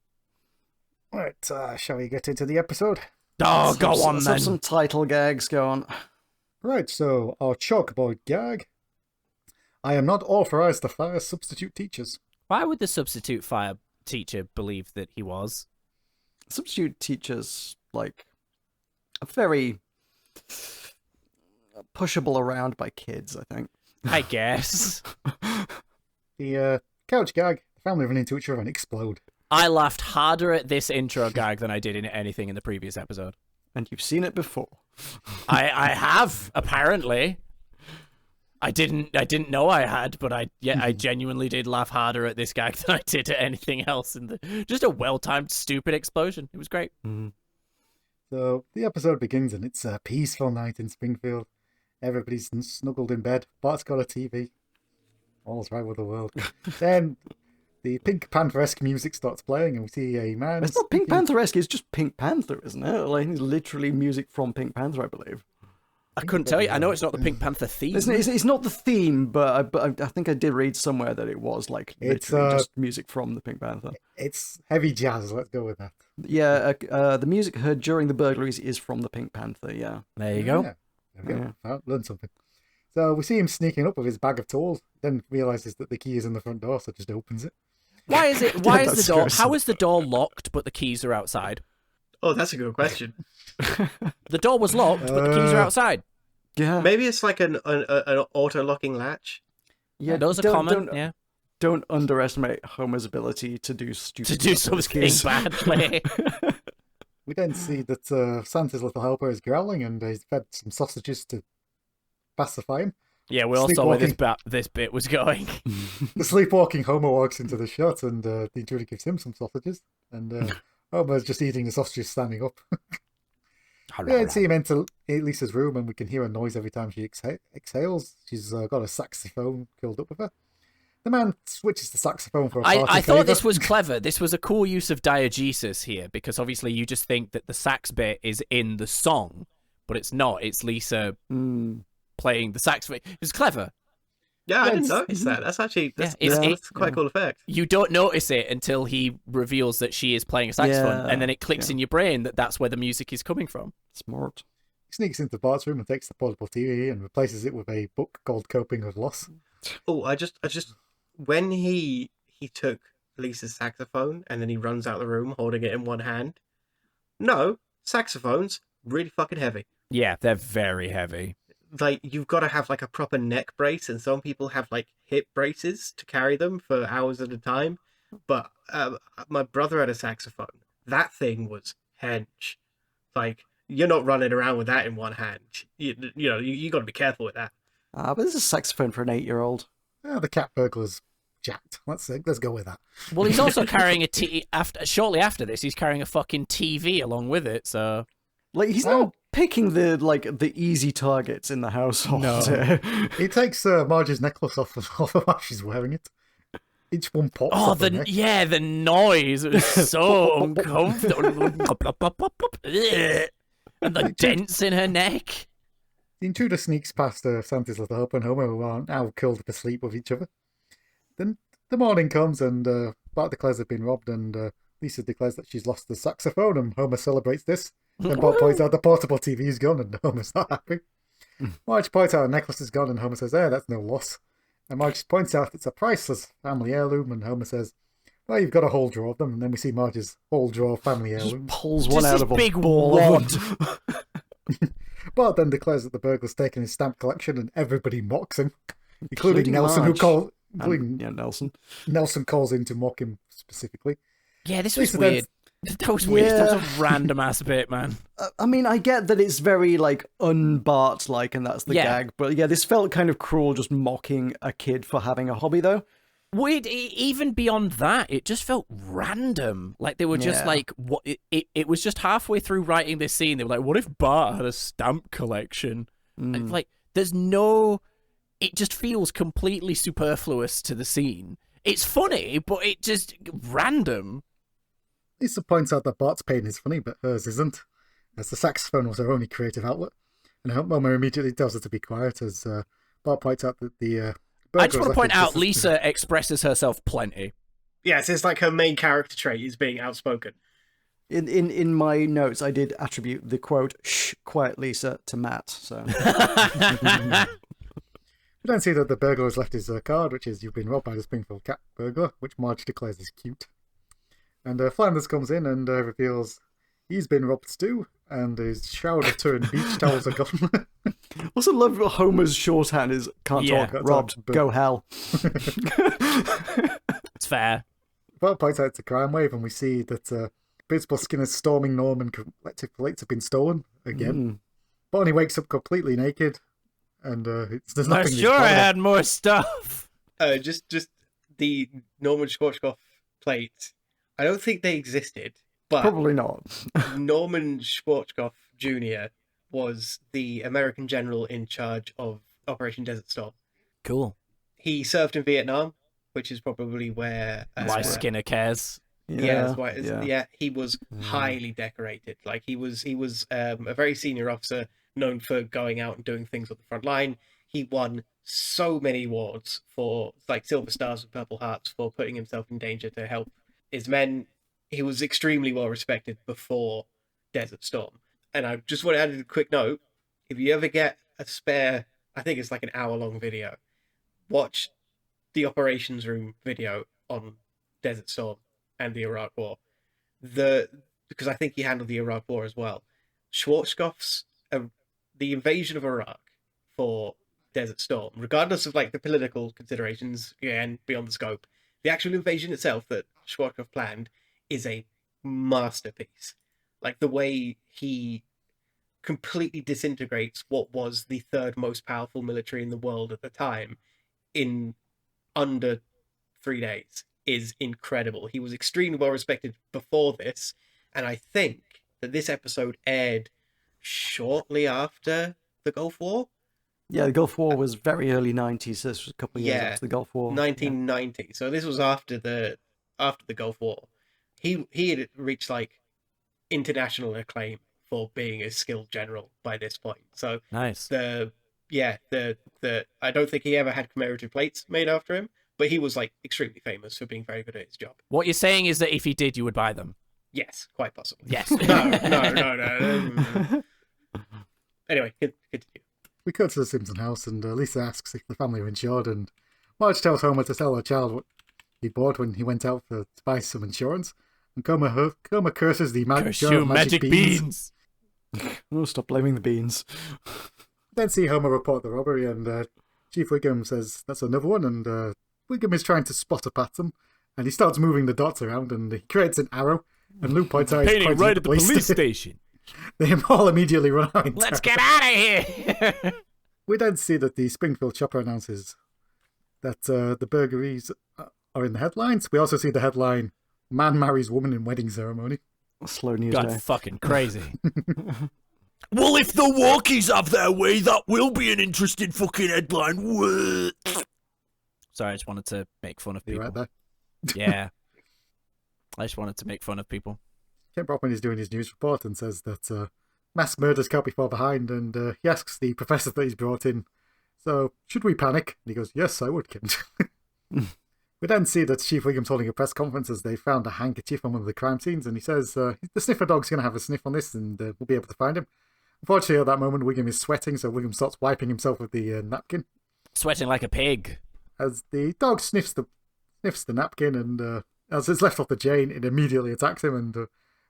Speaker 4: Right, shall we get into the episode?
Speaker 3: Oh, go on
Speaker 2: Let's have
Speaker 3: then.
Speaker 2: some title gags, go on.
Speaker 4: Right, so our chalkboard gag. I am not authorized to fire substitute teachers.
Speaker 3: Why would the substitute fire teacher believe that he was?
Speaker 2: Substitute teachers, like, are very pushable around by kids, I think.
Speaker 3: I guess.
Speaker 4: The couch gag. The family run into each other and explode.
Speaker 3: I laughed harder at this intro gag than I did in anything in the previous episode.
Speaker 2: And you've seen it before.
Speaker 3: I have, apparently. I didn't know I had, but I genuinely did laugh harder at this gag than I did at anything else. Just a well-timed, stupid explosion. It was great.
Speaker 2: Mm-hmm.
Speaker 4: So the episode begins and it's a peaceful night in Springfield. Everybody's snuggled in bed. Bart's got a TV. All's right with the world. Then the Pink Panther-esque music starts playing and we see a man...
Speaker 2: It's not Pink Panther-esque, it's just Pink Panther, isn't it? Like, it's literally music from Pink Panther, I believe.
Speaker 3: I couldn't tell you. I know it's not the Pink Panther theme.
Speaker 2: It's not the theme, but I think I did read somewhere that it was like literally just music from the Pink Panther.
Speaker 4: It's heavy jazz, let's go with that.
Speaker 2: Yeah, the music heard during the burglaries is from the Pink Panther, yeah.
Speaker 3: There you go.
Speaker 4: Yeah. There we go. I learned something. So we see him sneaking up with his bag of tools, then realizes that the key is in the front door, so just opens it.
Speaker 3: Why is it? Why is the door?
Speaker 2: stressful.
Speaker 3: How is the door locked, but the keys are outside?
Speaker 5: Oh, that's a good question.
Speaker 3: The door was locked, but the keys are outside.
Speaker 2: Yeah.
Speaker 5: Maybe it's like an auto-locking latch.
Speaker 2: Yeah,
Speaker 3: Those are common. Yeah.
Speaker 2: Don't underestimate Homer's ability to do stupid stuff with
Speaker 3: something
Speaker 2: his keys.
Speaker 3: badly.
Speaker 4: We then see that Santa's little helper is growling and he's fed some sausages to pacify him.
Speaker 3: Yeah, we all saw where this bit was going.
Speaker 4: The sleepwalking Homer walks into the shot and the intruder gives him some sausages. And Homer's just eating the sausages standing up. We then see him enter Lisa's room and we can hear a noise every time she exhales. She's got a saxophone curled up with her. The man switches the saxophone for a party
Speaker 3: I thought
Speaker 4: favour.
Speaker 3: this was clever. This was a cool use of diegesis here, because obviously you just think that the sax bit is in the song, but it's not. It's Lisa playing the saxophone. It's clever.
Speaker 5: Yeah, I didn't notice that. That's actually that's quite a cool effect.
Speaker 3: You don't notice it until he reveals that she is playing a saxophone, and then it clicks in your brain that that's where the music is coming from.
Speaker 2: Smart.
Speaker 4: He sneaks into Bart's room and takes the portable TV and replaces it with a book called Coping with Loss.
Speaker 5: Oh, I just when he took Lisa's saxophone and then he runs out the room holding it in one hand. No, saxophones really fucking heavy.
Speaker 3: Yeah, they're very heavy.
Speaker 5: Like, you've got to have like a proper neck brace, and some people have like hip braces to carry them for hours at a time. But my brother had a saxophone. That thing was hench. Like, you're not running around with that in one hand. You got to be careful with that.
Speaker 2: But this is a saxophone for an 8-year-old.
Speaker 4: The cat burglar's jacked. Let's go with that.
Speaker 3: Well, he's also carrying shortly after this, he's carrying a fucking TV along with it, so...
Speaker 2: Like, he's not picking the easy targets in the household.
Speaker 3: No.
Speaker 4: He takes Marge's necklace off while she's wearing it. Each one pops off her neck.
Speaker 3: the noise. It was so uncomfortable. And the dents in her neck.
Speaker 4: The intruder sneaks past Santa's little helper and Homer, who are now curled up asleep with each other. Then the morning comes and Bart declares they've been robbed, and Lisa declares that she's lost the saxophone, and Homer celebrates this. Then Bart points out the portable TV is gone, and Homer's not happy. Marge points out the necklace is gone, and Homer says, that's no loss. And Marge points out it's a priceless family heirloom, and Homer says, well, you've got a whole drawer of them. And then we see Marge's whole drawer of family heirloom.
Speaker 2: Pulls one out of a
Speaker 3: big
Speaker 2: ball.
Speaker 3: wad.
Speaker 4: Bart then declares that the burglar's taken his stamp collection, and everybody mocks him, including Nelson,
Speaker 2: Marge.
Speaker 4: Nelson. Nelson calls in to mock him specifically.
Speaker 3: Yeah, this was
Speaker 4: Lisa
Speaker 3: weird. That was weird. That was a random ass bit, man.
Speaker 2: I mean, I get that it's very, like, un-Bart-like, and that's the gag. But yeah, this felt kind of cruel, just mocking a kid for having a hobby, though.
Speaker 3: Weird. Even beyond that, it just felt random. Like, they were just like, what? It was just halfway through writing this scene, they were like, what if Bart had a stamp collection? Like, there's no... It just feels completely superfluous to the scene. It's funny, but it just... random.
Speaker 4: Lisa points out that Bart's pain is funny, but hers isn't, as the saxophone was her only creative outlet. And Homer immediately tells her to be quiet, as Bart points out that the...
Speaker 3: I just want to point out, Lisa expresses herself plenty.
Speaker 5: Yes, it's like her main character trait is being outspoken.
Speaker 2: In my notes, I did attribute the quote, "Shh, quiet Lisa," to Matt. So
Speaker 4: We then see that the burglar has left his card, which is "You've been robbed by the Springfield cat burglar," which Marge declares is cute. And Flanders comes in and reveals he's been robbed too, and his shower of turn beach towels are gone.
Speaker 2: Also love Homer's shorthand is "can't
Speaker 3: Yeah.
Speaker 2: talk, robbed, go hell."
Speaker 3: It's fair.
Speaker 4: Well, points out it's a crime wave, and we see that Principal Skinner's storming Norman collective plates have been stolen again. Bonnie wakes up completely naked, and there's
Speaker 3: I
Speaker 4: nothing.
Speaker 3: sure had more stuff.
Speaker 5: Just the Norman Schwarzkopf plate. I don't think they existed, but
Speaker 2: Probably not.
Speaker 5: Norman Schwarzkopf Jr. was the American general in charge of Operation Desert Storm.
Speaker 3: Cool.
Speaker 5: He served in Vietnam, which is probably where
Speaker 3: Why Skinner cares.
Speaker 5: Yeah, that's why. Yeah, he was highly decorated. Like he was a very senior officer, known for going out and doing things on the front line. He won so many awards for like Silver Stars and Purple Hearts for putting himself in danger to help his men. He was extremely well respected before Desert Storm. And I just want to add a quick note: if you ever get a spare, I think it's like an hour-long video, watch the operations room video on Desert Storm and the Iraq War. Because I think he handled the Iraq War as well. Schwarzkopf's the invasion of Iraq for Desert Storm, regardless of like the political considerations, again, beyond the scope, the actual invasion itself that Schwarzkopf planned is a masterpiece. Like the way he completely disintegrates what was the third most powerful military in the world at the time in under 3 days is incredible. He was extremely well respected before this, and I think that this episode aired shortly after the Gulf War.
Speaker 2: Yeah, the Gulf War was very early 90s. So this was a couple of years after the Gulf War.
Speaker 5: 1990. So this was after the Gulf War. He had reached like international acclaim for being a skilled general by this point. So
Speaker 3: Nice.
Speaker 5: I don't think he ever had commemorative plates made after him, but he was like extremely famous for being very good at his job.
Speaker 3: What you're saying is that if he did, you would buy them.
Speaker 5: Yes, quite possibly.
Speaker 3: Yes.
Speaker 5: No. Anyway, continue.
Speaker 4: We cut to the Simpson house, and Lisa asks if the family are insured, and Marge tells Homer to tell her child what he bought when he went out to buy some insurance. And Homer curses the magic beans.
Speaker 2: Oh, stop blaming the beans.
Speaker 4: Then see Homer report the robbery, and Chief Wiggum says that's another one, and Wiggum is trying to spot a pattern, and he starts moving the dots around, and he creates an arrow, and Lou points out
Speaker 3: Painting right at the police station.
Speaker 4: They all immediately run out.
Speaker 3: Let's get out of here.
Speaker 4: We then see that the Springfield Chopper announces that the burglaries are in the headlines. We also see the headline, "Man marries woman in wedding ceremony."
Speaker 2: Slow news
Speaker 3: God,
Speaker 2: day.
Speaker 3: fucking crazy.
Speaker 6: Well, if the walkies have their way, that will be an interesting fucking headline.
Speaker 3: Sorry, I just wanted to make fun of
Speaker 4: You
Speaker 3: people.
Speaker 4: right there?
Speaker 3: Yeah. I just wanted to make fun of people.
Speaker 4: Ken Brockman is doing his news report and says that mass murders can't be far behind, and he asks the professor that he's brought in, so should we panic? And he goes, yes, I would, Kent. We then see that Chief Wiggum's holding a press conference as they found a handkerchief on one of the crime scenes, and he says the sniffer dog's going to have a sniff on this, and we'll be able to find him. Unfortunately, at that moment, Wiggum is sweating, so Wiggum starts wiping himself with the napkin.
Speaker 3: Sweating like a pig.
Speaker 4: As the dog sniffs the napkin, and as it's left off the chain, it immediately attacks him, and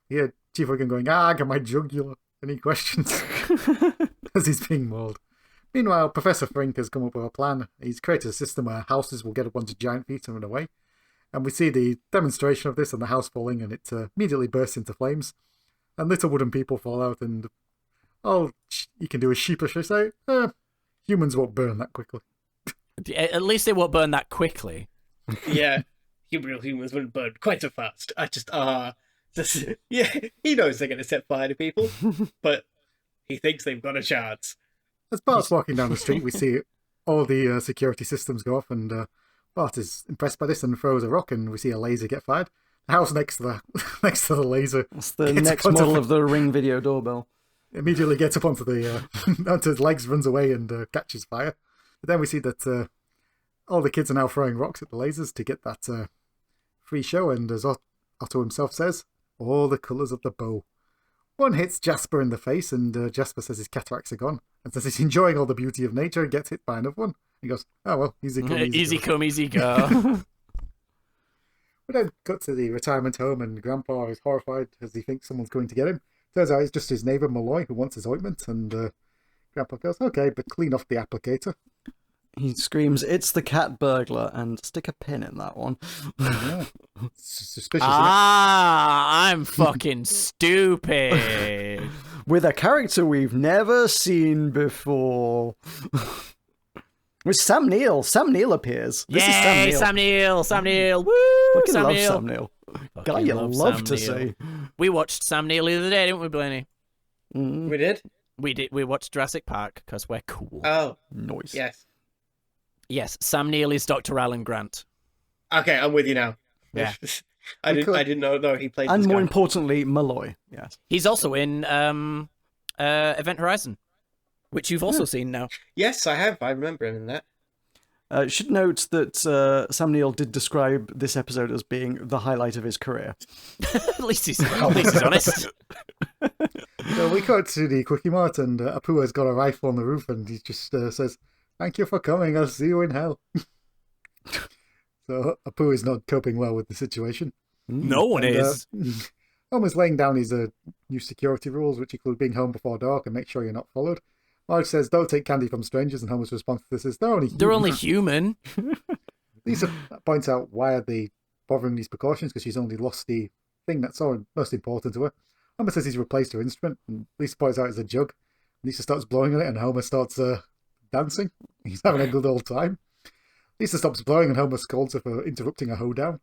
Speaker 4: you hear Chief Wiggum going, got my jugular. Any questions? As he's being mauled. Meanwhile, Professor Frink has come up with a plan. He's created a system where houses will get a bunch of giant feet and run away. And we see the demonstration of this and the house falling, and it immediately bursts into flames. And little wooden people fall out, and all you can do is sheepishly say, humans won't burn that quickly.
Speaker 3: At least they won't burn that quickly.
Speaker 5: Yeah, real humans wouldn't burn quite so fast. Yeah, he knows they're going to set fire to people, but he thinks they've got a chance.
Speaker 4: As Bart's walking down the street, we see all the security systems go off, and Bart is impressed by this and throws a rock, and we see a laser get fired. The house next to the laser.
Speaker 2: That's the next model of the Ring video doorbell.
Speaker 4: Immediately gets up onto onto his legs, runs away, and catches fire. But then we see that all the kids are now throwing rocks at the lasers to get that free show, and as Otto himself says, all the colours of the bow. One hits Jasper in the face, and Jasper says his cataracts are gone, and says he's enjoying all the beauty of nature, and gets hit by another one. He goes, oh well, easy come,
Speaker 3: Easy
Speaker 4: go.
Speaker 3: come, easy go.
Speaker 4: We then cut to the retirement home, and Grandpa is horrified as he thinks someone's going to get him. Turns out it's just his neighbour Malloy who wants his ointment, and Grandpa goes, okay, but clean off the applicator.
Speaker 2: He screams, "It's the cat burglar," and stick a pin in that one.
Speaker 4: Yeah. Suspicious.
Speaker 3: I'm fucking stupid.
Speaker 2: With a character we've never seen before. With Sam Neill. Sam Neill appears. This is Sam
Speaker 3: Yay,
Speaker 2: Neill.
Speaker 3: Sam Neill, Sam Neill, woo!
Speaker 2: Fucking
Speaker 3: Sam
Speaker 2: love
Speaker 3: Neill.
Speaker 2: Sam Neill. Guy
Speaker 3: Fucking
Speaker 2: you love
Speaker 3: Sam
Speaker 2: to
Speaker 3: Neill.
Speaker 2: see.
Speaker 3: We watched Sam Neill the other day, didn't we, Blaney?
Speaker 5: We did?
Speaker 3: We did. We watched Jurassic Park because we're cool.
Speaker 5: Oh,
Speaker 2: Nice.
Speaker 5: yes.
Speaker 3: Yes, Sam Neill is Dr. Alan Grant.
Speaker 5: Okay, I'm with you now.
Speaker 3: Yeah.
Speaker 5: I didn't know he played
Speaker 2: And
Speaker 5: this
Speaker 2: more
Speaker 5: guy.
Speaker 2: importantly, Malloy. Yes.
Speaker 3: He's also in Event Horizon, which you've also seen now.
Speaker 5: Yes, I have. I remember him in that.
Speaker 2: Should note that Sam Neill did describe this episode as being the highlight of his career.
Speaker 3: At least he's honest.
Speaker 4: So we cut to the Quickie Mart, and Apu has got a rifle on the roof, and he just says, "Thank you for coming. I'll see you in hell." So Apu is not coping well with the situation.
Speaker 3: No one
Speaker 4: And,
Speaker 3: is.
Speaker 4: Homer's laying down his new security rules, which include being home before dark and make sure you're not followed. Marge says, "Don't take candy from strangers," and Homer's response to this is, "They're only human." Lisa points out why are they bothering these precautions, because she's only lost the thing that's most important to her. Homer says he's replaced her instrument, and Lisa points out it's a jug. Lisa starts blowing on it, and Homer starts dancing. He's having a good old time. Lisa stops blowing, and Homer scolds her for interrupting a hoedown.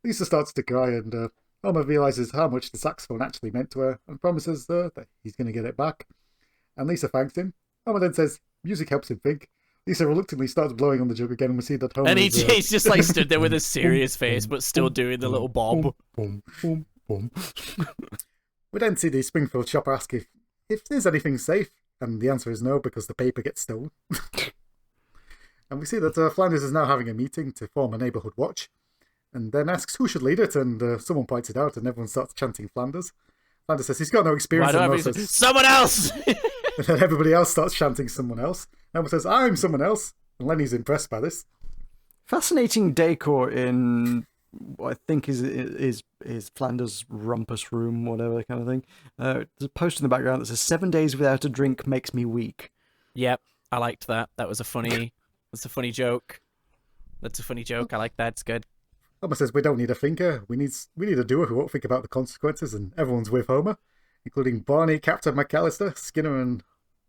Speaker 4: Lisa starts to cry, and Homer realizes how much the saxophone actually meant to her, and promises that he's going to get it back. And Lisa thanks him. Homer then says music helps him think. Lisa reluctantly starts blowing on the jug again, and we see that Homer
Speaker 3: And
Speaker 4: is,
Speaker 3: he's just like stood there with a serious face, but still doing the little bob.
Speaker 4: Boom, boom, boom. We then see the Springfield shopper ask if there's anything safe, and the answer is no, because the paper gets stolen. And we see that Flanders is now having a meeting to form a neighbourhood watch, and then asks who should lead it, and someone points it out, and everyone starts chanting Flanders. Flanders says he's got no experience.
Speaker 3: Someone else!
Speaker 4: And then everybody else starts chanting someone else. Homer says, "I'm someone else," and Lenny's impressed by this.
Speaker 2: Fascinating decor in what I think is Flanders' rumpus room, whatever kind of thing. There's a poster in the background that says 7 days without a drink makes me weak.
Speaker 3: Yep, I liked that. That was a funny. That's a funny joke. That's a funny joke. I like that. It's good.
Speaker 4: Homer says we don't need a thinker. We need a doer who won't think about the consequences, and everyone's with Homer, including Barney, Captain McAllister, Skinner, and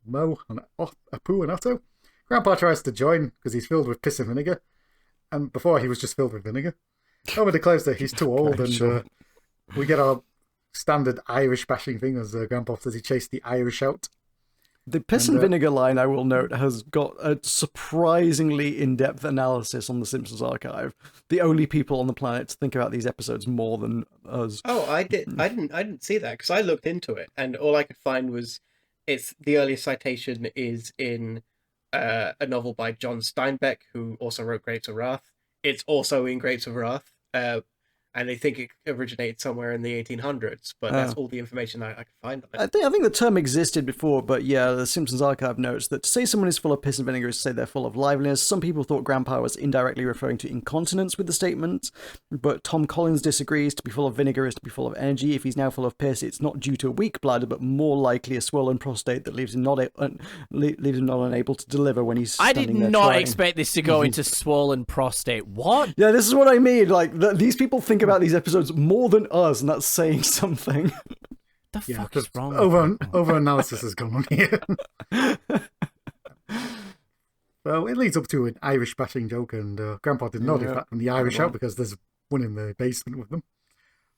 Speaker 4: Mo, and Apu and Otto. Grandpa tries to join because he's filled with piss and vinegar, and before he was just filled with vinegar. Homer declares that he's too old,
Speaker 2: Okay,
Speaker 4: and
Speaker 2: sure.
Speaker 4: we get our standard Irish bashing thing as Grandpa says he chased the Irish out.
Speaker 2: The piss and vinegar line, I will note, has got a surprisingly in-depth analysis on the Simpsons archive. The only people on the planet to think about these episodes more than us.
Speaker 5: Oh, I didn't see that because I looked into it, and all I could find was it's the earliest citation is in a novel by John Steinbeck, who also wrote Grapes of Wrath. It's also in Grapes of Wrath, and they think it originated somewhere in the 1800s, but that's all the information I could find on it.
Speaker 2: I think the term existed before, but yeah, the Simpsons archive notes that to say someone is full of piss and vinegar is to say they're full of liveliness. Some people thought Grandpa was indirectly referring to incontinence with the statement, but Tom Collins disagrees. To be full of vinegar is to be full of energy. If he's now full of piss, it's not due to a weak bladder, but more likely a swollen prostate that leaves him not unable to deliver when he's
Speaker 3: I
Speaker 2: standing
Speaker 3: did
Speaker 2: there
Speaker 3: not
Speaker 2: trying.
Speaker 3: expect this to go into swollen prostate. What?
Speaker 2: Yeah, this is what I mean. Like, these people think about these episodes more than us, and that's saying something.
Speaker 3: The fuck is wrong?
Speaker 4: Over analysis has gone on here. Well, it leads up to an Irish bashing joke, and Grandpa did not, in fact, from the Irish out because there's one in the basement with them.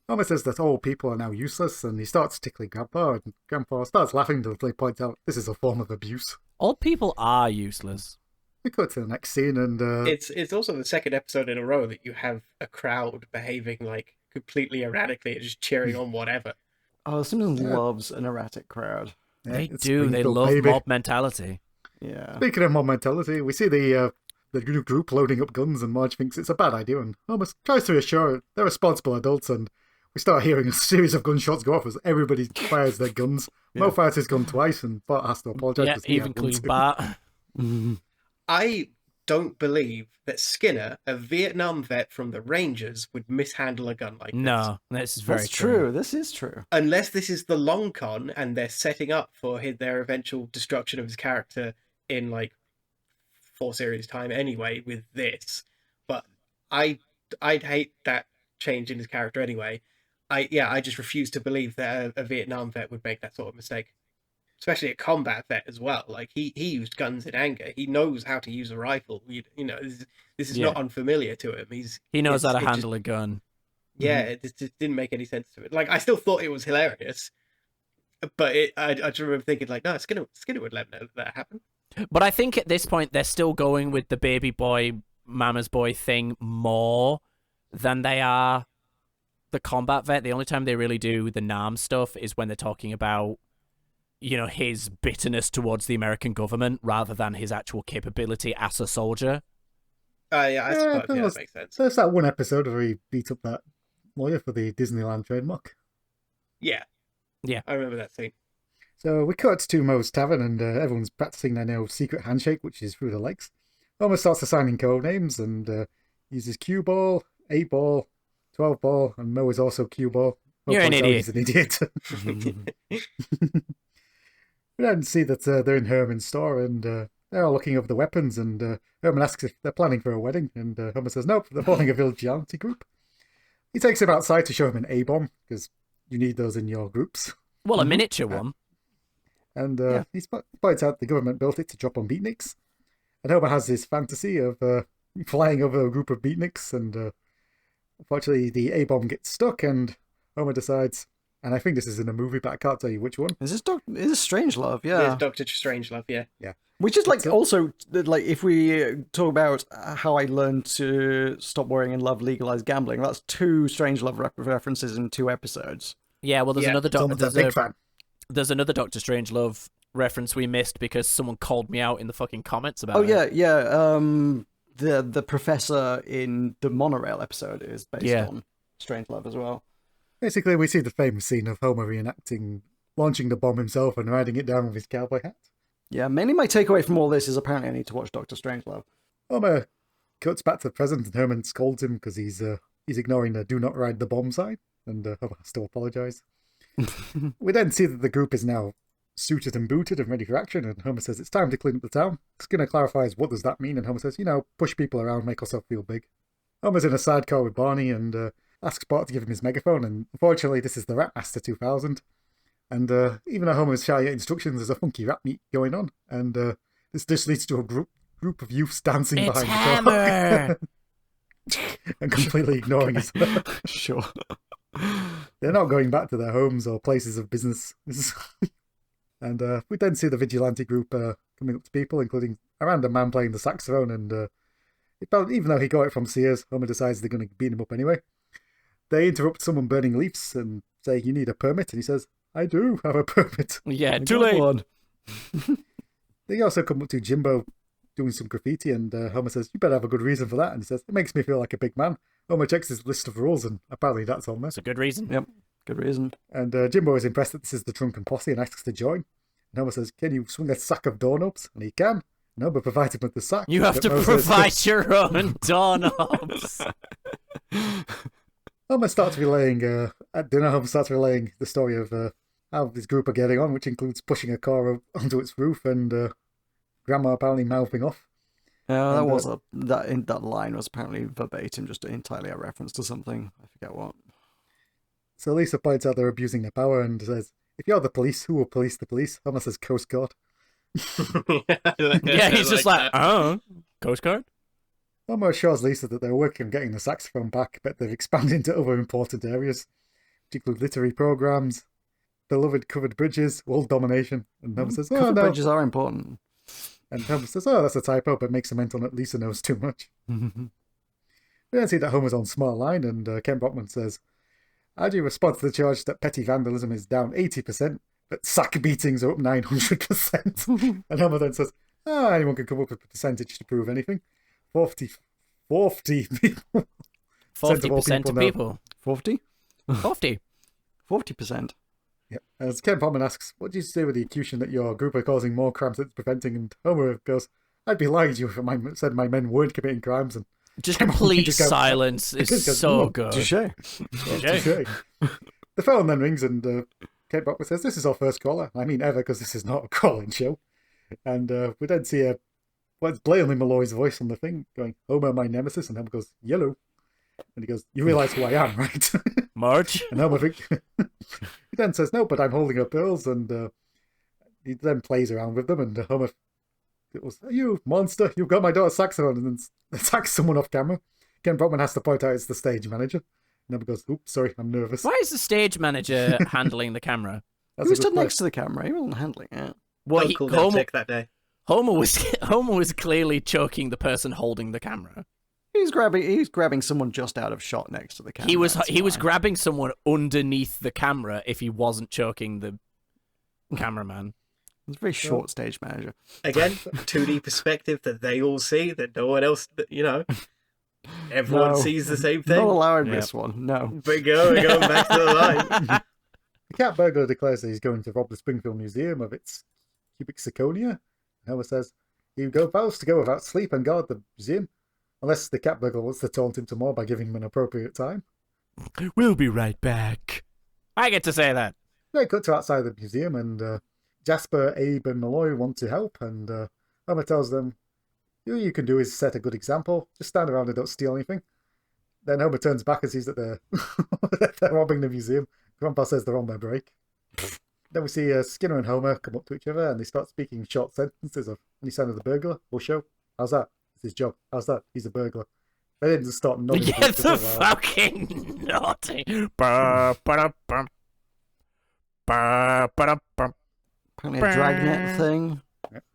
Speaker 4: Homer says that all people are now useless, and he starts tickling Grandpa, and Grandpa starts laughing until he points out this is a form of abuse.
Speaker 3: Old people are useless.
Speaker 4: We go to the next scene, and
Speaker 5: It's also the second episode in a row that you have a crowd behaving like completely erratically and just cheering on whatever.
Speaker 2: Oh, Simpsons loves an erratic crowd.
Speaker 3: They
Speaker 4: it's
Speaker 3: do. They
Speaker 4: Springfield,
Speaker 3: love
Speaker 4: baby.
Speaker 3: mob mentality.
Speaker 2: Yeah.
Speaker 4: Speaking of mob mentality, we see the group loading up guns, and Marge thinks it's a bad idea, and Homer tries to reassure her they're responsible adults, and we start hearing a series of gunshots go off as everybody fires their guns. Mo fires his gun twice, and Bart has to apologise.
Speaker 3: Yeah, even including Bart.
Speaker 5: I don't believe that Skinner, a Vietnam vet from the Rangers, would mishandle a gun like this.
Speaker 3: No, this is very
Speaker 2: That's true. This is true.
Speaker 5: Unless this is the long con and they're setting up for their eventual destruction of his character in like 4 series time anyway with this. But I'd hate that change in his character anyway. I just refuse to believe that a Vietnam vet would make that sort of mistake. Especially a combat vet as well. Like he used guns in anger. He knows how to use a rifle. You know, this is not unfamiliar to him.
Speaker 3: He knows how to handle a gun.
Speaker 5: Yeah, it just didn't make any sense to it. Like I still thought it was hilarious, but I just remember thinking like, no, Skinner would let him know that happened.
Speaker 3: But I think at this point they're still going with the baby boy, mama's boy thing more than they are the combat vet. The only time they really do the Nam stuff is when they're talking about, you know, his bitterness towards the American government rather than his actual capability as a soldier.
Speaker 5: I suppose that makes sense.
Speaker 4: There's that one episode where he beat up that lawyer for the Disneyland trademark.
Speaker 5: Yeah, I remember that scene.
Speaker 4: So we cut to Moe's tavern, and everyone's practicing their new secret handshake, which is through the legs. Homer starts assigning code names and uses cue ball, 8 ball, 12 ball, and Moe is also cue ball.
Speaker 3: You're an idiot.
Speaker 4: He's an idiot. We then see that they're in Herman's store, and they're all looking over the weapons, and Herman asks if they're planning for a wedding, and Homer says nope, they're forming a vigilante group. He takes him outside to show him an A-bomb, because you need those in your groups.
Speaker 3: Well, a miniature one.
Speaker 4: And he points out the government built it to drop on beatniks. And Homer has this fantasy of flying over a group of beatniks, and unfortunately the A-bomb gets stuck, and Homer decides, and I think this is in a movie, but I can't tell you which one.
Speaker 2: Is this Strangelove? Yeah.
Speaker 5: It's Dr. Strangelove, yeah.
Speaker 4: Yeah.
Speaker 2: Which is like also, like, if we talk about how I learned to stop worrying and love legalized gambling, that's 2 Strangelove references in 2 episodes.
Speaker 3: Yeah, well, there's another
Speaker 4: big fan.
Speaker 3: There's another Doctor Strangelove reference we missed because someone called me out in the fucking comments about it.
Speaker 2: Oh, yeah. The professor in the monorail episode is based on Strangelove as well.
Speaker 4: Basically, we see the famous scene of Homer reenacting launching the bomb himself and riding it down with his cowboy hat.
Speaker 2: Yeah, mainly my takeaway from all this is apparently I need to watch Doctor Strangelove.
Speaker 4: Homer cuts back to the present, and Herman scolds him because he's ignoring the "Do not ride the bomb" sign, and Homer has to apologise. We then see that the group is now suited and booted and ready for action, and Homer says it's time to clean up the town. Skinner clarifies what does that mean, and Homer says, push people around, make yourself feel big. Homer's in a sidecar with Barney and asks Bart to give him his megaphone, and unfortunately this is the Rap Master 2000. And even though Homer is shouting out instructions, there's a funky rap meet going on, and this just leads to a group of youths dancing behind
Speaker 3: Hammer!
Speaker 4: the car and completely ignoring us.
Speaker 2: Sure.
Speaker 4: They're not going back to their homes or places of business. And we then see the vigilante group coming up to people, including a random man playing the saxophone, and even though he got it from Sears, Homer decides they're going to beat him up anyway. They interrupt someone burning leaves and say, you need a permit, and he says, I do have a permit.
Speaker 3: Yeah, too late.
Speaker 4: They also come up to Jimbo doing some graffiti, and Homer says, you better have a good reason for that. And he says, it makes me feel like a big man. Homer checks his list of rules, and apparently that's on there.
Speaker 3: That's a good reason.
Speaker 2: Yep, good reason.
Speaker 4: And Jimbo is impressed that this is the drunken posse and asks to join. And Homer says, can you swing a sack of doorknobs? And he can. And Homer provides him with the sack.
Speaker 3: You have to provide your own doorknobs.
Speaker 4: Homer starts relaying, at dinner, Homer starts relaying the story of how this group are getting on, which includes pushing a car onto its roof and Grandma apparently mouthing off.
Speaker 2: That line was apparently verbatim, just entirely a reference to something. I forget what.
Speaker 4: So Lisa points out they're abusing their power and says, if you're the police, who will police the police? Homer says, Coast Guard.
Speaker 3: Yeah, he's just like, oh, Coast Guard?
Speaker 4: Homer assures Lisa that they're working on getting the saxophone back, but they've expanded into other important areas, which include literary programs, beloved covered bridges, world domination. And Homer says,
Speaker 2: covered bridges are important.
Speaker 4: And Homer says, that's a typo, but makes a mental note Lisa knows too much. We then see that Homer's on smart line, and Ken Brockman says, how do you respond to the charge that petty vandalism is down 80%, but sack beatings are up 900%? And Homer then says, anyone can come up with a percentage to prove anything. 40 people.
Speaker 3: 40% of people.
Speaker 2: 40?
Speaker 3: 50.
Speaker 2: 40%.
Speaker 4: Yeah. As Ken Potman asks, what do you say with the accusation that your group are causing more crimes than it's preventing? And Homer goes, I'd be lying to you if I said my men weren't committing crimes. And
Speaker 3: Just
Speaker 4: Ken Potman
Speaker 3: complete
Speaker 4: just goes,
Speaker 3: silence is
Speaker 4: just goes,
Speaker 3: so
Speaker 4: "Oh,
Speaker 3: good.
Speaker 2: Touche.
Speaker 4: touche." The phone then rings and Ken Potman says, this is our first caller. I mean ever, because this is not a call-in show. And we then see what's blatantly Malloy's voice on the thing going, Homer, my nemesis. And Homer goes, yellow. And he goes, you realise who I am, right?
Speaker 3: Marge?
Speaker 4: And Homer he then says, no, but I'm holding up pills. And he then plays around with them. And Homer goes, you monster, you've got my daughter's saxophone. And then attacks someone off camera. Ken Brockman has to point out it's the stage manager. And Homer goes, oops, sorry, I'm nervous.
Speaker 3: Why is the stage manager handling the camera?
Speaker 2: He was stood next to the camera. He wasn't handling it.
Speaker 3: Well,
Speaker 5: Cool tech that day.
Speaker 3: Homer was clearly choking the person holding the camera.
Speaker 2: He's grabbing someone just out of shot next to the camera.
Speaker 3: He was grabbing someone underneath the camera if he wasn't choking the cameraman.
Speaker 2: It's a very short stage manager.
Speaker 5: Again, 2D perspective that they all see, that no one else, everyone sees the same thing.
Speaker 2: Not allowing this one, no.
Speaker 5: We're going back to the line.
Speaker 4: The cat burglar declares that he's going to rob the Springfield Museum of its cubic zirconia. And Homer says, he vows to go without sleep and guard the museum, unless the cat burglar wants to taunt him some more by giving him an appropriate time.
Speaker 3: We'll be right back. I get to say that.
Speaker 4: They cut to outside the museum, and Jasper, Abe, and Malloy want to help, and Homer tells them, all you can do is set a good example. Just stand around and don't steal anything. Then Homer turns back and sees that they're robbing the museum. Grandpa says they're on their break. Then we see Skinner and Homer come up to each other and they start speaking short sentences of, any sign of the burglar? We'll show. How's that? It's his job. How's that? He's a burglar. They didn't just start nodding.
Speaker 3: Yeah, the fucking naughty. Ba-ba-da-bum. Ba-ba-da-bum.
Speaker 2: Apparently a dragnet thing.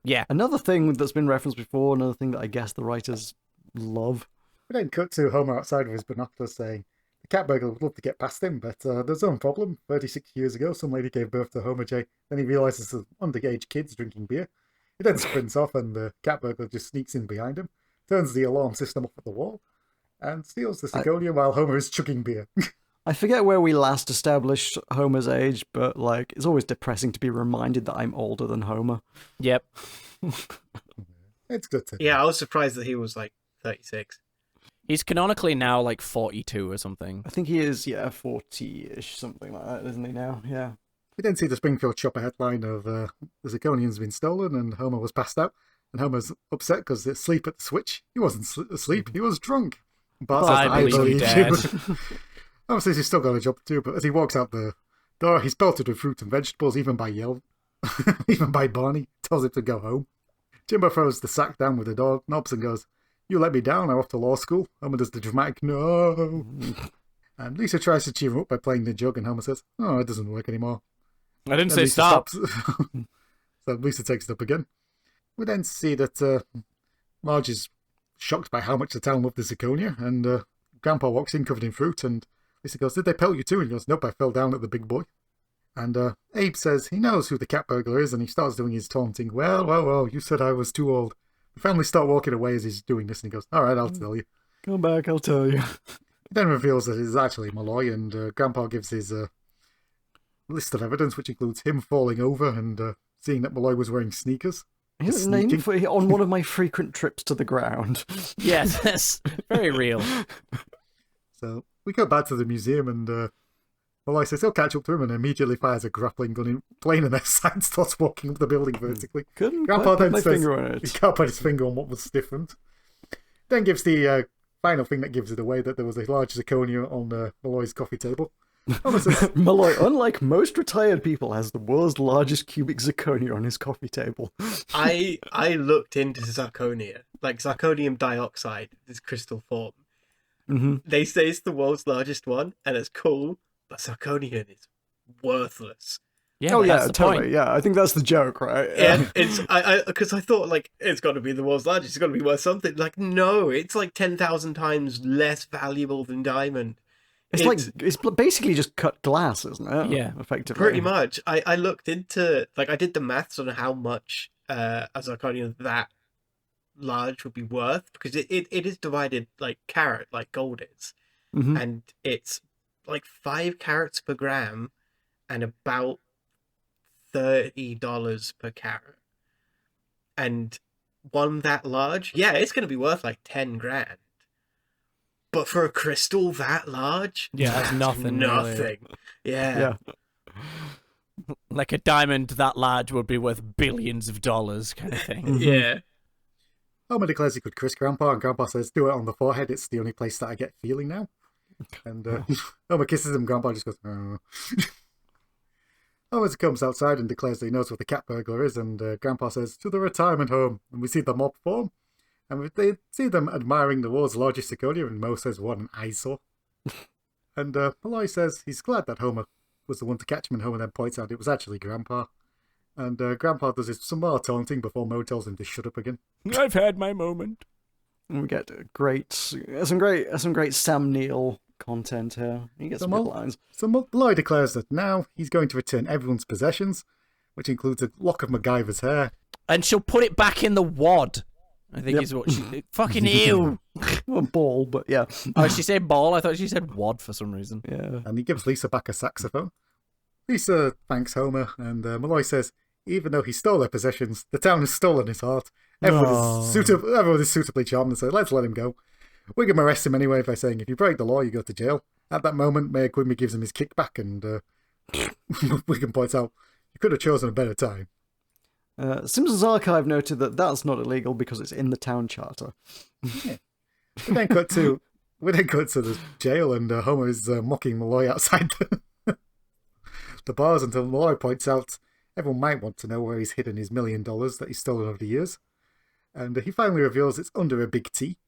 Speaker 3: Yeah.
Speaker 2: Another thing that's been referenced before, another thing that I guess the writers love.
Speaker 4: We then cut to Homer outside with his binoculars saying, the cat burglar would love to get past him, but there's no problem. 36 years ago, some lady gave birth to Homer J. Then he realises there's underage kids drinking beer. He then sprints off and the cat burglar just sneaks in behind him, turns the alarm system off at the wall, and steals the zirconia while Homer is chugging beer.
Speaker 2: I forget where we last established Homer's age, but it's always depressing to be reminded that I'm older than Homer.
Speaker 3: Yep.
Speaker 4: It's good to
Speaker 5: Yeah, I was surprised that he was 36.
Speaker 3: He's canonically now 42 or something.
Speaker 2: I think he is, 40-ish, something like that, isn't he now? Yeah.
Speaker 4: We then see the Springfield Chopper headline of the zirconian's been stolen and Homer was passed out. And Homer's upset because it's asleep at the switch. He wasn't asleep, he was drunk. Bart says,
Speaker 3: I believe
Speaker 4: you. Homer says he's still got a job to do, but as he walks out the door, he's pelted with fruit and vegetables, even by even by Barney. Tells him to go home. Jimbo throws the sack down with the dog, knobs and goes, you let me down, I'm off to law school. Homer does the dramatic, no. And Lisa tries to cheer him up by playing the jug, and Homer says, oh, it doesn't work anymore.
Speaker 3: I didn't
Speaker 4: And
Speaker 3: say
Speaker 4: Lisa
Speaker 3: stop.
Speaker 4: stops. So Lisa takes it up again. We then see that Marge is shocked by how much the town loved the zirconia, and Grandpa walks in covered in fruit, and Lisa goes, did they pelt you too? And he goes, nope, I fell down at the big boy. And Abe says he knows who the cat burglar is, and he starts doing his taunting, well, you said I was too old. The family start walking away as he's doing this, and he goes, all right, I'll tell you.
Speaker 2: Come back, I'll tell you.
Speaker 4: He then reveals that it's actually Malloy, and Grandpa gives his list of evidence, which includes him falling over and seeing that Malloy was wearing sneakers.
Speaker 2: His name on one of my frequent trips to the ground.
Speaker 3: Yes, that's very real.
Speaker 4: So we go back to the museum, and Malloy says he'll catch up to him and immediately fires a grappling gun plane in their side and starts walking up the building vertically.
Speaker 2: Couldn't
Speaker 4: Grandpa
Speaker 2: quite put
Speaker 4: then
Speaker 2: my
Speaker 4: says
Speaker 2: finger on it.
Speaker 4: he can't put his finger on what was different. Then gives the final thing that gives it away, that there was a large zirconia on Malloy's coffee table. Says,
Speaker 2: Malloy, unlike most retired people, has the world's largest cubic zirconia on his coffee table.
Speaker 5: I looked into zirconia, zirconium dioxide, this crystal form.
Speaker 2: Mm-hmm.
Speaker 5: They say it's the world's largest one, and it's cool, but zirconium is worthless.
Speaker 3: Yeah,
Speaker 2: Oh
Speaker 3: but
Speaker 2: yeah,
Speaker 3: that's the
Speaker 2: totally.
Speaker 3: point.
Speaker 2: Yeah, I think that's the joke, right?
Speaker 5: Yeah, it's because I thought it's got to be the world's largest. It's got to be worth something. No, it's 10,000 times less valuable than diamond.
Speaker 2: It's basically just cut glass, isn't it?
Speaker 3: Yeah,
Speaker 2: effectively.
Speaker 5: Pretty much. I looked into I did the maths on how much a zirconium that large would be worth, because it is divided like carat, like gold is,
Speaker 2: Mm-hmm.
Speaker 5: and it's like 5 carats per gram and about $30 per carat. And one that large, yeah, it's going to be worth like 10 grand. But for a crystal that large,
Speaker 3: Yeah, that's nothing,
Speaker 5: Nothing.
Speaker 3: really.
Speaker 5: Yeah.
Speaker 3: Like a diamond that large would be worth billions of dollars, kind of thing.
Speaker 5: Yeah.
Speaker 4: Homer declares he could kiss Grandpa, and Grandpa says, "Do it on the forehead. It's the only place that I get feeling now." And Homer kisses him. Grandpa just goes, "Oh." Homer comes outside and declares that he knows what the cat burglar is, and Grandpa says, "To the retirement home." And we see the mob form, and they see them admiring the world's largest ciconia, and Mo says, "What an eyesore." And Malloy says he's glad that Homer was the one to catch him, and Homer then points out it was actually Grandpa. And Grandpa does some more taunting before Mo tells him to shut up again.
Speaker 3: I've had my moment.
Speaker 2: And we get some great Sam Neill content here. He gets some good lines.
Speaker 4: So Malloy declares that now he's going to return everyone's possessions, which includes a lock of MacGyver's hair.
Speaker 3: And she'll put it back in the wad. I think is what she... Fucking ew.
Speaker 2: A ball, but yeah.
Speaker 3: Oh, she said ball? I thought she said wad for some reason.
Speaker 2: Yeah.
Speaker 4: And he gives Lisa back a saxophone. Lisa thanks Homer, and Malloy says, even though he stole their possessions, the town has stolen his heart. Everyone is suitably charmed and says, let's let him go. Wiggum arrests him anyway by saying, if you break the law, you go to jail. At that moment, Mayor Quimby gives him his kickback, and Wiggum points out, you could have chosen a better time.
Speaker 2: Simpsons Archive noted that that's not illegal because it's in the town charter.
Speaker 4: Yeah. We then cut to the jail, and Homer is mocking Malloy outside the bars until Malloy points out everyone might want to know where he's hidden his $1 million that he's stolen over the years. And he finally reveals it's under a big T.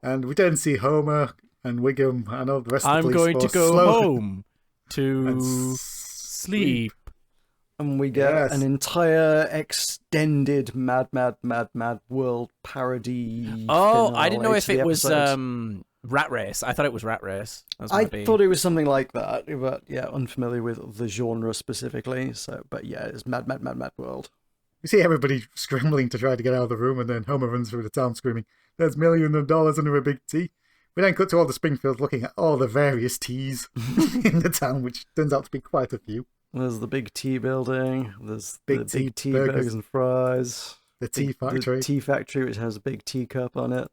Speaker 4: And we then see Homer and Wiggum and all the rest of the police
Speaker 3: I'm going to
Speaker 4: force
Speaker 3: go home to sleep.
Speaker 2: And we get an entire extended Mad World parody.
Speaker 3: Oh, I didn't know if it was Rat Race. I thought it was Rat Race.
Speaker 2: I thought it was something like that, but yeah, unfamiliar with the genre specifically. So, but yeah, it's Mad World.
Speaker 4: You see everybody scrambling to try to get out of the room, and then Homer runs through the town screaming, "There's millions of dollars under a big T." We then cut to all the Springfields looking at all the various T's in the town, which turns out to be quite a few.
Speaker 2: There's the big T building. There's
Speaker 4: big
Speaker 2: the big T burgers and fries.
Speaker 4: The tea factory.
Speaker 2: The tea factory, which has a big teacup on it.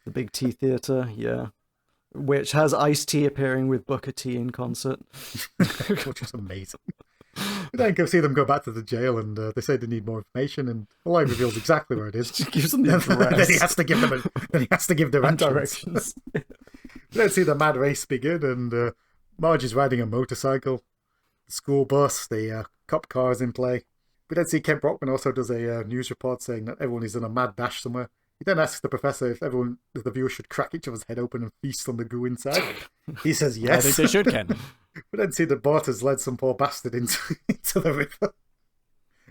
Speaker 2: The big tea theater, yeah. Which has Ice-T appearing with Booker T in concert.
Speaker 4: Which is amazing. We then go see them go back to the jail, and they say they need more information, and Malloy reveals exactly where it is.
Speaker 2: She gives them the address.
Speaker 4: Then he has to give directions. We then see the mad race begin, and Marge is riding a motorcycle. The school bus, the cop car is in play. We then see Kent Brockman also does a news report saying that everyone is in a mad dash somewhere. He then asks the professor if the viewers should crack each other's head open and feast on the goo inside. He says yes.
Speaker 3: I think they should, Ken.
Speaker 4: We then see that Bart has led some poor bastard into the river,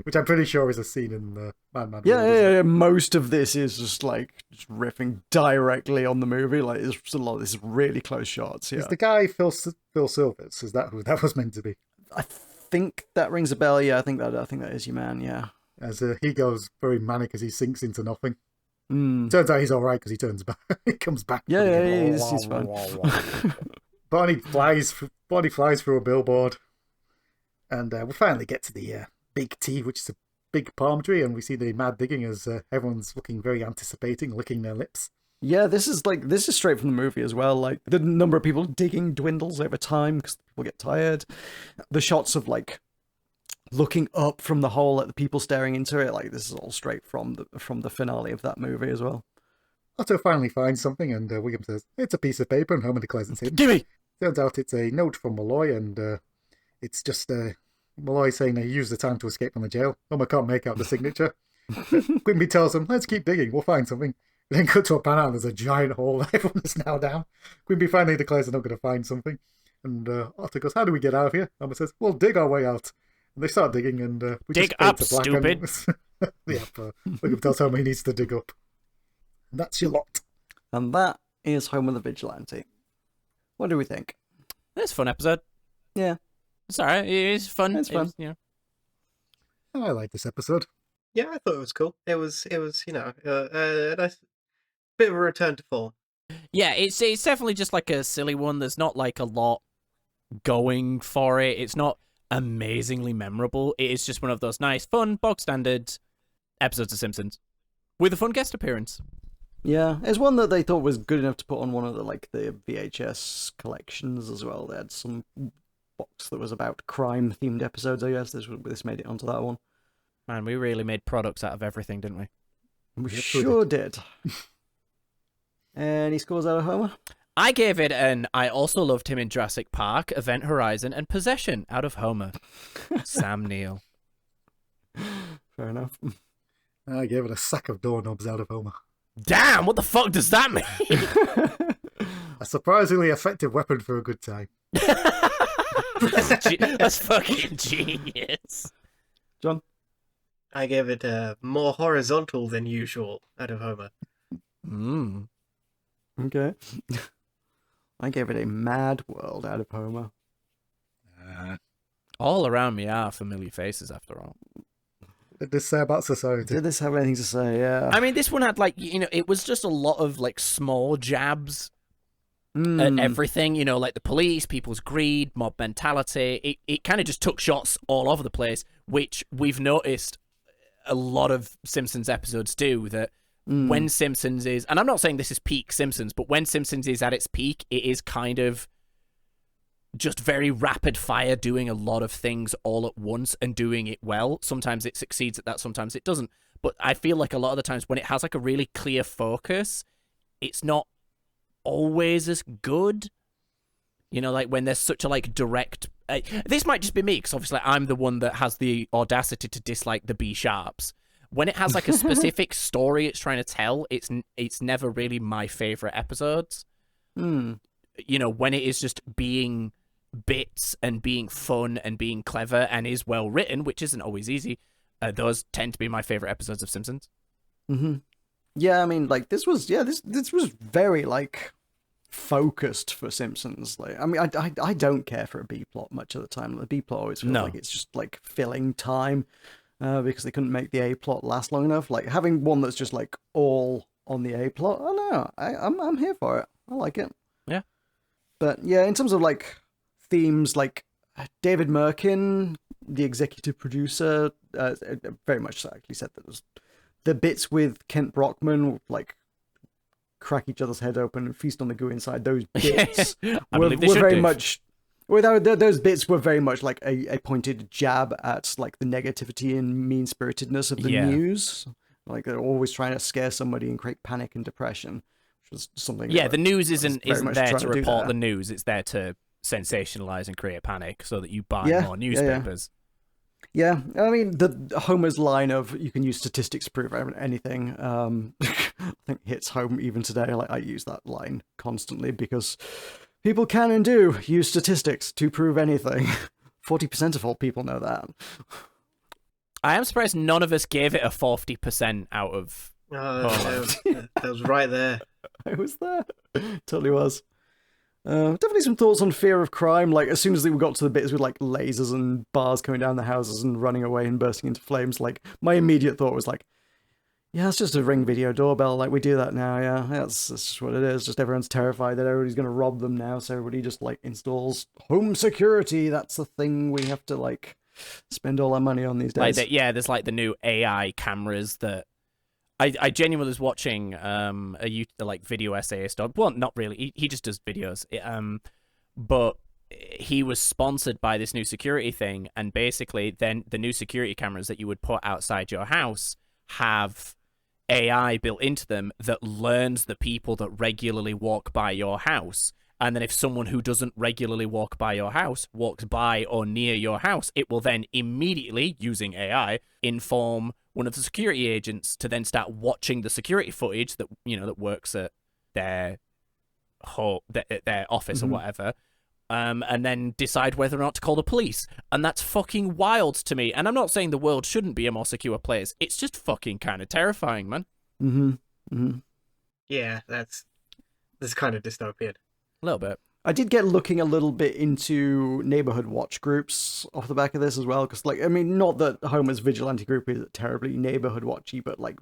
Speaker 4: which I'm pretty sure is a scene in the Man.
Speaker 2: Yeah. Most of this is just riffing directly on the movie. Like, there's a lot of this really close shots. Yeah.
Speaker 4: Is the guy Phil Silvers? Is that who that was meant to be?
Speaker 2: I think that rings a bell. Yeah, I think that is your man. Yeah.
Speaker 4: As he goes very manic as he sinks into nothing.
Speaker 2: Mm.
Speaker 4: Turns out he's all right because he turns back. He comes back.
Speaker 2: Yeah, he's fine.
Speaker 4: Barney flies through a billboard, and we finally get to the big T, which is a big palm tree, and we see the mad digging as everyone's looking very anticipating, licking their lips.
Speaker 2: Yeah, this is straight from the movie as well. Like, the number of people digging dwindles over time because people get tired. The shots of looking up from the hole at the people staring into it, this is all straight from the finale of that movie as well.
Speaker 4: Otto finally finds something, and Wiggum says, it's a piece of paper, and Homer declares it's him.
Speaker 3: Gimme!
Speaker 4: Turns out it's a note from Malloy, and it's just Malloy saying that he used the time to escape from the jail. Homer can't make out the signature. Quimby tells him, let's keep digging, we'll find something. Then cut to a panel, and there's a giant hole, everyone is now down. Quimby finally declares they're not going to find something. And Otto goes, how do we get out of here? Homer says, we'll dig our way out. And they start digging, and we
Speaker 3: dig
Speaker 4: just
Speaker 3: up,
Speaker 4: to black
Speaker 3: stupid.
Speaker 4: Wiggum tells Homer he needs to dig up. And that's your lot.
Speaker 2: And that is Homer the Vigilante. What do we think?
Speaker 3: It's a fun episode.
Speaker 2: Yeah.
Speaker 3: It's alright. It's fun.
Speaker 2: It's fun.
Speaker 4: I like this episode.
Speaker 5: Yeah, I thought it was cool. It was a nice bit of a return to form.
Speaker 3: Yeah, it's definitely just like a silly one. There's not a lot going for it. It's not amazingly memorable. It is just one of those nice, fun, bog standard episodes of Simpsons with a fun guest appearance.
Speaker 2: Yeah, it's one that they thought was good enough to put on one of the VHS collections as well. They had some box that was about crime-themed episodes, I guess. This made it onto that one.
Speaker 3: Man, we really made products out of everything, didn't we?
Speaker 2: We sure did. Any scores out of Homer?
Speaker 3: I gave it an I also loved him in Jurassic Park, Event Horizon, and Possession out of Homer. Sam Neill.
Speaker 2: Fair enough.
Speaker 4: I gave it a sack of doorknobs out of Homer.
Speaker 3: Damn, what the fuck does that mean?
Speaker 4: A surprisingly effective weapon for a good time.
Speaker 3: That's fucking genius.
Speaker 2: John?
Speaker 5: I gave it more horizontal than usual out of Homer.
Speaker 2: Okay. I gave it a mad world out of Homer.
Speaker 3: All around me are familiar faces, after all.
Speaker 4: What did this say about society?
Speaker 2: Did this have anything to say? Yeah.
Speaker 3: I mean, this one had, like, it was just a lot of, like, small jabs at everything, like the police, people's greed, mob mentality. It kind of just took shots all over the place, which we've noticed a lot of Simpsons episodes do, that when Simpsons is, and I'm not saying this is peak Simpsons, but when Simpsons is at its peak, it is kind of just very rapid fire, doing a lot of things all at once and doing it well. Sometimes it succeeds at that, sometimes it doesn't. But I feel like a lot of the times when it has like a really clear focus, it's not always as good. Like when there's such a like direct... this might just be me, because obviously I'm the one that has the audacity to dislike the B sharps. When it has like a specific story it's trying to tell, it's never really my favorite episodes. When it is just being bits and being fun and being clever and is well written, which isn't always easy, those tend to be my favorite episodes of Simpsons.
Speaker 2: Yeah, I mean, like this was very like focused for Simpsons. Like, I mean, I don't care for a B plot much of the time. The B plot always feels like it's just like filling time because they couldn't make the A plot last long enough. Like having one that's just like all on the A plot. I don't know. I'm here for it. I like it.
Speaker 3: Yeah. But
Speaker 2: yeah, in terms of like themes, like David Merkin, the executive producer, very much so actually said that the bits with Kent Brockman, like crack each other's head open and feast on the goo inside, those bits were very much... Those bits were very much like a pointed jab at like the negativity and mean-spiritedness of the news. Like they're always trying to scare somebody and create panic and depression. Something
Speaker 3: the news isn't there to report the news. It's there to sensationalize and create panic so that you buy more newspapers.
Speaker 2: Yeah, I mean, the Homer's line of "you can use statistics to prove anything," I think hits home even today. Like I use that line constantly because people can and do use statistics to prove anything. 40% of all people know that.
Speaker 3: I am surprised none of us gave it a 40% out of.
Speaker 5: That was right there.
Speaker 2: I was there. Totally was. Definitely some thoughts on fear of crime. Like as soon as we got to the bits with like lasers and bars coming down the houses and running away and bursting into flames, like my immediate thought was like, yeah, it's just a Ring video doorbell. Like we do that now. Yeah, that's just what it is. Just everyone's terrified that everybody's going to rob them now. So everybody just like installs home security. That's the thing we have to like spend all our money on these days.
Speaker 3: There's like the new AI cameras that I genuinely was watching a like video essayist. Well, not really. He just does videos. But he was sponsored by this new security thing, and basically, then the new security cameras that you would put outside your house have AI built into them that learns the people that regularly walk by your house. And then if someone who doesn't regularly walk by your house walks by or near your house, it will then immediately, using AI, inform one of the security agents to then start watching the security footage that that works at their office or whatever, and then decide whether or not to call the police. And that's fucking wild to me. And I'm not saying the world shouldn't be a more secure place. It's just fucking kind of terrifying, man.
Speaker 5: Yeah, that's kind of dystopian.
Speaker 3: A little bit.
Speaker 2: I did get looking a little bit into neighborhood watch groups off the back of this as well, because, like, I mean, not that Homer's vigilante group is terribly neighborhood watchy, but, like,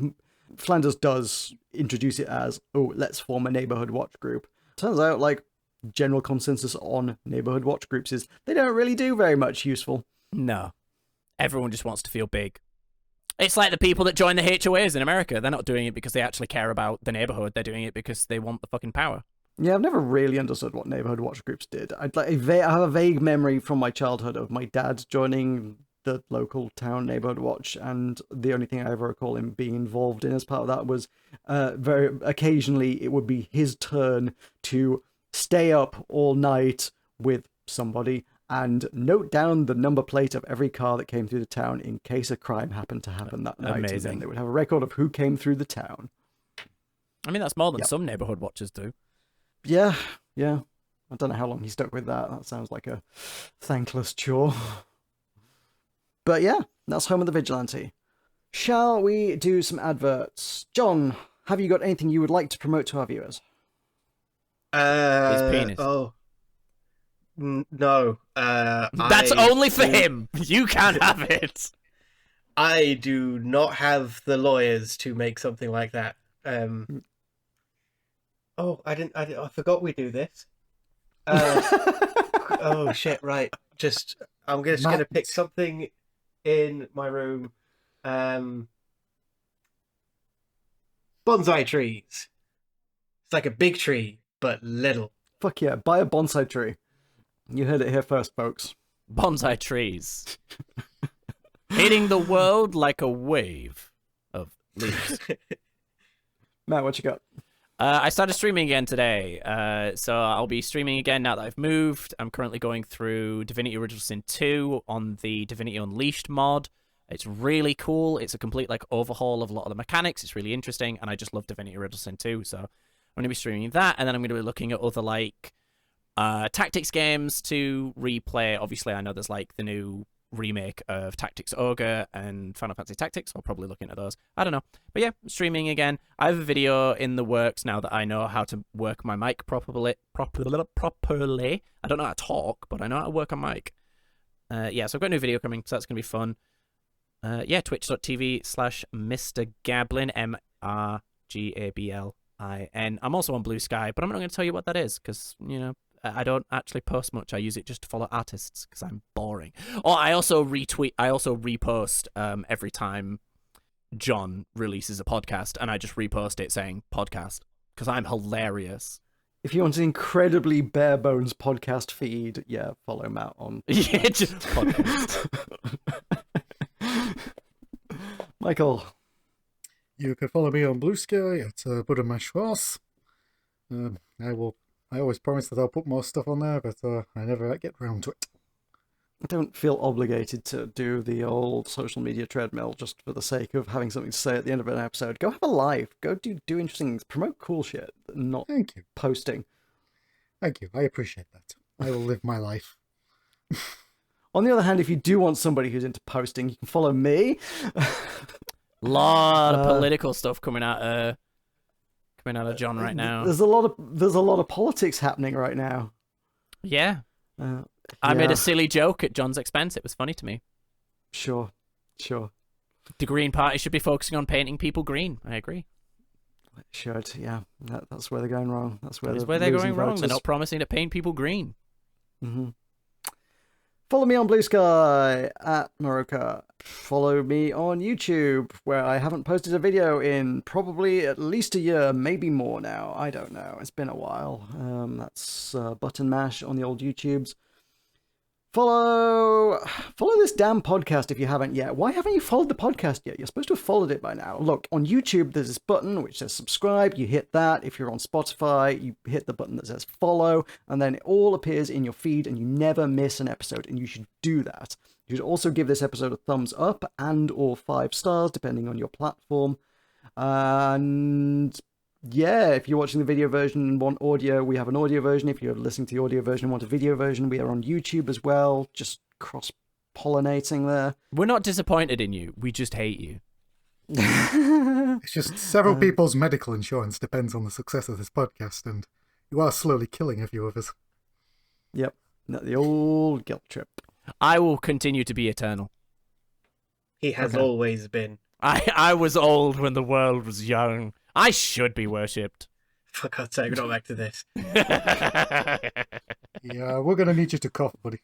Speaker 2: Flanders does introduce it as, oh, let's form a neighborhood watch group. Turns out, like, general consensus on neighborhood watch groups is they don't really do very much useful.
Speaker 3: No. Everyone just wants to feel big. It's like the people that join the HOAs in America. They're not doing it because they actually care about the neighborhood. They're doing it because they want the fucking power.
Speaker 2: Yeah, I've never really understood what neighborhood watch groups did. I have a vague memory from my childhood of my dad joining the local town neighborhood watch, and the only thing I ever recall him being involved in as part of that was very occasionally it would be his turn to stay up all night with somebody and note down the number plate of every car that came through the town in case a crime happened to happen that night.
Speaker 3: Amazing.
Speaker 2: And then they would have a record of who came through the town.
Speaker 3: I mean, that's more than some neighborhood watchers do.
Speaker 2: Yeah. I don't know how long he stuck with that. That sounds like a thankless chore. But yeah, that's Homer the Vigilante. Shall we do some adverts? John, have you got anything you would like to promote to our viewers?
Speaker 3: His penis.
Speaker 5: Oh. No.
Speaker 3: That's only for him. You can't have it.
Speaker 5: I do not have the lawyers to make something like that. Oh, I forgot we do this. Oh shit! Right, I'm just gonna pick something in my room. Bonsai trees. It's like a big tree, but little.
Speaker 2: Fuck yeah! Buy a bonsai tree. You heard it here first, folks.
Speaker 3: Bonsai trees. Hitting the world like a wave of leaves.
Speaker 2: Matt, what you got?
Speaker 3: I started streaming again today, so I'll be streaming again now that I've moved. I'm currently going through Divinity Original Sin 2 on the Divinity Unleashed mod. It's really cool. It's a complete overhaul of a lot of the mechanics. It's really interesting, and I just love Divinity Original Sin 2, so I'm going to be streaming that, and then I'm going to be looking at other tactics games to replay. Obviously, I know there's the new remake of Tactics Ogre and Final Fantasy Tactics. I'll probably look into those. I don't know. But yeah, streaming again. I have a video in the works now that I know how to work my mic properly. I don't know how to talk, but I know how to work a mic. Yeah, so I've got a new video coming, so that's going to be fun. Yeah, twitch.tv/Mr. Gablin, MrGablin. I'm also on Blue Sky, but I'm not going to tell you what that is, because, I don't actually post much. I use it just to follow artists because I'm boring. Oh, I also repost every time John releases a podcast, and I just repost it saying podcast because I'm hilarious.
Speaker 2: If you want an incredibly bare bones podcast feed, yeah, follow Matt on.
Speaker 3: Yeah, just podcast.
Speaker 2: Michael,
Speaker 4: you can follow me on Blue Sky at Buddha Mashwas. I always promise that I'll put more stuff on there, but I never get round to it.
Speaker 2: I don't feel obligated to do the old social media treadmill just for the sake of having something to say at the end of an episode. Go have a life. Go do interesting things. Promote cool shit, not
Speaker 4: Thank you.
Speaker 2: Posting.
Speaker 4: Thank you. I appreciate that. I will live my life.
Speaker 2: On the other hand, if you do want somebody who's into posting, you can follow me.
Speaker 3: Lot of political stuff coming out of John right now.
Speaker 2: There's a lot of politics happening right now.
Speaker 3: Yeah. I made a silly joke at John's expense. It was funny to me.
Speaker 2: Sure.
Speaker 3: The Green Party should be focusing on painting people green. I agree.
Speaker 2: It should, yeah. That's where they're going wrong. That's where
Speaker 3: they're going wrong.
Speaker 2: Voters.
Speaker 3: They're not promising to paint people green.
Speaker 2: Mm-hmm. Follow me on Blue Sky at Maroka. Follow me on YouTube, where I haven't posted a video in probably at least a year, maybe more now. I don't know. It's been a while. That's Button Mash on the old YouTubes. Follow this damn podcast if you haven't yet. Why haven't you followed the podcast yet? You're supposed to have followed it by now. Look, on YouTube, there's this button which says subscribe. You hit that. If you're on Spotify, you hit the button that says follow, and then it all appears in your feed, and you never miss an episode, and you should do that. You should also give this episode a thumbs up and or 5 stars, depending on your platform. And yeah, if you're watching the video version and want audio, we have an audio version. If you're listening to the audio version and want a video version, we are on YouTube as well. Just cross-pollinating there.
Speaker 3: We're not disappointed in you. We just hate you.
Speaker 4: It's just several people's medical insurance depends on the success of this podcast, and you are slowly killing a few of us.
Speaker 2: Yep. The old guilt trip.
Speaker 3: I will continue to be eternal.
Speaker 5: He has always been.
Speaker 3: I was old when the world was young. I should be worshipped.
Speaker 5: For God's sake, we're not back to this.
Speaker 4: Yeah, we're gonna need you to cough, buddy.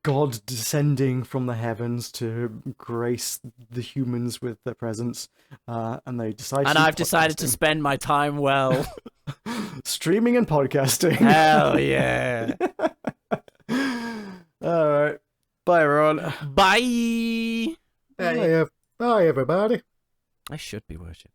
Speaker 2: God descending from the heavens to grace the humans with their presence, and they decide.
Speaker 3: And I've decided to spend my time well.
Speaker 2: Streaming and podcasting.
Speaker 3: Hell yeah.
Speaker 2: All right. Bye, everyone.
Speaker 3: Bye.
Speaker 4: Bye, everybody.
Speaker 3: I should be worshipped.